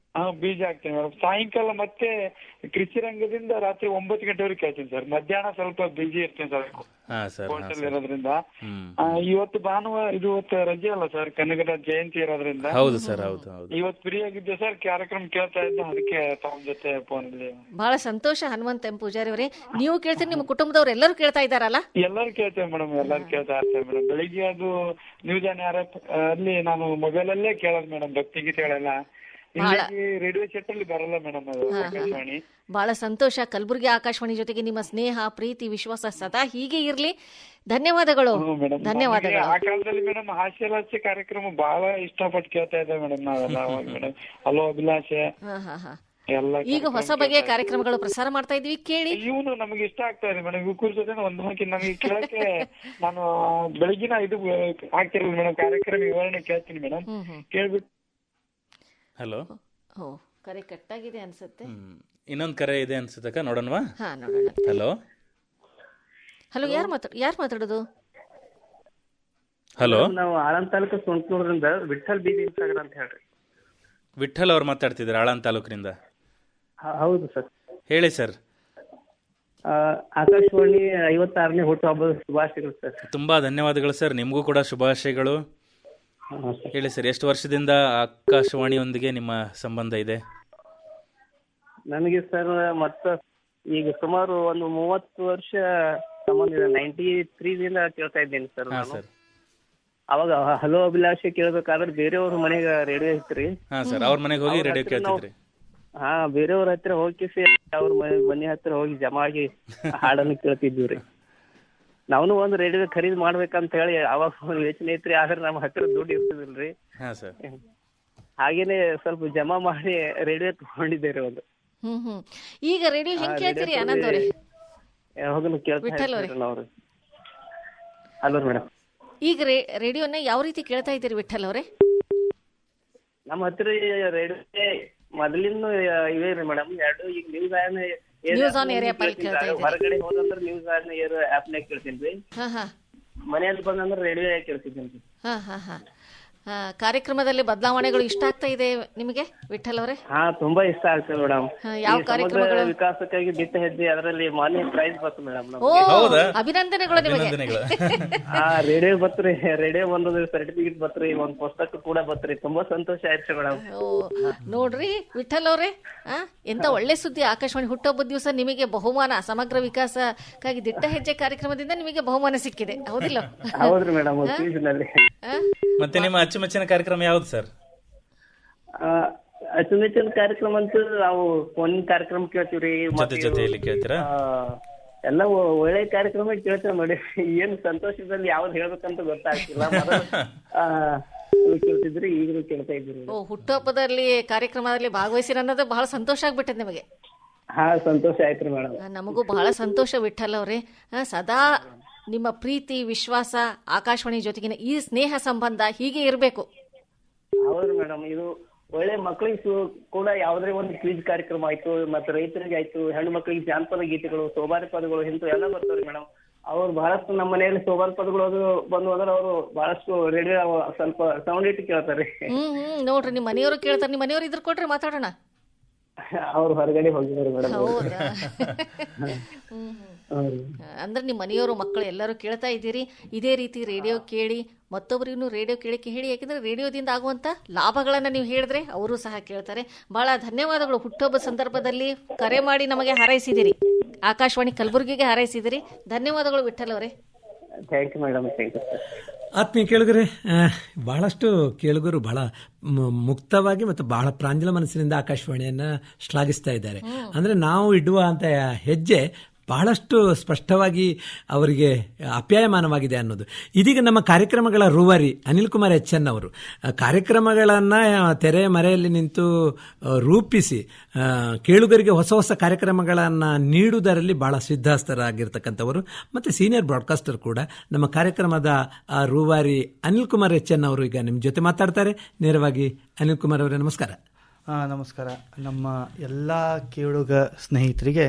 ಬೀಜ ಆಗ್ತೀನಿ ಮೇಡಮ್. ಸಾಯಂಕಾಲ ಮತ್ತೆ ಕೃಷಿ ರಂಗದಿಂದ ರಾತ್ರಿ 9 ಗಂಟೆವರೆಗೆ ಕೇಳ್ತೀನಿ ಸರ್. ಮಧ್ಯಾಹ್ನ ಸ್ವಲ್ಪ ಬಿಜಿ ಇರ್ತೀನಿ ಸರ್ ಹೋಟೆಲ್ ಇರೋದ್ರಿಂದ. ಇವತ್ತು ಭಾನುವಾರ, ಇವತ್ತು ರಜೆ ಅಲ್ಲ ಸರ್, ಕನಕದ ಜಯಂತಿ ಇರೋದ್ರಿಂದ. ಹೌದು ಸರ್, ಹೌದು. ಇವತ್ತು ಫ್ರೀ ಆಗಿದ್ದೆ ಸರ್, ಕಾರ್ಯಕ್ರಮ ಕೇಳ್ತಾ ಇದ್ದೆ, ಅದಕ್ಕೆ ತಮ್ಮ ಜೊತೆ ಫೋನ್ ಇದೆ. ಬಹಳ ಸಂತೋಷ ಹನುಮಂತ್ ಎಂ ಪೂಜಾರಿ ಅವರೇ. ನೀವು ಕೇಳ್ತೀರಿ, ನಿಮ್ಮ ಕುಟುಂಬದವ್ರು ಎಲ್ಲರೂ ಕೇಳ್ತಾ ಇದ್ದಾರಲ್ಲ? ಎಲ್ಲರೂ ಕೇಳ್ತೇವೆ ಮೇಡಮ್, ಎಲ್ಲರೂ ಕೇಳ್ತಾ ಇರ್ತೇವೆ ಮೇಡಮ್. ಬೆಳಿಗ್ಗೆ ಅದು ನ್ಯೂಸ್ ಆನ್ ಏರ್ ಆಪ್ ಅಲ್ಲಿ ನಾನು ಮೊಬೈಲ್ ಅಲ್ಲೇ ಕೇಳೋದು ಮೇಡಮ್, ಭಕ್ತಿ ಗೀತೆಗಳೆಲ್ಲ. ಇಲ್ಲಿಗೆ ರೇಡಿಯೋ ಸೆಟ್ ಅಲ್ಲಿ ಬರಲ್ಲ ಮೇಡಮ್ ಅದು ಆಕಾಶವಾಣಿ. ಬಹಳ ಸಂತೋಷ. ಕಲಬುರಗಿ ಆಕಾಶವಾಣಿ ಜೊತೆಗೆ ನಿಮ್ಮ ಸ್ನೇಹ, ಪ್ರೀತಿ, ವಿಶ್ವಾಸ ಸದಾ ಹೀಗೆ ಇರ್ಲಿ. ಧನ್ಯವಾದಗಳು. ಧನ್ಯವಾದಗಳು. ಆ ಕಾಲದಲ್ಲಿ ಮೇಡಮ್ ಹಾಸ್ಯಲಾಸ್ಯ ಕಾರ್ಯಕ್ರಮ ಬಹಳ ಇಷ್ಟಪಟ್ಟು ಕೇಳ್ತಾ ಇದ್ದೇವೆ ಮೇಡಮ್ ನಾವೆಲ್ಲ ಅವಾಗ ಮೇಡಮ್. ಹಲೋ ಅಭಿಲಾಷೆ ಎಲ್ಲ ಈಗ ಹೊಸ ಬಗೆಯ ಕಾರ್ಯಕ್ರಮಗಳು ಪ್ರಸಾರ ಮಾಡ್ತಾ ಇದೀವಿ, ಕೇಳಿ. ಇವನು ನಮಗೆ ಇಷ್ಟ ಆಗ್ತಾ ಇದೆ ಮೇಡಮ್. ಇವ್ರ ಜೊತೆ ಒಂದು ಹಾಕಿ ನಮಗೆ ಕೇಳಕ್ಕೆ ನಾನು ಬೆಳಗಿನ ಇದು ಆಗ್ತಿರಲ್ಲ ಮೇಡಮ್, ಕಾರ್ಯಕ್ರಮ ವಿವರಣೆ ಕೇಳ್ತೀನಿ ಮೇಡಮ್. ಕೇಳ್ಬಿಟ್ಟು ಹಲೋ, ಕರೆ ಕಟ್ಟಾಗಿದೆ ಅನ್ಸುತ್ತೆ. ಇನ್ನೊಂದು ಕರೆ ಇದೆ ಅನ್ಸುತ್ತಕ್ಕ, ನೋಡೋಣವಾ? ಹಾ, ನೋಡೋಣ. ಹಲೋ ಹಲೋ, ಯಾರು ಮಾತಾಡೋದು? ಹಲೋ, ನಾವು ಆಳಂದ ತಾಲೂಕು ಸೊಂಟ್ನೂರಿಂದ ವಿಠಲ್ ಬಿ ಸಾಗರ್ ಅಂತ ಹೇಳ್ರಿ. ವಿಠಲ್ ಅವ್ರು ಮಾತಾಡ್ತಿದ್ದಾರೆ ಆಳಂದ ತಾಲೂಕಿನಿಂದ. ಹೌದು ಸರ್, ಹೇಳಿ ಸರ್. ಆಕಾಶವಾಣಿ 56ನೇ ಹುಟ್ಟುಹಬ್ಬದ ಶುಭಾಶಯಗಳು ಸರ್. ತುಂಬಾ ಧನ್ಯವಾದಗಳು ಸರ್, ನಿಮಗೂ ಕೂಡ ಶುಭಾಶಯಗಳು. ಹೇಳಿ ಸರ್, ಎಷ್ಟು ವರ್ಷದಿಂದ ಆಕಾಶವಾಣಿಯೊಂದಿಗೆ ನಿಮ್ಮ ಸಂಬಂಧ ಇದೆ? ನನಗೆ ಸರ್ ಈಗ ಸುಮಾರು ಒಂದು 30 ವರ್ಷ ಸಂಬಂಧ ಇದೆ. 93ದಿಂದ ಕೇಳ್ತಾ ಇದ್ದೇನೆ ಸರ್ ನಾನು. ಅವಾಗ ಹಲೋ ಅಭಿಲಾಷೆ ಕೇಳ್ಬೇಕಾದ್ರೆ ಬೇರೆಯವ್ರ ಮನೆಗೆ ರೇಡಿಯೋ ಇತ್ರಿ. ಅವ್ರ ಮನೆಗೆ ಹೋಗಿ ರೇಡಿಯೋ ಕೇಳ್ತಿದ್ರಿ? ಹಾ, ಬೇರೆಯವ್ರ ಹತ್ರ ಹೋಗಿ ಅವ್ರ ಮನೆ ಹತ್ರ ಹೋಗಿ ಜಮಾ ಆಗಿ ಹಾಡನ್ನು ಕೇಳ್ತಿದ್ವಿ. ನಾವನು ಒಂದು ರೇಡಿಯೋ ಖರೀದಿ ಮಾಡ್ಬೇಕಂತ ಹೇಳಿ ಅವಾಗ ಯೋಚನೆ ಐತ್ರಿ. ಆದ್ರೆ ನಮ್ಮ ಹತ್ರ ದುಡ್ಡು ಇರ್ತಿದಿಲ್ರಿ. ಹಾಗೇನೆ ಸ್ವಲ್ಪ ಜಮಾ ಮಾಡಿ ರೇಡಿಯೋ ತಗೊಂಡಿದ್ದೇರಿ ಒಂದು. ಈಗ ರೇಡಿಯೋ ಹೆಂಗ್ ಕೇಳ್ತೀರಿ ಆನಂದ್ ಅವರೇ? ಯಾವಾಗಲೂ ಕೇಳ್ತಾ ಇರ್ತೀವಿ ನಾವು. ಹಲೋ ಮೇಡಮ್, ಈಗ ರೇಡಿಯೋನ ಯಾವ ರೀತಿ ಕೇಳ್ತಾ ಇದ್ದೀರಿ ವಿಠಲ್ ಅವರೇ? ನಮ್ಮ ಹತ್ರ ರೇಡಿಯೋ ಮೊದಲಿನ ಇವೇ ರೀ ಮೇಡಮ್, 2. ಈಗ ನ್ಯೂಸ್ ಆನ್ ಏರ್ ಆಪ್ ಹೊರಗಡೆ ಹೋದಂದ್ರೆ ನ್ಯೂಸ್ ಆನ್ ಏರ್ ಆಪ್ ನಾಗ ಕೇಳ್ತೀನಿ. ಮನೆಯಲ್ಲಿ ಬಂದಂದ್ರೆ ರೇಡಿಯೋ ಕೇಳ್ತಿದ್ದೀನಿ. ಕಾರ್ಯಕ್ರಮದಲ್ಲಿ ಬದಲಾವಣೆಗಳು ಇಷ್ಟ ಆಗ್ತಾ ಇದೆ ನಿಮಗೆ ವಿಠಲ್ ಅವರೇ? ಹಾ, ತುಂಬಾ ಇಷ್ಟ ಆಗ್ತದೆ ಮೇಡಮ್. ಯಾವ ಕಾರ್ಯಕ್ರಮಗಳು? ವಿಕಾಸಕ್ಕಾಗಿ ದಿಟ್ಟ ಹೆಜ್ಜೆ, ಅದರಲ್ಲಿ ಮಾನ್ಯ ಪ್ರೈಸ್ ಬಂತು ಮೇಡಮ್. ಅಭಿನಂದನೆಗಳು ನಿಮಗೆ. ರೇಡಿಯೋ ಬತ್ರಿ, ರೇಡಿಯೋ ಬಂದದ ಸರ್ಟಿಫಿಕೇಟ್ ಬತ್ರಿ, ಒಂದ್ ಪುಸ್ತಕ ಕೂಡ ಬತ್ರಿ. ತುಂಬಾ ಸಂತೋಷ ಆಯ್ತು ಮೇಡಮ್. ನೋಡ್ರಿ ವಿಠಲ್ ಅವರೇ, ಎಂತ ಒಳ್ಳೆ ಸುದ್ದಿ. ಆಕಾಶವಾಣಿ ಹುಟ್ಟುಹಬ್ಬದ ದಿವಸ ನಿಮಗೆ ಬಹುಮಾನ, ಸಮಗ್ರ ವಿಕಾಸಕ್ಕಾಗಿ ದಿಟ್ಟ ಹೆಜ್ಜೆ ಕಾರ್ಯಕ್ರಮದಿಂದ ನಿಮಗೆ ಬಹುಮಾನ ಸಿಕ್ಕಿದೆ, ಹೌದಿಲ್ಲ? ಹೌದ್ರಿ ಮೇಡಮ್. ಮತ್ತೆ ನಿಮ್ಮ ಅಚ್ಚುಮೆಚ್ಚಿನ ಕಾರ್ಯಕ್ರಮ ಯಾವ್ದು ಸರ್? ಅಚ್ಚುಮೆಚ್ಚಿನ ಕಾರ್ಯಕ್ರಮ ಅಂತ ನಾವು ಫೋನ್ ಕಾರ್ಯಕ್ರಮ ಕೇಳ್ತೀವ್ರಿ. ಜೊತೆಯಲ್ಲಿ ಕೇಳ್ತೀರಾ? ಎಲ್ಲ ಒಳ್ಳೆ ಕಾರ್ಯಕ್ರಮ ಕೇಳ್ತೇವೆ ನೋಡಿ. ಏನ್ ಸಂತೋಷದಲ್ಲಿ ಯಾವ್ದು ಹೇಳ್ಬೇಕಂತ ಗೊತ್ತಾಗ್ತಿಲ್ಲ. ಕೇಳ್ತಿದ್ರಿ, ಈಗಲೂ ಕೇಳ್ತಾ ಇದ್ದೀರಿ. ಹುಟ್ಟುಹಬ್ಬದಲ್ಲಿ ಕಾರ್ಯಕ್ರಮದಲ್ಲಿ ಭಾಗವಹಿಸಿರ ಅನ್ನೋದು ಬಹಳ ಸಂತೋಷ ಆಗ್ಬಿಟ್ಟದೆ ನಿಮಗೆ? ಹಾ, ಸಂತೋಷ ಆಯ್ತ್ರಿ ಮೇಡಮ್. ನಮಗೂ ಬಹಳ ಸಂತೋಷ ವಿಠಲ್ ಅವ್ರೆ. ಸದಾ ನಿಮ್ಮ ಪ್ರೀತಿ, ವಿಶ್ವಾಸ, ಆಕಾಶವಾಣಿ ಜೊತೆಗಿನ ಈ ಸ್ನೇಹ ಸಂಬಂಧ ಹೀಗೆ ಇರಬೇಕು. ಹೌದು ಮೇಡಮ್, ಇದು ಒಳ್ಳೆ ಮಕ್ಕಳಿಗೆ ಕೂಡ ಯಾವ್ದೇ ಒಂದು ಕ್ವಿಜ್ ಕಾರ್ಯಕ್ರಮ ಆಯ್ತು, ಮತ್ತೆ ರೈತರಿಗೆ ಆಯ್ತು, ಹೆಣ್ಣು ಮಕ್ಕಳಿಗೆ ಜಾನಪದ ಗೀತೆಗಳು, ಸೋಬಾರಿ ಪದಗಳು ಇಂಥವು ಎಲ್ಲ ಬರ್ತಾವ್ರಿ ಮೇಡಮ್. ಅವ್ರು ಬಹಳಷ್ಟು ನಮ್ಮ ಮನೆಯಲ್ಲಿ ಸೋಬಾರಿ ಪದಗಳು ಅದು ಬಂದು ಅಂದ್ರೆ ಅವರು ಬಹಳಷ್ಟು ರೇಡಿಯೋ ಸ್ವಲ್ಪ ಸೌಂಡ್ ಇಟ್ಟು ಕೇಳ್ತಾರೆ. ನೋಡ್ರಿ, ನಿಮ್ಮ ಮನೆಯವರು ಕೇಳ್ತಾರೆ. ನಿಮ್ಮ ಮನೆಯವರು ಇದ್ರ ಕೊಟ್ರೆ ಮಾತಾಡೋಣ. ಅವ್ರು ಹೊರಗಡೆ ಹೋಗಿದ್ದಾರೆ ಮೇಡಮ್. ಹೌದಾ? ಅಂದ್ರೆ ನಿಮ್ಮ ಮನೆಯವರು, ಮಕ್ಕಳು ಎಲ್ಲರೂ ಕೇಳ್ತಾ ಇದ್ದೀರಿ. ಇದೇ ರೀತಿ ರೇಡಿಯೋ ಕೇಳಿ, ಮತ್ತೊಬ್ಬರಿಗೂ ರೇಡಿಯೋ ಕೇಳಿಕೆ ಹೇಳಿ. ಯಾಕೆಂದ್ರೆ ರೇಡಿಯೋದಿಂದ ಆಗುವಂತ ಲಾಭಗಳನ್ನ ನೀವು ಹೇಳಿದ್ರೆ ಅವರು ಸಹ ಕೇಳ್ತಾರೆ. ಬಹಳ ಧನ್ಯವಾದಗಳು. ಹುಟ್ಟುಹಬ್ಬ ಸಂದರ್ಭದಲ್ಲಿ ಕರೆ ಮಾಡಿ ನಮಗೆ ಹಾರೈಸಿದಿರಿ, ಆಕಾಶವಾಣಿ ಕಲಬುರಗಿಗೆ ಹಾರೈಸಿದಿರಿ. ಧನ್ಯವಾದಗಳು ವಿಠಲ್ ಅವರೇ. Thank you madam. Thank you sir. ಆತ್ಮೀಯ ಕೇಳುಗರೆ, ಬಹಳಷ್ಟು ಕೇಳುಗರು ಬಹಳ ಮುಕ್ತವಾಗಿ ಮತ್ತು ಬಹಳ ಪ್ರಾಂಜಲ ಮನಸ್ಸಿನಿಂದ ಆಕಾಶವಾಣಿಯನ್ನು ಶ್ಲಾಘಿಸ್ತಾ ಇದ್ದಾರೆ. ಅಂದರೆ ನಾವು ಇಡುವ ಅಂತ ಹೆಜ್ಜೆ ಬಹಳಷ್ಟು ಸ್ಪಷ್ಟವಾಗಿ ಅವರಿಗೆ ಅಪ್ಯಾಯಮಾನವಾಗಿದೆ ಅನ್ನೋದು. ಇದೀಗ ನಮ್ಮ ಕಾರ್ಯಕ್ರಮಗಳ ರೂವಾರಿ ಅನಿಲ್ ಕುಮಾರ್ ಎಚ್.ಎನ್. ಅವರು ಕಾರ್ಯಕ್ರಮಗಳನ್ನು ತೆರೆ ಮರೆಯಲ್ಲಿ ನಿಂತು ರೂಪಿಸಿ ಕೇಳುಗರಿಗೆ ಹೊಸ ಹೊಸ ಕಾರ್ಯಕ್ರಮಗಳನ್ನು ನೀಡುವುದರಲ್ಲಿ ಬಹಳ ಸಿದ್ಧಸ್ಥರಾಗಿರ್ತಕ್ಕಂಥವರು ಮತ್ತು ಸೀನಿಯರ್ ಬ್ರಾಡ್ಕಾಸ್ಟರ್ ಕೂಡ. ನಮ್ಮ ಕಾರ್ಯಕ್ರಮದ ರೂವಾರಿ ಅನಿಲ್ ಕುಮಾರ್ ಎಚ್.ಎನ್. ಅವರು ಈಗ ನಿಮ್ಮ ಜೊತೆ ಮಾತಾಡ್ತಾರೆ. ನೇರವಾಗಿ ಅನಿಲ್ ಕುಮಾರ್ ಅವರೇ, ನಮಸ್ಕಾರ. ನಮಸ್ಕಾರ. ನಮ್ಮ ಎಲ್ಲ ಕೇಳುಗ ಸ್ನೇಹಿತರಿಗೆ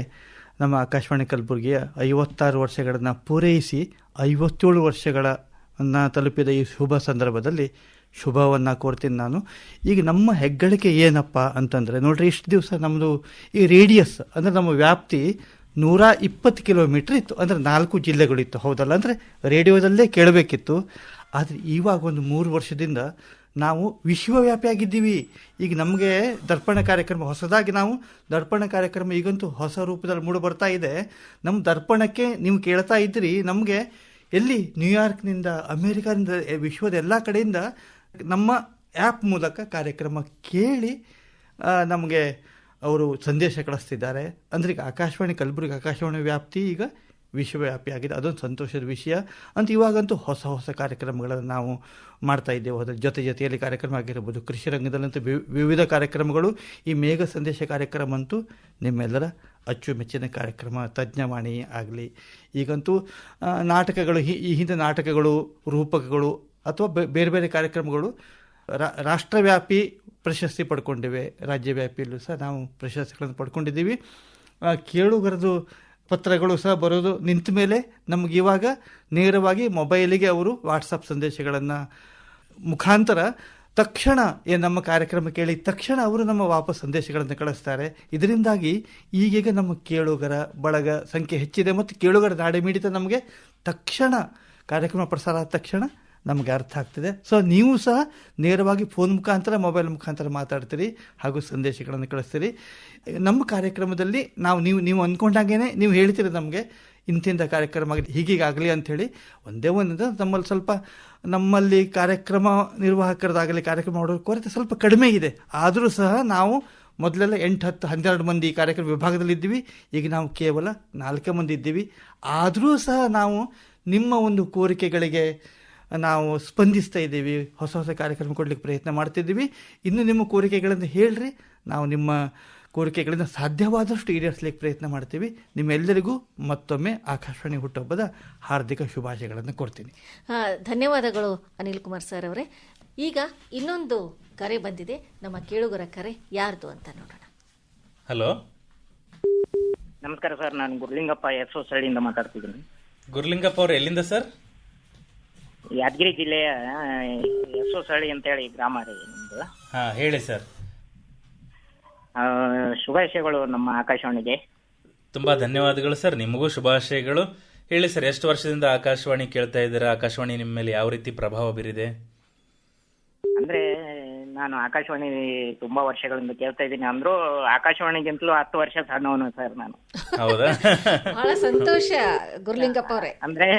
ನಮ್ಮ ಆಕಾಶವಾಣಿ ಕಲಬುರಗಿಯ 56 ವರ್ಷಗಳನ್ನು ಪೂರೈಸಿ 57 ವರ್ಷಗಳನ್ನು ತಲುಪಿದ ಈ ಶುಭ ಸಂದರ್ಭದಲ್ಲಿ ಶುಭವನ್ನು ಕೋರ್ತೀನಿ ನಾನು. ಈಗ ನಮ್ಮ ಹೆಗ್ಗಳಿಕೆ ಏನಪ್ಪ ಅಂತಂದರೆ, ನೋಡ್ರಿ, ಇಷ್ಟು ದಿವಸ ನಮ್ಮದು ಈ ರೇಡಿಯಸ್ ಅಂದರೆ ನಮ್ಮ ವ್ಯಾಪ್ತಿ 120 ಕಿಲೋಮೀಟ್ರ್ ಇತ್ತು. ಅಂದರೆ 4 ಜಿಲ್ಲೆಗಳಿತ್ತು, ಹೌದಲ್ಲ? ಅಂದರೆ ರೇಡಿಯೋದಲ್ಲೇ ಕೇಳಬೇಕಿತ್ತು. ಆದರೆ ಇವಾಗ ಒಂದು 3 ವರ್ಷದಿಂದ ನಾವು ವಿಶ್ವವ್ಯಾಪಿಯಾಗಿದ್ದೀವಿ. ಈಗ ನಮಗೆ ದರ್ಪಣ ಕಾರ್ಯಕ್ರಮ ಹೊಸದಾಗಿ ನಾವು ದರ್ಪಣ ಕಾರ್ಯಕ್ರಮ ಈಗಂತೂ ಹೊಸ ರೂಪದಲ್ಲಿ ಮೂಡಿ ಬರ್ತಾ ಇದೆ. ನಮ್ಮ ದರ್ಪಣಕ್ಕೆ ನೀವು ಕೇಳ್ತಾ ಇದ್ದೀರಿ. ನಮಗೆ ಎಲ್ಲಿ ನ್ಯೂಯಾರ್ಕ್ನಿಂದ, ಅಮೇರಿಕಾದಿಂದ, ವಿಶ್ವದ ಎಲ್ಲ ಕಡೆಯಿಂದ ನಮ್ಮ ಆ್ಯಪ್ ಮೂಲಕ ಕಾರ್ಯಕ್ರಮ ಕೇಳಿ ನಮಗೆ ಅವರು ಸಂದೇಶ ಕಳಿಸ್ತಿದ್ದಾರೆ. ಅಂದರೆ ಈಗ ಆಕಾಶವಾಣಿ ಕಲಬುರಗಿ ಆಕಾಶವಾಣಿ ವ್ಯಾಪ್ತಿ ಈಗ ವಿಶ್ವವ್ಯಾಪಿ ಆಗಿದೆ. ಅದೊಂದು ಸಂತೋಷದ ವಿಷಯ. ಅಂತ ಇವಾಗಂತೂ ಹೊಸ ಹೊಸ ಕಾರ್ಯಕ್ರಮಗಳನ್ನು ನಾವು ಮಾಡ್ತಾ ಇದ್ದೇವೆ. ಅದರ ಜೊತೆಯಲ್ಲಿ ಕಾರ್ಯಕ್ರಮ ಆಗಿರ್ಬೋದು, ಕೃಷಿ ರಂಗದಲ್ಲಂತೂ ವಿವಿಧ ಕಾರ್ಯಕ್ರಮಗಳು. ಈ ಮೇಘ ಸಂದೇಶ ಕಾರ್ಯಕ್ರಮ ಅಂತೂ ನಿಮ್ಮೆಲ್ಲರ ಅಚ್ಚುಮೆಚ್ಚಿನ ಕಾರ್ಯಕ್ರಮ. ತಜ್ಞವಾಣಿ ಆಗಲಿ, ಈಗಂತೂ ನಾಟಕಗಳು, ಈ ಹಿಂದೆ ನಾಟಕಗಳು, ರೂಪಕಗಳು ಅಥವಾ ಬೇರೆ ಬೇರೆ ಕಾರ್ಯಕ್ರಮಗಳು ರಾಷ್ಟ್ರವ್ಯಾಪಿ ಪ್ರಶಸ್ತಿ ಪಡ್ಕೊಂಡಿವೆ. ರಾಜ್ಯವ್ಯಾಪಿಯಲ್ಲೂ ಸಹ ನಾವು ಪ್ರಶಸ್ತಿಗಳನ್ನು ಪಡ್ಕೊಂಡಿದ್ದೀವಿ. ಕೇಳುಗರದು ಪತ್ರಗಳು ಸಹ ಬರೋದು ನಿಂತ ಮೇಲೆ ನಮಗೆ ಇವಾಗ ನೇರವಾಗಿ ಮೊಬೈಲಿಗೆ ಅವರು ವಾಟ್ಸಪ್ ಸಂದೇಶಗಳನ್ನು ಮುಖಾಂತರ ತಕ್ಷಣ ನಮ್ಮ ಕಾರ್ಯಕ್ರಮ ಕೇಳಿ ತಕ್ಷಣ ಅವರು ನಮ್ಮ ವಾಪಸ್ ಸಂದೇಶಗಳನ್ನು ಕಳಿಸ್ತಾರೆ. ಇದರಿಂದಾಗಿ ಈಗೀಗ ನಮ್ಮ ಕೇಳುಗರ ಬಳಗ ಸಂಖ್ಯೆ ಹೆಚ್ಚಿದೆ ಮತ್ತು ಕೇಳುಗರ ನಾಡಿ ಮಿಡಿತ ನಮಗೆ ತಕ್ಷಣ ಕಾರ್ಯಕ್ರಮ ಪ್ರಸಾರ ಆದ ತಕ್ಷಣ ನಮಗೆ ಅರ್ಥ ಆಗ್ತದೆ. ಸೊ ನೀವು ಸಹ ನೇರವಾಗಿ ಫೋನ್ ಮುಖಾಂತರ, ಮೊಬೈಲ್ ಮುಖಾಂತರ ಮಾತಾಡ್ತೀರಿ ಹಾಗೂ ಸಂದೇಶಗಳನ್ನು ಕಳಿಸ್ತೀರಿ. ನಮ್ಮ ಕಾರ್ಯಕ್ರಮದಲ್ಲಿ ನೀವು ಅಂದ್ಕೊಂಡಾಗೇನೆ ನೀವು ಹೇಳ್ತೀರಿ ನಮಗೆ ಇಂತಿಂಥ ಕಾರ್ಯಕ್ರಮ ಆಗಲಿ, ಹೀಗೀಗಾಗಲಿ ಅಂಥೇಳಿ. ಒಂದೇ ಒಂದು ನಮ್ಮಲ್ಲಿ ಕಾರ್ಯಕ್ರಮ ನಿರ್ವಾಹಕರದಾಗಲಿ ಕಾರ್ಯಕ್ರಮ ಮಾಡೋರ ಕೊರತೆ ಸ್ವಲ್ಪ ಕಡಿಮೆ ಇದೆ. ಆದರೂ ಸಹ ನಾವು ಮೊದಲೆಲ್ಲ 8, 10, 12 ಮಂದಿ ಕಾರ್ಯಕ್ರಮ ವಿಭಾಗದಲ್ಲಿದ್ದೀವಿ. ಈಗ ನಾವು ಕೇವಲ 4 ಮಂದಿ ಇದ್ದೀವಿ. ಆದರೂ ಸಹ ನಾವು ನಿಮ್ಮ ಒಂದು ಕೋರಿಕೆಗಳಿಗೆ ನಾವು ಸ್ಪಂದಿಸ್ತಾ ಇದ್ದೀವಿ. ಹೊಸ ಹೊಸ ಕಾರ್ಯಕ್ರಮ ಕೊಡಲಿಕ್ಕೆ ಪ್ರಯತ್ನ ಮಾಡ್ತಿದ್ದೀವಿ. ಇನ್ನು ನಿಮ್ಮ ಕೋರಿಕೆಗಳನ್ನು ಹೇಳ್ರಿ, ನಾವು ನಿಮ್ಮ ಕೋರಿಕೆಗಳಿಂದ ಸಾಧ್ಯವಾದಷ್ಟು ಈಡೇರಿಸಲಿಕ್ಕೆ ಪ್ರಯತ್ನ ಮಾಡ್ತೀವಿ. ನಿಮ್ಮೆಲ್ಲರಿಗೂ ಮತ್ತೊಮ್ಮೆ ಆಕಾಶವಾಣಿ ಹುಟ್ಟುಹಬ್ಬದ ಹಾರ್ದಿಕ ಶುಭಾಶಯಗಳನ್ನು ಕೊಡ್ತೀನಿ. ಧನ್ಯವಾದಗಳು ಅನಿಲ್ ಕುಮಾರ್ ಸರ್ ಅವರೇ. ಈಗ ಇನ್ನೊಂದು ಕರೆ ಬಂದಿದೆ. ನಮ್ಮ ಕೇಳುಗರ ಕರೆ ಯಾರ್ದು ಅಂತ ನೋಡೋಣ. ಹಲೋ, ನಮಸ್ಕಾರ ಸರ್. ನಾನು ಗುರುಲಿಂಗಪ್ಪ ಹೊಸಳ್ಳಿಯಿಂದ ಮಾತಾಡ್ತಿದ್ದೀನಿ. ಗುರುಲಿಂಗಪ್ಪ ಅವರು ಎಲ್ಲಿಂದ ಸರ್? ಯಾದಗಿರಿ ಜಿಲ್ಲೆಯ ಹೊಸಳ್ಳಿ ಅಂತ ಹೇಳಿ ಗ್ರಾಮ ರೀ ನಿಮ್ದು. ಹಾ, ಹೇಳಿ ಸರ್. ಶುಭಾಶಯಗಳು ನಮ್ಮ ಆಕಾಶವಾಣಿಗೆ. ತುಂಬಾ ಧನ್ಯವಾದಗಳು ಸರ್. ನಿಮಗೂ ಶುಭಾಶಯಗಳು. ಹೇಳಿ ಸರ್, ಎಷ್ಟು ವರ್ಷದಿಂದ ಆಕಾಶವಾಣಿ ಕೇಳ್ತಾ ಇದ್ದೀರಾ? ಆಕಾಶವಾಣಿ ನಿಮ್ಮ ಮೇಲೆ ಯಾವ ರೀತಿ ಪ್ರಭಾವ ಬೀರಿದೆ? ಅಂದ್ರೆ ನಾನು ಆಕಾಶವಾಣಿ ತುಂಬಾ ವರ್ಷಗಳಿಂದ ಕೇಳ್ತಾ ಇದ್ದೀನಿ. ಅಂದ್ರೂ ಆಕಾಶವಾಣಿಗಿಂತಲೂ 10 ವರ್ಷ ಸಣ್ಣವನು ಸರ್ ನಾನು. ಹೌದಾ? ಬಹಳ ಸಂತೋಷ ಗುರುಲಿಂಗಪ್ಪ ಅವರೇ. ಅಂದ್ರೆ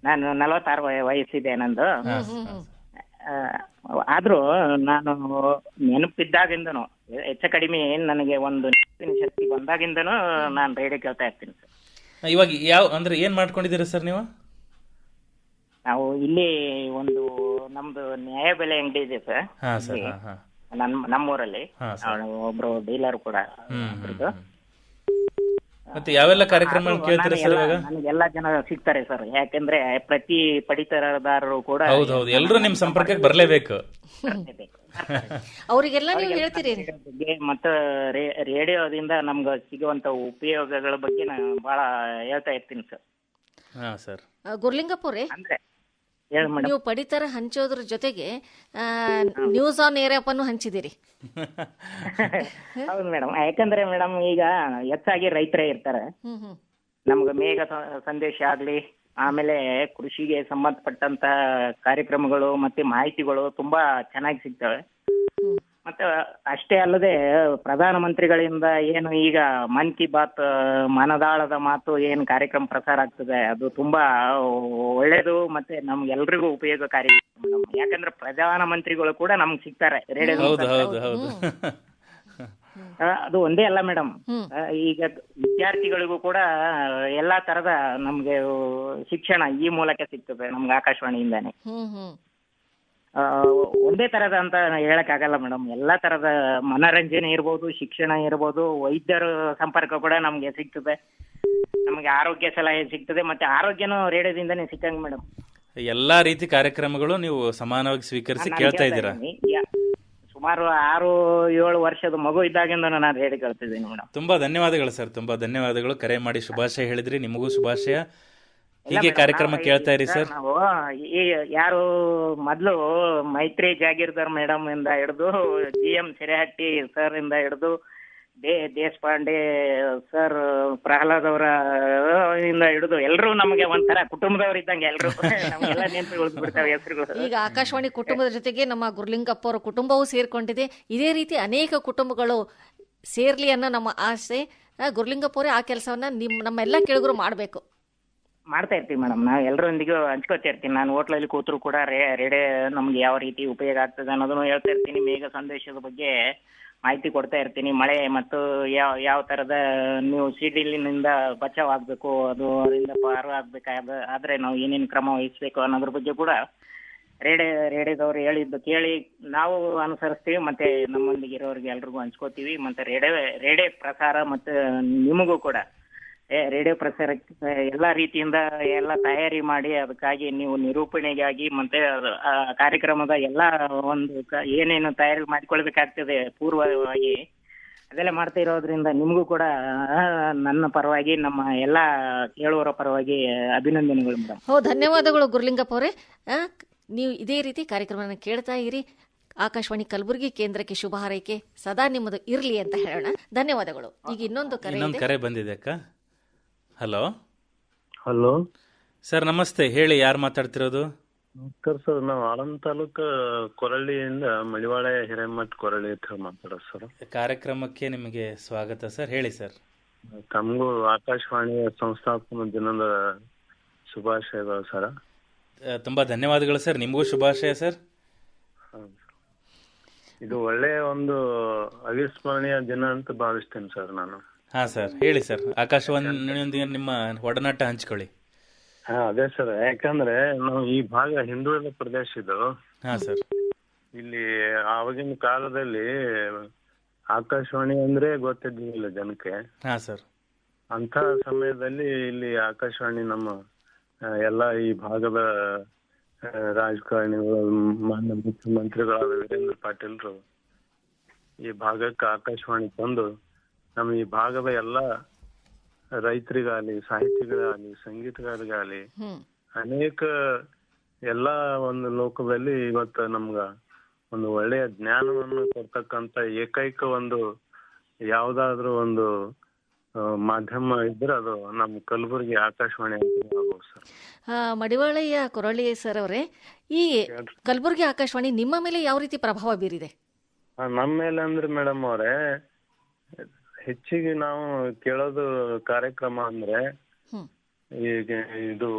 ನಾನು 46 ವಯಸ್ಸಿದೆ ನಂದು. ಆದ್ರೂ ನಾನು ನೆನಪಿದ್ದಾಗಿಂದನು ಹೆಚ್ಚು ಕಡಿಮೆ ನನಗೆ ಒಂದು ನೆನಪಿನ ಶಕ್ತಿ ಬಂದಾಗಿಂದನು ನಾನು ರೇಡಿಯೋ ಕೇಳ್ತಾ ಇರ್ತೀನಿ ಸರ್. ಇವಾಗ ಏನ್ ಮಾಡ್ಕೊಂಡಿದ್ದೀರಾ ಸರ್ ನೀವು? ನಾವು ಇಲ್ಲಿ ಒಂದು ನಮ್ದು ನ್ಯಾಯಬೆಲೆ ಅಂಗಡಿ ಇದೆ ಸರ್. ನಮ್ಮೂರಲ್ಲಿ ಒಬ್ರು ಡೀಲರ್ ಕೂಡ. ಮತ್ತೆ ಯಾವೆಲ್ಲ ಕಾರ್ಯಕ್ರಮ ಕೇಳ್ತೀರಾ ಸರ್ ಇವಾಗ? ನನಗೆಲ್ಲ ಜನ ಸಿಗ್ತಾರೆ ಸರ್. ಯಾಕಂದ್ರೆ ಪ್ರತಿ ಪಡಿತರದಾರರು ಕೂಡ ಹೌದೌದು, ಎಲ್ಲರೂ ನಿಮ್ ಸಂಪರ್ಕಕ್ಕೆ ಬರ್ಲೇಬೇಕು. ಅವರಿಗೆಲ್ಲ ನೀವು ಹೇಳ್ತೀರಿ ಮತ್ತು ರೇಡಿಯೋದಿಂದ ನಮ್ಗೆ ಸಿಗುವಂತ ಉಪಯೋಗಗಳ ಬಗ್ಗೆ ನಾನು ಬಹಳ ಹೇಳ್ತಾ ಇರ್ತೀನಿ ಸರ್. ಹಾ ಸರ್. ಗುರುಲಿಂಗಪ್ಪ ಅವರೇ, ಅಂದ್ರೆ ನೀವು ಪಡಿತರ ಹಂಚೋದ್ರ ಜೊತೆಗೆ ನ್ಯೂಸ್ ಆನ್ ಏರ್ ಆಪ್ ಅನ್ನು ಹಂಚಿದಿರಿ. ಹೌದು ಮೇಡಮ್. ಯಾಕಂದ್ರೆ ಮೇಡಮ್ ಈಗ ಹೆಚ್ಚಾಗಿ ರೈತರೇ ಇರ್ತಾರೆ. ನಮ್ಗೆ ಮೇಘ ಸಂದೇಶ ಆಗ್ಲಿ, ಆಮೇಲೆ ಕೃಷಿಗೆ ಸಂಬಂಧಪಟ್ಟಂತ ಕಾರ್ಯಕ್ರಮಗಳು ಮತ್ತೆ ಮಾಹಿತಿಗಳು ತುಂಬಾ ಚೆನ್ನಾಗಿ ಸಿಗ್ತವೆ. ಮತ್ತೆ ಅಷ್ಟೇ ಅಲ್ಲದೆ ಪ್ರಧಾನಮಂತ್ರಿಗಳಿಂದ ಏನು ಈಗ ಮನ್ ಕಿ ಬಾತ್ ಮನದಾಳದ ಮಾತು ಏನು ಕಾರ್ಯಕ್ರಮ ಪ್ರಸಾರ ಆಗ್ತದೆ, ಅದು ತುಂಬಾ ಒಳ್ಳೇದು ಮತ್ತೆ ನಮ್ಗೆಲ್ರಿಗೂ ಉಪಯೋಗಕಾರಿ. ಯಾಕಂದ್ರೆ ಪ್ರಧಾನಮಂತ್ರಿಗಳು ಕೂಡ ನಮ್ಗೆ ಸಿಗ್ತಾರೆ ರೇಡಿಯೋ. ಅದು ಒಂದೇ ಅಲ್ಲ ಮೇಡಮ್, ಈಗ ವಿದ್ಯಾರ್ಥಿಗಳಿಗೂ ಕೂಡ ಎಲ್ಲಾ ತರದ ನಮ್ಗೆ ಶಿಕ್ಷಣ ಈ ಮೂಲಕ ಸಿಗ್ತದೆ ನಮ್ಗೆ ಆಕಾಶವಾಣಿಯಿಂದಾನೆ. ಒಂದೇ ತರದ ಅಂತ ಹೇಳಕ್ ಆಗಲ್ಲ ಮೇಡಮ್. ಎಲ್ಲಾ ತರದ ಮನರಂಜನೆ ಇರ್ಬೋದು, ಶಿಕ್ಷಣ ಇರ್ಬೋದು, ವೈದ್ಯರ ಸಂಪರ್ಕ ಕೂಡ ನಮ್ಗೆ ಸಿಗ್ತದೆ, ನಮ್ಗೆ ಆರೋಗ್ಯ ಸಲಹೆ ಸಿಗ್ತದೆ, ಮತ್ತೆ ಆರೋಗ್ಯನೂ ರೇಡಿಯೋದಿಂದಾನೇ ಸಿಕ್ಕಂಗ್ ಮೇಡಮ್. ಎಲ್ಲಾ ರೀತಿ ಕಾರ್ಯಕ್ರಮಗಳು ನೀವು ಸಮಾನವಾಗಿ ಸ್ವೀಕರಿಸಿ ಕೇಳ್ತಾ ಇದ್ದೀರಾ? ಸುಮಾರು 6-7 ವರ್ಷದ ಮಗು ಇದ್ದಾಗಿಂದ ನಾನು ರೇಡಿಯೋ ಕೇಳ್ತಿದ್ದೀನಿ ಮೇಡಮ್. ತುಂಬಾ ಧನ್ಯವಾದಗಳು ಸರ್, ತುಂಬಾ ಧನ್ಯವಾದಗಳು. ಕರೆ ಮಾಡಿ ಶುಭಾಶಯ ಹೇಳಿದ್ರಿ, ನಿಮಗೂ ಶುಭಾಶಯ. ಹೀಗೆ ಕಾರ್ಯಕ್ರಮ ಕೇಳ್ತಾ ಇರಿ ಸರ್. ನಾವು ಯಾರು ಮೊದ್ಲು ಮೈತ್ರಿ ಜಾಗೀರ್ದಾರ್ ಮೇಡಮ್ ಇಂದ ಹಿಡಿದು GM ಸಿರೆಹಟ್ಟಿ ಸರ್ ಇಂದ ಹಿಡಿದು ದೇಶಪಾಂಡೆ ಸರ್, ಪ್ರಹ್ಲಾದ್ ಅವರ ಇಂದ ಹಿಡಿದು ಎಲ್ಲರೂ ನಮಗೆ ಒಂಥರ ಕುಟುಂಬದವ್ರು ಇದ್ದಂಗೆ ಎಲ್ರು ನಮ್ಗೆಲ್ಲ ನೆನಪು ಉಳಿದು ಬಿಡ್ತಾವೆ ಹೆಸರುಗಳು. ಈಗ ಆಕಾಶವಾಣಿ ಕುಟುಂಬದ ಜೊತೆಗೆ ನಮ್ಮ ಗುರುಲಿಂಗಪ್ಪ ಅವರ ಕುಟುಂಬವೂ ಸೇರ್ಕೊಂಡಿದೆ. ಇದೇ ರೀತಿ ಅನೇಕ ಕುಟುಂಬಗಳು ಸೇರ್ಲಿ ಅನ್ನೋ ನಮ್ಮ ಆಸೆ. ಗುರುಲಿಂಗಪ್ಪ ಅವರೇ, ಆ ಕೆಲಸವನ್ನ ನಮ್ಮೆಲ್ಲ ಕೇಳುಗರು ಮಾಡಬೇಕು. ಮಾಡ್ತಾ ಇರ್ತೀವಿ ಮೇಡಮ್. ನಾವು ಎಲ್ಲರೊಂದಿಗೂ ಹಂಚ್ಕೋತಾ ಇರ್ತೀನಿ. ನಾನು ಹೋಟ್ಲಲ್ಲಿ ಕೂತ್ರು ಕೂಡ ರೇಡಿಯೋ ನಮ್ಗೆ ಯಾವ ರೀತಿ ಉಪಯೋಗ ಆಗ್ತದೆ ಅನ್ನೋದನ್ನು ಹೇಳ್ತಾ ಇರ್ತೀನಿ. ಮೇಘ ಸಂದೇಶದ ಬಗ್ಗೆ ಮಾಹಿತಿ ಕೊಡ್ತಾ ಇರ್ತೀನಿ. ಮಳೆ ಮತ್ತು ಯಾವ ತರದ ನೀವು ಸಿಡಿಲಿನಿಂದ ಬಚಾವ್ ಆಗ್ಬೇಕು, ಅದು ಅದರಿಂದ ಪಾರು ಆಗ್ಬೇಕಾದ ಆದ್ರೆ ನಾವು ಏನೇನು ಕ್ರಮ ವಹಿಸ್ಬೇಕು ಅನ್ನೋದ್ರ ಬಗ್ಗೆ ಕೂಡ ರೇಡಿಯೋದವ್ರು ಹೇಳಿದ್ದು ಕೇಳಿ ನಾವು ಅನುಸರಿಸ್ತೀವಿ. ಮತ್ತೆ ನಮ್ಮೊಂದಿಗೆ ಇರೋರಿಗೆ ಎಲ್ರಿಗೂ ಹಂಚ್ಕೋತೀವಿ. ಮತ್ತೆ ರೇಡಿಯೋ ಪ್ರಸಾರ ಮತ್ತು ನಿಮಗೂ ಕೂಡ ರೇಡಿಯೋ ಪ್ರಸಾರಕ್ಕೆ ಎಲ್ಲಾ ರೀತಿಯಿಂದ ಎಲ್ಲ ತಯಾರಿ ಮಾಡಿ ಅದಕ್ಕಾಗಿ ನೀವು ನಿರೂಪಣೆಗಾಗಿ ಮತ್ತೆ ಕಾರ್ಯಕ್ರಮದ ಎಲ್ಲಾ ಒಂದು ಏನೇನು ತಯಾರಿ ಮಾಡಿಕೊಳ್ಬೇಕಾಗ್ತದೆ ಪೂರ್ವವಾಗಿ ಅದೆಲ್ಲ ಮಾಡ್ತಾ ಇರೋದ್ರಿಂದ ನಿಮಗೂ ಕೂಡ ನನ್ನ ಪರವಾಗಿ ನಮ್ಮ ಎಲ್ಲಾ ಕೇಳುವರ ಪರವಾಗಿ ಅಭಿನಂದನೆಗಳು ಮೇಡಮ್. ಧನ್ಯವಾದಗಳು ಗುರುಲಿಂಗಪ್ಪ ಅವರೇ. ನೀವು ಇದೇ ರೀತಿ ಕಾರ್ಯಕ್ರಮವನ್ನು ಕೇಳ್ತಾ ಇರಿ. ಆಕಾಶವಾಣಿ ಕಲಬುರಗಿ ಕೇಂದ್ರಕ್ಕೆ ಶುಭ ಹಾರೈಕೆ ಸದಾ ನಿಮ್ಮದು ಇರ್ಲಿ ಅಂತ ಹೇಳೋಣ. ಧನ್ಯವಾದಗಳು. ಈಗ ಇನ್ನೊಂದು ಕರೆ ಬಂದಿದೆ ಅಕ್ಕ. ಹಲೋ ಹಲೋ ಸರ್, ನಮಸ್ತೆ. ಹೇಳಿ, ಯಾರು ಮಾತಾಡ್ತಿರೋದು? ನಮಸ್ಕಾರ ಸರ್, ನಾವು ಆಳಂದ ತಾಲೂಕು ಕೊರಳಿಯಿಂದ ಮಡಿವಾಳ ಹಿರೇಮಠ್ ಕೊರಳಿ ಅಂತ ಮಾತಾಡೋದು ಸರ್. ಕಾರ್ಯಕ್ರಮಕ್ಕೆ ನಿಮಗೆ ಸ್ವಾಗತ ಸರ್. ಹೇಳಿ ಸರ್. ತಮಗೂ ಆಕಾಶವಾಣಿಯ ಸಂಸ್ಥಾಪನಾ ದಿನದ ಶುಭಾಶಯಗಳು ಸರ್. ತುಂಬಾ ಧನ್ಯವಾದಗಳು ಸರ್. ನಿಮಗೂ ಶುಭಾಶಯ ಸರ್. ಇದು ಒಳ್ಳೆಯ ಒಂದು ಅವಿಸ್ಮರಣೀಯ ದಿನ ಅಂತ ಭಾವಿಸ್ತೇನೆ ಸರ್ ನಾನು. ಹಾ ಸರ್, ಹೇಳಿ ಸರ್. ಆಕಾಶವಾಣಿಯೊಂದಿಗೆ ನಿಮ್ಮ ಒಡನಾಟ ಹಂಚ್ಕೊಳ್ಳಿ. ಹಾ ಅದೇ ಸರ್, ಯಾಕಂದ್ರೆ ನಾವು ಈ ಭಾಗ ಹಿಂದುಳಿದ ಪ್ರದೇಶ ಇದು. ಹಾ ಸರ್. ಇಲ್ಲಿ ಆವಾಗಿನ ಕಾಲದಲ್ಲಿ ಆಕಾಶವಾಣಿ ಅಂದ್ರೆ ಗೊತ್ತಿದ್ದಿಲ್ಲ ಜನಕ್ಕೆ. ಹಾ ಸರ್. ಅಂತ ಸಮಯದಲ್ಲಿ ಇಲ್ಲಿ ಆಕಾಶವಾಣಿ ನಮ್ಮ ಎಲ್ಲ ಈ ಭಾಗದ ರಾಜಕಾರಣಿಗಳು, ಮಾನ್ಯ ಮುಖ್ಯಮಂತ್ರಿಗಳಾದ ವೀರೇಂದ್ರ ಪಾಟೀಲ್ರು ಈ ಭಾಗಕ್ಕೆ ಆಕಾಶವಾಣಿ ತಂದು ನಮ್ಮ ಈ ಭಾಗದ ಎಲ್ಲ ರೈತರಿಗಾಗಲಿ, ಸಾಹಿತಿಗಳಿಗಾಗಲಿ, ಸಂಗೀತಗಾರರಿಗಾಗಲಿ ಅನೇಕ ಎಲ್ಲಾ ಒಂದು ಲೋಕದಲ್ಲಿ ಇವತ್ತು ನಮ್ಗ ಒಂದು ಒಳ್ಳೆಯ ಜ್ಞಾನವನ್ನು ಕೊಡ್ತಕ್ಕಂತ ಏಕೈಕ ಒಂದು ಯಾವ್ದಾದ್ರು ಒಂದು ಮಾಧ್ಯಮ ಇದ್ರೆ ಅದು ನಮ್ಮ ಕಲಬುರಗಿ ಆಕಾಶವಾಣಿ ಅಂತ ಸರ್. ಮಡಿವಾಳಯ್ಯ ಕೊರಳಿ ಸರ್ ಅವರೇ, ಈ ಕಲಬುರಗಿ ಆಕಾಶವಾಣಿ ನಿಮ್ಮ ಮೇಲೆ ಯಾವ ರೀತಿ ಪ್ರಭಾವ ಬೀರಿದೆ? ನಮ್ಮ ಮೇಲೆ ಅಂದ್ರೆ ಮೇಡಮ್ ಅವರೇ, ಹೆಚ್ಚಿಗೆ ನಾವು ಕೇಳೋದು ಕಾರ್ಯಕ್ರಮ ಅಂದ್ರೆ ಈಗ ಇದು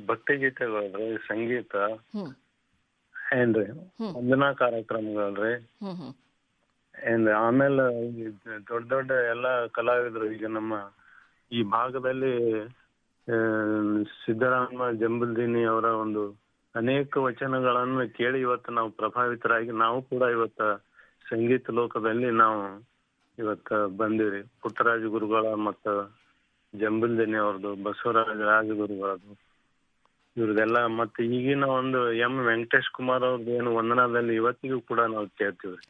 ಭಕ್ತಿಗೀತೆಗಳ್ರಿ, ಸಂಗೀತ ಏನ್ರಿ, ವಂದನಾ ಕಾರ್ಯಕ್ರಮಗಳ್ರಿ, ಏನ್ರಿ. ಆಮೇಲೆ ದೊಡ್ಡ ದೊಡ್ಡ ಎಲ್ಲಾ ಕಲಾವಿದರು ಈಗ ನಮ್ಮ ಈ ಭಾಗದಲ್ಲಿ ಸಿದ್ದರಾಮ ಜಂಬಲ್ದಿನಿ ಅವರ ಒಂದು ಅನೇಕ ವಚನಗಳನ್ನು ಕೇಳಿ ಇವತ್ತು ನಾವು ಪ್ರಭಾವಿತರಾಗಿ ನಾವು ಕೂಡ ಇವತ್ತ ಸಂಗೀತ ಲೋಕದಲ್ಲಿ ನಾವು ಇವತ್ತ ಬಂದಿವ್ರಿ. ಪುಟ್ಟರಾಜ ಗುರುಗಳ ಮತ್ತ ಜಂಬಲ್ದಿನಿ ಅವ್ರದ್ದು, ಬಸವರಾಜ ರಾಜಗುರುಗಳದ್ದು, ಇವ್ರದೆಲ್ಲ ಮತ್ತೆ ಈಗಿನ ಒಂದು ವೆಂಕಟೇಶ್ ಕುಮಾರ್ ಅವ್ರದ್ದು ಏನು ವಂದನಾದಲ್ಲಿ ಇವತ್ತಿಗೂ ಕೂಡ ನಾವು ಕೇಳ್ತೀವ್ರಿ.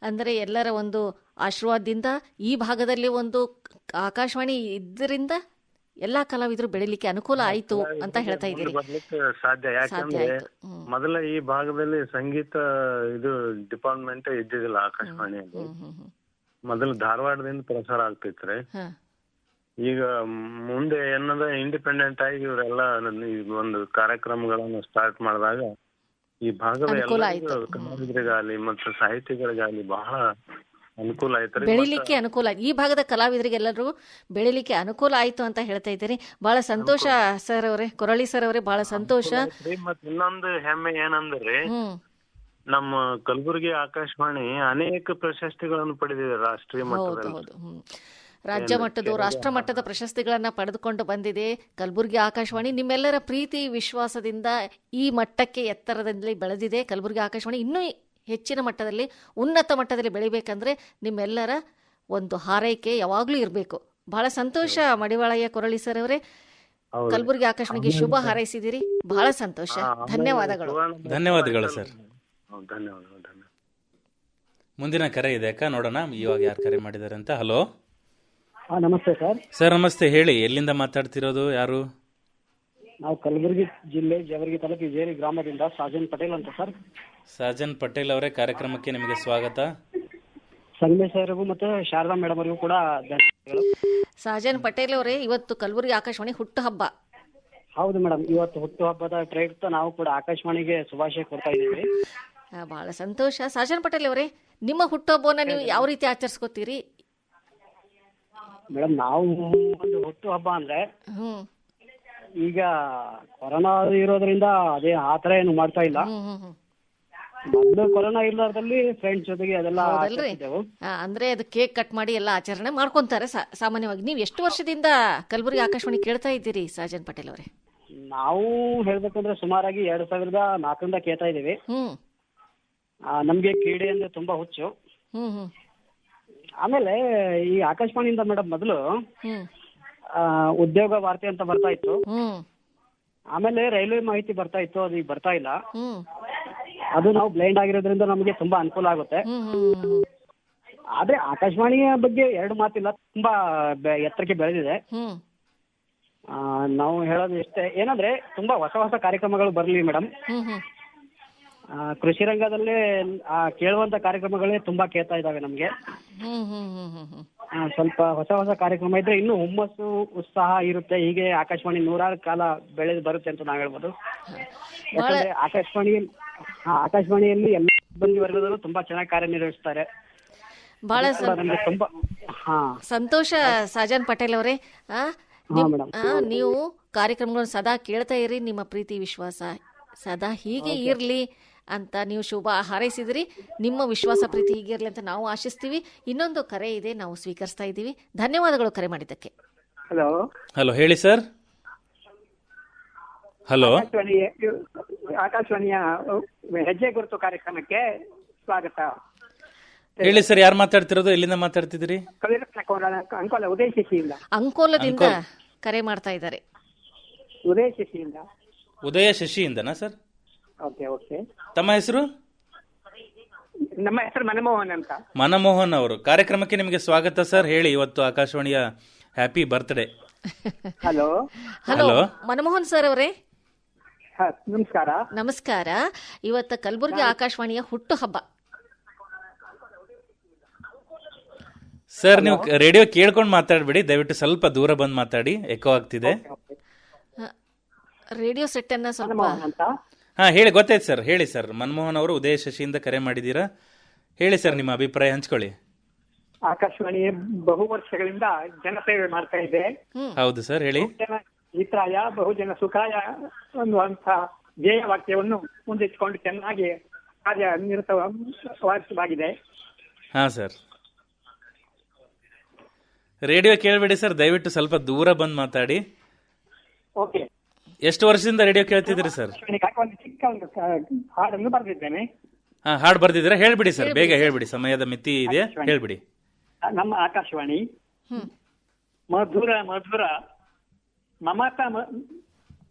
ಅಂದ್ರೆ ಎಲ್ಲರ ಒಂದು ಆಶೀರ್ವಾದದಿಂದ ಈ ಭಾಗದಲ್ಲಿ ಒಂದು ಆಕಾಶವಾಣಿ ಇದ್ರಿಂದ ಎಲ್ಲಾ ಕಲಾವಿದರು ಬೆಳಿಲಿಕ್ಕೆ ಅನುಕೂಲ ಆಯ್ತು ಅಂತ ಹೇಳ್ತಾ ಇದ್ದೀರಿ. ಬರ್ಲಿಕ್ಕೆ ಸಾಧ್ಯ, ಯಾಕಂದ್ರೆ ಮೊದಲ ಈ ಭಾಗದಲ್ಲಿ ಸಂಗೀತ ಇದು ಡಿಪಾರ್ಟ್ಮೆಂಟ್ ಇದ್ದಿದ್ದಿಲ್ಲ ಆಕಾಶವಾಣಿಯಲ್ಲಿ. ಮೊದಲು ಧಾರವಾಡದಿಂದ ಪ್ರಸಾರ ಆಗ್ತೈತ್ರಿ. ಈಗ ಮುಂದೆ ಏನದ ಇಂಡಿಪೆಂಡೆಂಟ್ ಆಗಿ ಇವರೆಲ್ಲ ಒಂದು ಕಾರ್ಯಕ್ರಮಗಳನ್ನು ಸ್ಟಾರ್ಟ್ ಮಾಡಿದಾಗ ಈ ಭಾಗದ ಎಲ್ಲ ಕಲಾವಿದರಿಗಾಗಲಿ ಮತ್ತು ಸಾಹಿತಿಗಳಿಗಾಗಲಿ ಬಹಳ ಅನುಕೂಲ ಆಯ್ತು, ಬೆಳಿಲಿಕ್ಕೆ ಅನುಕೂಲ. ಈ ಭಾಗದ ಕಲಾವಿದರಿಗೆಲ್ಲರೂ ಬೆಳಿಲಿಕ್ಕೆ ಅನುಕೂಲ ಆಯ್ತು ಅಂತ ಹೇಳ್ತಾ ಇದ್ದೀರಿ. ಬಹಳ ಸಂತೋಷ ಸರ್ ಅವರೇ, ಕೊರಳಿ ಸರ್ ಅವರೇ, ಬಹಳ ಸಂತೋಷ. ಮತ್ ಇನ್ನೊಂದು ಹೆಮ್ಮೆ ಏನಂದ್ರೆ ನಮ್ಮ ಕಲಬುರಗಿ ಆಕಾಶವಾಣಿ ಅನೇಕ ಪ್ರಶಸ್ತಿಗಳನ್ನು ಪಡೆದಿದೆ ರಾಷ್ಟ್ರೀಯ ಮಟ್ಟದಲ್ಲಿ. ರಾಜ್ಯ ಮಟ್ಟದ, ರಾಷ್ಟ್ರ ಮಟ್ಟದ ಪ್ರಶಸ್ತಿಗಳನ್ನ ಪಡೆದುಕೊಂಡು ಬಂದಿದೆ ಕಲಬುರಗಿ ಆಕಾಶವಾಣಿ. ನಿಮ್ಮೆಲ್ಲರ ಪ್ರೀತಿ ವಿಶ್ವಾಸದಿಂದ ಈ ಮಟ್ಟಕ್ಕೆ ಎತ್ತರದಲ್ಲಿ ಬೆಳೆದಿದೆ ಕಲಬುರಗಿ ಆಕಾಶವಾಣಿ. ಇನ್ನೂ ಹೆಚ್ಚಿನ ಮಟ್ಟದಲ್ಲಿ, ಉನ್ನತ ಮಟ್ಟದಲ್ಲಿ ಬೆಳಿಬೇಕಂದ್ರೆ ನಿಮ್ಮೆಲ್ಲರ ಒಂದು ಹಾರೈಕೆ ಯಾವಾಗ್ಲೂ ಇರಬೇಕು. ಬಹಳ ಸಂತೋಷ ಮಡಿವಾಳಯ್ಯ ಕೊರಳಿ ಸರ್ ಅವರೇ, ಕಲಬುರಗಿ ಆಕಾಶವಾಣಿಗೆ ಶುಭ ಹಾರೈಸಿದಿರಿ. ಬಹಳ ಸಂತೋಷ, ಧನ್ಯವಾದಗಳು. ಧನ್ಯವಾದಗಳು ಸರ್. ಧನ್ಯವಾದಗಳು. ಮುಂದಿನ ಕರೆ ಇದೆ ಅಕ್ಕ, ನೋಡೋಣ ಇವಾಗ ಯಾರು ಕರೆ ಮಾಡಿದ್ದಾರೆ ಅಂತ. ಹಲೋ ನಮಸ್ತೆ ಸರ್. ಸರ್ ನಮಸ್ತೆ, ಹೇಳಿ, ಎಲ್ಲಿಂದ ಮಾತಾಡ್ತಿರೋದು, ಯಾರು? ನಾವು ಕಲಬುರಗಿ ಜಿಲ್ಲೆ ಜವರ್ಗಿ ತಾಲೂಕು ಜೇರಿ ಗ್ರಾಮದಿಂದ ಸಾಜನ್ ಪಟೇಲ್ ಅಂತ ಸರ್. ಸಾಜನ್ ಪಟೇಲ್ ಅವರೇ, ಕಾರ್ಯಕ್ರಮಕ್ಕೆ ನಿಮಗೆ ಸ್ವಾಗತ. ಸಂಗಮೇಶ್ ಅವರಿಗೂ ಮತ್ತು ಶಾರದಾ ಮೇಡಮ್ ಅವರಿಗೂ ಕೂಡ ಧನ್ಯವಾದಗಳು. ಸಾಜನ್ ಪಟೇಲ್ ಅವರೇ, ಇವತ್ತು ಕಲಬುರಗಿ ಆಕಾಶವಾಣಿ ಹುಟ್ಟು ಹಬ್ಬ. ಹೌದು ಮೇಡಮ್, ಇವತ್ತು ಹುಟ್ಟು ಹಬ್ಬದ ಪ್ರಯುಕ್ತ ನಾವು ಕೂಡ ಆಕಾಶವಾಣಿಗೆ ಶುಭಾಶಯ ಕೊಡ್ತಾ ಇದ್ದೀವಿ. ಬಹಳ ಸಂತೋಷ. ಸಾಜನ್ ಪಟೇಲ್ ಅವರೇ, ನಿಮ್ಮ ಹುಟ್ಟುಹಬ್ಬವನ್ನ ನೀವು ಯಾವ ರೀತಿ ಆಚರಿಸ್ಕೋತೀರಿ? ಮೇಡಮ್, ನಾವು ಒಂದು ಹುಟ್ಟು ಹಬ್ಬ ಅಂದ್ರೆ ಈಗ ಕೊರೋನಾ ಇರೋದ್ರಿಂದ ಅದೇ ಆತರ ಏನು ಮಾಡ್ತಾ ಇಲ್ಲ. ಮೊದಲು ಕೊರೋನಾ ಇಲ್ಲಾರ್ದಲ್ಲಿ ಫ್ರೆಂಡ್ಸ್ ಜೊತೆಗೆ ಅದೆಲ್ಲ ಹೌದಲ್ರಿ ಆಚರಿಸಿದ್ದೆವು. ಅಂದ್ರೆ ಅದು ಕೇಕ್ ಕಟ್ ಮಾಡಿ ಎಲ್ಲ ಆಚರಣೆ ಮಾಡ್ಕೊಂತಾರೆ ಸಾಮಾನ್ಯವಾಗಿ. ನೀವು ಎಷ್ಟು ವರ್ಷದಿಂದ ಕಲಬುರಗಿ ಆಕಾಶವಾಣಿ ಕೇಳ್ತಾ ಇದ್ದೀರಿ ಸಾಜನ್ ಪಟೇಲ್ ಅವರೇ? ನಾವು ಹೇಳ್ಬೇಕಂದ್ರೆ ಸುಮಾರಾಗಿ 2004 ಕೇಳ್ತಾ ಇದ್ದೀವಿ. ನಮ್ಗೆ ಕ್ರೀಡೆ ಅಂದ್ರೆ ತುಂಬಾ ಹುಚ್ಚು. ಆಮೇಲೆ ಈ ಆಕಾಶವಾಣಿಯಿಂದ ಮೇಡಮ್ ಮೊದಲು ಉದ್ಯೋಗ ವಾರ್ತೆ ಅಂತ ಬರ್ತಾ ಇತ್ತು. ಆಮೇಲೆ ರೈಲ್ವೆ ಮಾಹಿತಿ ಬರ್ತಾ ಇತ್ತು, ಅದು ಈಗ ಬರ್ತಾ ಇಲ್ಲ. ಅದು ನಾವು ಬ್ಲೈಂಡ್ ಆಗಿರೋದ್ರಿಂದ ನಮಗೆ ತುಂಬಾ ಅನುಕೂಲ ಆಗುತ್ತೆ. ಆದ್ರೆ ಆಕಾಶವಾಣಿಯ ಬಗ್ಗೆ ಎರಡು ಮಾತಿಲ್ಲ, ತುಂಬಾ ಎತ್ತರಕ್ಕೆ ಬೆಳೆದಿದೆ. ನಾವು ಹೇಳೋದು ಇಷ್ಟೇ, ಏನಂದ್ರೆ ತುಂಬಾ ಹೊಸ ಹೊಸ ಕಾರ್ಯಕ್ರಮಗಳು ಬರ್ಲಿ ಮೇಡಮ್. ಕೃಷಿ ರಂಗದಲ್ಲೇ ಕೇಳುವಂತ ಕಾರ್ಯಕ್ರಮಗಳೇ ತುಂಬಾ ಕೇಳ್ತಾ ಇದಾವೆ ನಮ್ಗೆ. ಸ್ವಲ್ಪ ಹೊಸ ಹೊಸ ಕಾರ್ಯಕ್ರಮ ಇದ್ರೆ ಇನ್ನೂ ಹುಮ್ಮಸ್ಸು ಉತ್ಸಾಹ ಇರುತ್ತೆ. ಹೀಗೆ ಆಕಾಶವಾಣಿ 100 ಕಾಲ ಬೆಳೆದು ಬರುತ್ತೆ ಅಂತ ನಾವ್ ಹೇಳ್ಬೋದು. ಯಾಕಂದ್ರೆ ಆಕಾಶವಾಣಿಯಲ್ಲಿ ಎಲ್ಲ ಸಿಬ್ಬಂದಿ ವರ್ಗದವರು ತುಂಬಾ ಚೆನ್ನಾಗಿ ಕಾರ್ಯನಿರ್ವಹಿಸ್ತಾರೆ. ಬಹಳ ತುಂಬಾ ಸಂತೋಷ ಸಾಜನ್ ಪಟೇಲ್ ಅವರೇ. ನೀವು ಕಾರ್ಯಕ್ರಮಗಳನ್ನು ಸದಾ ಕೇಳ್ತಾ ಇರಿ, ನಿಮ್ಮ ಪ್ರೀತಿ ವಿಶ್ವಾಸ ಸದಾ ಹೀಗೆ ಇರ್ಲಿ ಅಂತ ನೀವು ಶುಭ ಹಾರೈಸಿದ್ರಿ. ನಿಮ್ಮ ವಿಶ್ವಾಸ ಪ್ರೀತಿ ಹೀಗೆ ಇರ್ಲಿ ಅಂತ ನಾವು ಆಶಿಸ್ತೀವಿ. ಇನ್ನೊಂದು ಕರೆ ಇದೆ, ನಾವು ಸ್ವೀಕರಿಸ್ತಾ ಇದ್ದೀವಿ. ಧನ್ಯವಾದಗಳು ಕರೆ ಮಾಡಿದ್ದಕ್ಕೆ. ಹಲೋ ಹಲೋ, ಹೇಳಿ ಸರ್. ಹಲೋ, ಆಕಾಶವಾಣಿಯ ಹೆಜ್ಜೆ ಗುರುತು ಕಾರ್ಯಕ್ರಮಕ್ಕೆ ಸ್ವಾಗತ. ಹೇಳಿ ಸರ್, ಯಾರು ಮಾತಾಡ್ತಿರೋದು, ಎಲ್ಲಿಂದ ಮಾತಾಡ್ತಿದ್ದೀರಿ? ಅಂಕೋಲ ಉದಯ ಶಶಿಯಿಂದ. ಅಂಕೋಲದಿಂದ ಕರೆ ಮಾಡ್ತಾ ಇದ್ದಾರೆ. ಉದಯ ಶಶಿಯಿಂದ. ಉದಯ ಶಶಿಯಿಂದನಾ ಸರ್? Okay okay. ತಮ್ಮ ಹೆಸರು? ನಮ್ಮ ಹೆಸರು ಮನಮೋಹನ್ ಅಂತ. ಮನಮೋಹನ್ ಅವರು, ಕಾರ್ಯಕ್ರಮಕ್ಕೆ ನಿಮಗೆ ಸ್ವಾಗತ ಸರ್. ಹೇಳಿ, ಇವತ್ತು ಆಕಾಶವಾಣಿಯ happy birthday. Hello hello Manmohan sir ಅವರೇ, ನಮಸ್ಕಾರ. ನಮಸ್ಕಾರ. ಇವತ್ತು ಕಲಬುರಗಿ ಆಕಾಶವಾಣಿಯ ಹುಟ್ಟು ಹಬ್ಬ ಸರ್. ನೀವು ರೇಡಿಯೋ ಕೇಳ್ಕೊಂಡು ಮಾತಾಡ್ಬೇಡಿ, ದಯವಿಟ್ಟು ಸ್ವಲ್ಪ ದೂರ ಬಂದು ಮಾತಾಡಿ, ಎಕೋ ಆಗ್ತಿದೆ. ರೇಡಿಯೋ ಸೆಟ್ ಅನ್ನ ಸ್ವಲ್ಪ. ಹಾ ಹೇಳಿ, ಗೊತ್ತಾಯ್ತು ಸರ್. ಹೇಳಿ ಸರ್. ಮನಮೋಹನ್ ಅವರು ಉದಯ ಶಶಿಯಿಂದ ಕರೆ ಮಾಡಿದ್ದೀರಾ. ಹೇಳಿ ಸರ್, ನಿಮ್ಮ ಅಭಿಪ್ರಾಯ ಹಂಚ್ಕೊಳ್ಳಿ. ಆಕಾಶವಾಣಿ ಬಹು ವರ್ಷಗಳಿಂದ ಜನಸೇವೆ ಮಾಡ್ತಾ ಇದೆ. ಹೌದು ಸರ್, ಹೇಳಿ. ಜನ ಹಿತಾಯ ಬಹುಜನ ಸುಖಾಯ ಅನ್ನುವಂತ ಧ್ಯೇಯ ವಾಕ್ಯವನ್ನು ಮುಂದಿಟ್ಟುಕೊಂಡು ಚೆನ್ನಾಗಿ ಕಾರ್ಯನಿರತವಾಗಿದೆ. ಹಾ ಸರ್. ರೇಡಿಯೋ ಕೇಳಬೇಡಿ ಸರ್, ದಯವಿಟ್ಟು ಸ್ವಲ್ಪ ದೂರ ಬಂದು ಮಾತಾಡಿ. ಓಕೆ. ಎಷ್ಟು ವರ್ಷದಿಂದ ರೇಡಿಯೋ ಕೇಳ್ತಿದ್ರಿ ಸರ್? ಒಂದು ಚಿಕ್ಕ ಒಂದು ಹಾಡನ್ನು ಬರೆದಿದ್ದೇನೆ. ಹಾ, ಹಾಡು ಬರ್ದಿದ್ದೀರಾ? ಹೇಳ್ಬಿಡಿ ಸರ್, ಬೇಗ ಹೇಳ್ಬಿಡಿ, ಸಮಯದ ಮಿತಿ ಇದೆ, ಹೇಳ್ಬಿಡಿ. ನಮ್ಮ ಆಕಾಶವಾಣಿ ಮಧುರ ಮಧುರ ಮಮತ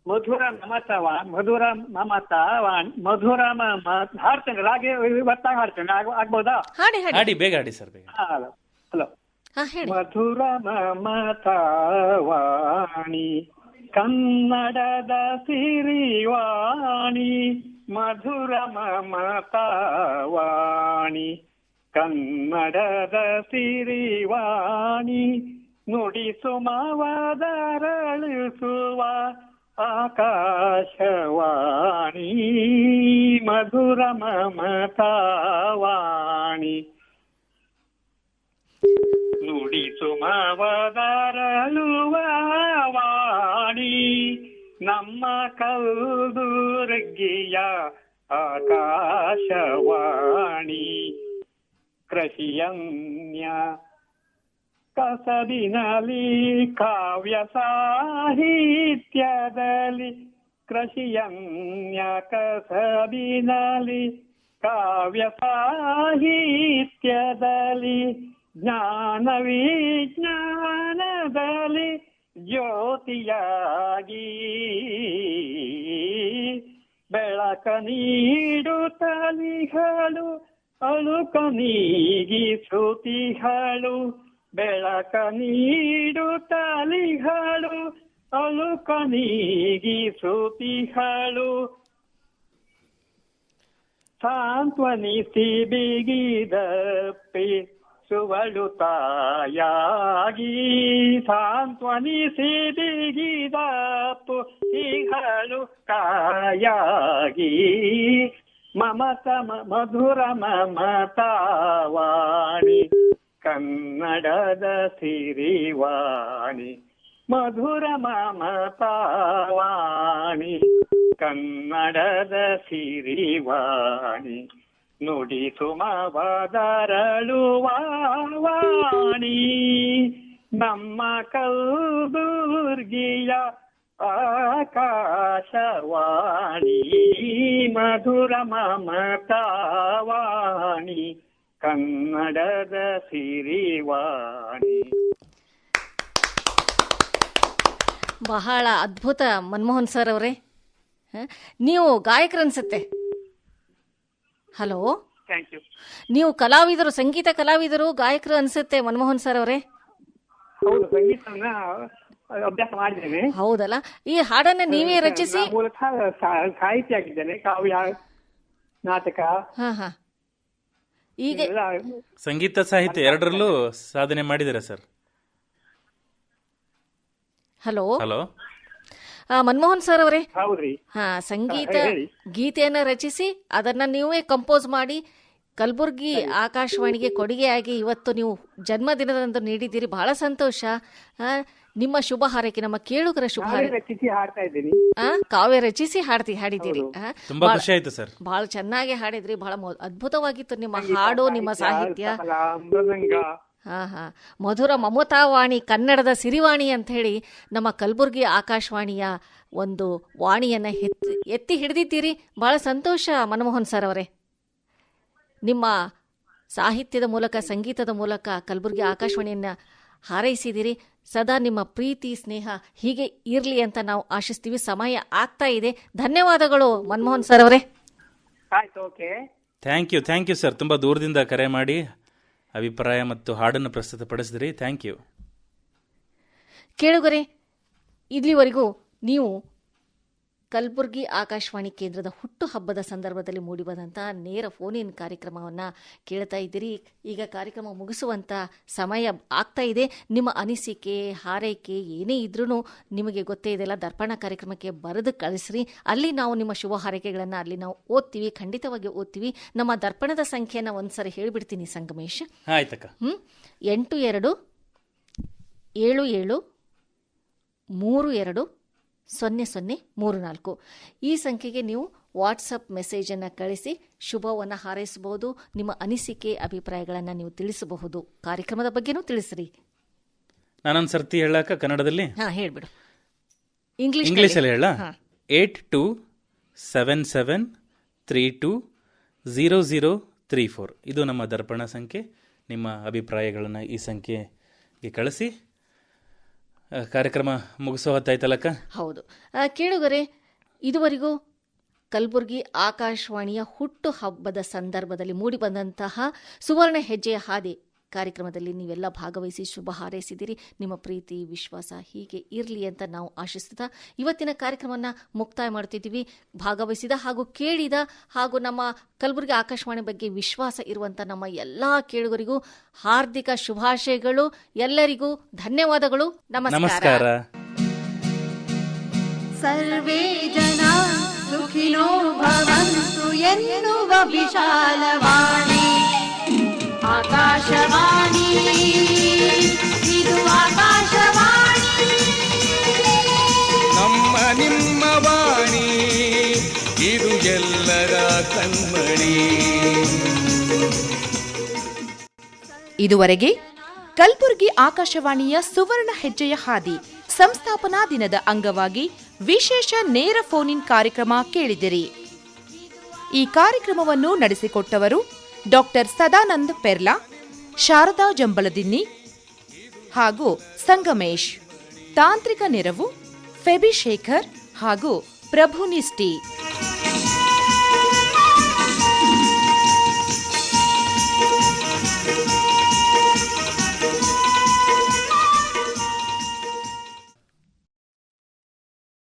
ಮಧುರ ಮಮತವ ಮಧುರ ಮಮತವಾಣಿ ಮಧುರ ಹಾಡ್ತೇನೆ. ರಾಗೆ ಇವತ್ತಾಗ ಹಾಡ್ತೇನೆ, ಆಗ್ಬೋದಾ? ಹಾಡಿ, ಬೇಗ ಹಾಡಿ ಸರ್, ಬೇಗ. Hello hello. ಮಧುರ ಮಮತವಾಣಿ ಕನ್ನಡದ ಸಿರಿವಾಣಿ ಮಧುರ ಮಮತವಾಣಿ ಕನ್ನಡದ ಸಿರಿವಾಣಿ ನುಡಿಸುಮವದರಳಿಸುವ ಆಕಾಶವಾಣಿ ಮಧುರ ಮಮತವಾಣಿ ನುಡಿಸುಮವದರಳುವ ವಾಣಿ ನಮ್ಮ ಕಲ್ಬುರ್ಗಿಯ ಆಕಾಶವಾಣಿ ಕೃಷಿಯನ್ಯ ಕಸಬಿನಲ್ಲಿ ಕಾವ್ಯ ಸಾಹಿತ್ಯದಲ್ಲಿ ಕೃಷಿಯನ್ಯ ಕಸಬಿನಲ್ಲಿ ಕಾವ್ಯ ಸಾಹಿತ್ಯದಲ್ಲಿ ಜ್ಞಾನ ವಿಜ್ಞಾನದಲ್ಲಿ ಜ್ಯೋತಿಯಾಗಿ ಬೆಳಕ ನೀಡುತ್ತಲಿಗಳು ಅಳುಕ ನೀಗಿಸುತ್ತಿಗಳು ಬೆಳಕ ನೀಡುತ್ತಲಿಗಳು ಅಳುಕ ನೀಗಿಸುತ್ತಿಗಳು ಸಾಂತ್ವನಿಸಿ ಬಿಗಿದಪ್ಪಿ ಸುವಳು ತಾಯಾಗಿ ಸಾಂತ್ವನಿಸಿ ಬಿಗಿದಪ್ಪು ತಿಗಳು ತಾಯಾಗಿ ಮಮತ ಮಧುರ ಮಮತಾವಾಣಿ ಕನ್ನಡದ ಸಿರಿವಾಣಿ ಮಧುರ ಮಮತಾವಾಣಿ ಕನ್ನಡದ ಸಿರಿವಾಣಿ ನುಡಿ ಸುಮವಾದರಳುವ ವಾಣಿ ನಮ್ಮ ಕಲ್ಬುರ್ಗಿಯ ಆಕಾಶವಾಣಿ ಮಧುರ ಮಮತಾವಾಣಿ ಕನ್ನಡದ ಸಿರಿವಾಣಿ. ಬಹಳ ಅದ್ಭುತ ಮನಮೋಹನ್ ಸರ್ ಅವರೇ, ನೀವು ಗಾಯಕರು ಅನ್ಸುತ್ತೆ. Hello, thank you. ನೀವು ಕಲಾವಿದರು, ಸಂಗೀತ ಕಲಾವಿದರು, ಗಾಯಕರು ಅನ್ಸುತ್ತೆ ಮನಮೋಹನ್ ಸರ್ ಅವರೇ. ಹೌದು, ಸಂಗೀತವನ್ನ ಅಭ್ಯಾಸ ಮಾಡಿದ್ದೇನೆ. ಹೌದಲ್ಲ, ಈ ಹಾಡನ್ನ ನೀವೇ ರಚಿಸಿ? ಮೂಲತಃ ಸಾಹಿತ್ಯ ಆಗಿದ್ದೇನೆ, ಕಾವ್ಯ, ನಾಟಕ. ಈಗ ಸಂಗೀತ ಸಾಹಿತ್ಯ ಎರಡರಲ್ಲೂ ಸಾಧನೆ ಮಾಡಿದ್ದೀರಾ sir? Hello hello, Manmohan sir ಅವರೇ, ಹೌದ್ರಿ. ಸಂಗೀತ ಗೀತೆಯನ್ನ ರಚಿಸಿ ಅದನ್ನ ನೀವೇ ಕಂಪೋಸ್ ಮಾಡಿ ಕಲಬುರ್ಗಿ ಆಕಾಶವಾಣಿಗೆ ಕೊಡುಗೆಯಾಗಿ ಇವತ್ತು ನೀವು ಜನ್ಮದಿನದಂದು ನೀಡಿದ್ದೀರಿ. ಬಹಳ ಸಂತೋಷ. ನಿಮ್ಮ ಶುಭ ಹಾರೈಕೆ, ನಮ್ಮ ಕೇಳುಗರ ಶುಭ ಹಾರೈಕೆ. ಕಾವ್ಯ ರಚಿಸಿ ಹಾಡಿದ್ದೀರಿ. ತುಂಬಾ ಖುಷಿ ಆಯ್ತು ಸರ್. ಬಹಳ ಚೆನ್ನಾಗಿ ಹಾಡಿದ್ರಿ, ಬಹಳ ಅದ್ಭುತವಾಗಿತ್ತು ನಿಮ್ಮ ಹಾಡು, ನಿಮ್ಮ ಸಾಹಿತ್ಯ. ಮಧುರ ಮಮತಾವಾಣಿ, ಕನ್ನಡದ ಸಿರಿವಾಣಿ ಅಂತ ಹೇಳಿ ನಮ್ಮ ಕಲಬುರ್ಗಿ ಆಕಾಶವಾಣಿಯ ಒಂದು ವಾಣಿಯನ್ನ ಎತ್ತಿ ಹಿಡಿದಿದ್ದೀರಿ. ಬಹಳ ಸಂತೋಷ ಮನಮೋಹನ್ ಸರ್ ಅವರೇ. ನಿಮ್ಮ ಸಾಹಿತ್ಯದ ಮೂಲಕ, ಸಂಗೀತದ ಮೂಲಕ ಕಲಬುರ್ಗಿ ಆಕಾಶವಾಣಿಯನ್ನ ಹಾರೈಸಿದಿರಿ. ಸದಾ ನಿಮ್ಮ ಪ್ರೀತಿ ಸ್ನೇಹ ಹೀಗೆ ಇರಲಿ ಅಂತ ನಾವು ಆಶಿಸ್ತೀವಿ. ಸಮಯ ಆಗ್ತಾ ಇದೆ. ಧನ್ಯವಾದಗಳು ಮನಮೋಹನ್ ಸರ್ ಅವರೇ. Thank you sir. ತುಂಬಾ ದೂರದಿಂದ ಕರೆ ಮಾಡಿ ಅಭಿಪ್ರಾಯ ಮತ್ತು ಹಾಡನ್ನು ಪ್ರಸ್ತುತಪಡಿಸಿದ್ರಿ. Thank you. ಕೇಳುಗರೆ, ಇಲ್ಲಿವರೆಗೂ ನೀವು ಕಲಬುರ್ಗಿ ಆಕಾಶವಾಣಿ ಕೇಂದ್ರದ ಹುಟ್ಟು ಹಬ್ಬದ ಸಂದರ್ಭದಲ್ಲಿ ಮೂಡಿಬಂದಂತಹ ನೇರ ಫೋನ್ ಇನ್ ಕಾರ್ಯಕ್ರಮವನ್ನು ಕೇಳ್ತಾ ಇದ್ದೀರಿ. ಈಗ ಕಾರ್ಯಕ್ರಮ ಮುಗಿಸುವಂಥ ಸಮಯ ಆಗ್ತಾ ಇದೆ. ನಿಮ್ಮ ಅನಿಸಿಕೆ, ಹಾರೈಕೆ ಏನೇ ಇದ್ರೂ ನಿಮಗೆ ಗೊತ್ತೇ ಇದೆಲ್ಲ, ದರ್ಪಣ ಕಾರ್ಯಕ್ರಮಕ್ಕೆ ಬರೆದು ಕಳಿಸ್ರಿ. ಅಲ್ಲಿ ನಾವು ನಿಮ್ಮ ಶುಭ ಹಾರೈಕೆಗಳನ್ನು ಅಲ್ಲಿ ನಾವು ಓದ್ತೀವಿ, ಖಂಡಿತವಾಗಿ ಓದ್ತೀವಿ. ನಮ್ಮ ದರ್ಪಣದ ಸಂಖ್ಯೆಯನ್ನು ಒಂದ್ಸರಿ ಹೇಳಿಬಿಡ್ತೀನಿ ಸಂಗಮೇಶ್. 8277320034. ಈ ಸಂಖ್ಯೆಗೆ ನೀವು ವಾಟ್ಸಪ್ ಮೆಸೇಜನ್ನು ಕಳಿಸಿ ಶುಭವನ್ನು ಹಾರೈಸಬಹುದು. ನಿಮ್ಮ ಅನಿಸಿಕೆ, ಅಭಿಪ್ರಾಯಗಳನ್ನು ನೀವು ತಿಳಿಸಬಹುದು. ಕಾರ್ಯಕ್ರಮದ ಬಗ್ಗೆನೂ ತಿಳಿಸ್ರಿ. ನಾನೊಂದು ಸರ್ತಿ ಹೇಳಾಕ ಕನ್ನಡದಲ್ಲಿ? ಹೇಳ್ಬಿಡು. ಇಂಗ್ಲಿಷಲ್ಲಿ ಹೇಳ? 8277320034 ಇದು ನಮ್ಮ ದರ್ಪಣ ಸಂಖ್ಯೆ. ನಿಮ್ಮ ಅಭಿಪ್ರಾಯಗಳನ್ನು ಈ ಸಂಖ್ಯೆಗೆ ಕಳಿಸಿ. ಕಾರ್ಯಕ್ರಮ ಮುಗಿಸೋ ಹೊತ್ತಾಯ್ತಲ್ಲಕ್ಕ? ಹೌದು. ಕೇಳುಗರೆ, ಇದುವರೆಗೂ ಕಲಬುರ್ಗಿ ಆಕಾಶವಾಣಿಯ ಹುಟ್ಟು ಹಬ್ಬದ ಸಂದರ್ಭದಲ್ಲಿ ಮೂಡಿಬಂದಂತಹ ಸುವರ್ಣ ಹೆಜ್ಜೆಯ ಹಾದಿ ಕಾರ್ಯಕ್ರಮದಲ್ಲಿ ನೀವೆಲ್ಲ ಭಾಗವಹಿಸಿ ಶುಭ ಹಾರೈಸಿದಿರಿ. ನಿಮ್ಮ ಪ್ರೀತಿ, ವಿಶ್ವಾಸ ಹೀಗೆ ಇರಲಿ ಅಂತ ನಾವು ಆಶಿಸ್ತಾ ಇವತ್ತಿನ ಕಾರ್ಯಕ್ರಮವನ್ನು ಮುಕ್ತಾಯ ಮಾಡ್ತಿದ್ದೀವಿ. ಭಾಗವಹಿಸಿದ ಹಾಗೂ ಕೇಳಿದ ಹಾಗೂ ನಮ್ಮ ಕಲಬುರ್ಗಿ ಆಕಾಶವಾಣಿ ಬಗ್ಗೆ ವಿಶ್ವಾಸ ಇರುವಂಥ ನಮ್ಮ ಎಲ್ಲ ಕೇಳುಗರಿಗೂ ಹಾರ್ದಿಕ ಶುಭಾಶಯಗಳು. ಎಲ್ಲರಿಗೂ ಧನ್ಯವಾದಗಳು. ನಮಸ್ಕಾರ. ಸರ್ವೇ ಜನ ಸುಖಿನೋ ಭವಂತು ಎನ್ನುವ ವಿಶಾಲವಾಣಿ ಆಕಾಶವಾಣಿ, ಇದು ಆಕಾಶವಾಣಿ, ನಮ್ಮ ನಿಮ್ಮ ವಾಣಿ, ಇದು ಎಲ್ಲರ ಕಣ್ಮಣಿ. ಇದುವರೆಗೆ ಕಲಬುರ್ಗಿ ಆಕಾಶವಾಣಿಯ ಸುವರ್ಣ ಹೆಜ್ಜೆಯ ಹಾದಿ ಸಂಸ್ಥಾಪನಾ ದಿನದ ಅಂಗವಾಗಿ ವಿಶೇಷ ನೇರ ಫೋನ್ ಇನ್ ಕಾರ್ಯಕ್ರಮ ಕೇಳಿದಿರಿ. ಈ ಕಾರ್ಯಕ್ರಮವನ್ನು ನಡೆಸಿಕೊಟ್ಟವರು ಡಾಕ್ಟರ್ ಸದಾನಂದ್ ಪೆರ್ಲಾ, ಶಾರದಾ ಜಂಬಲದಿನ್ನಿ ಹಾಗೂ ಸಂಗಮೇಶ್. ತಾಂತ್ರಿಕ ನೆರವು ಫೆಬಿ ಶೇಖರ್ ಹಾಗೂ ಪ್ರಭು ನಿಸ್ಟಿ.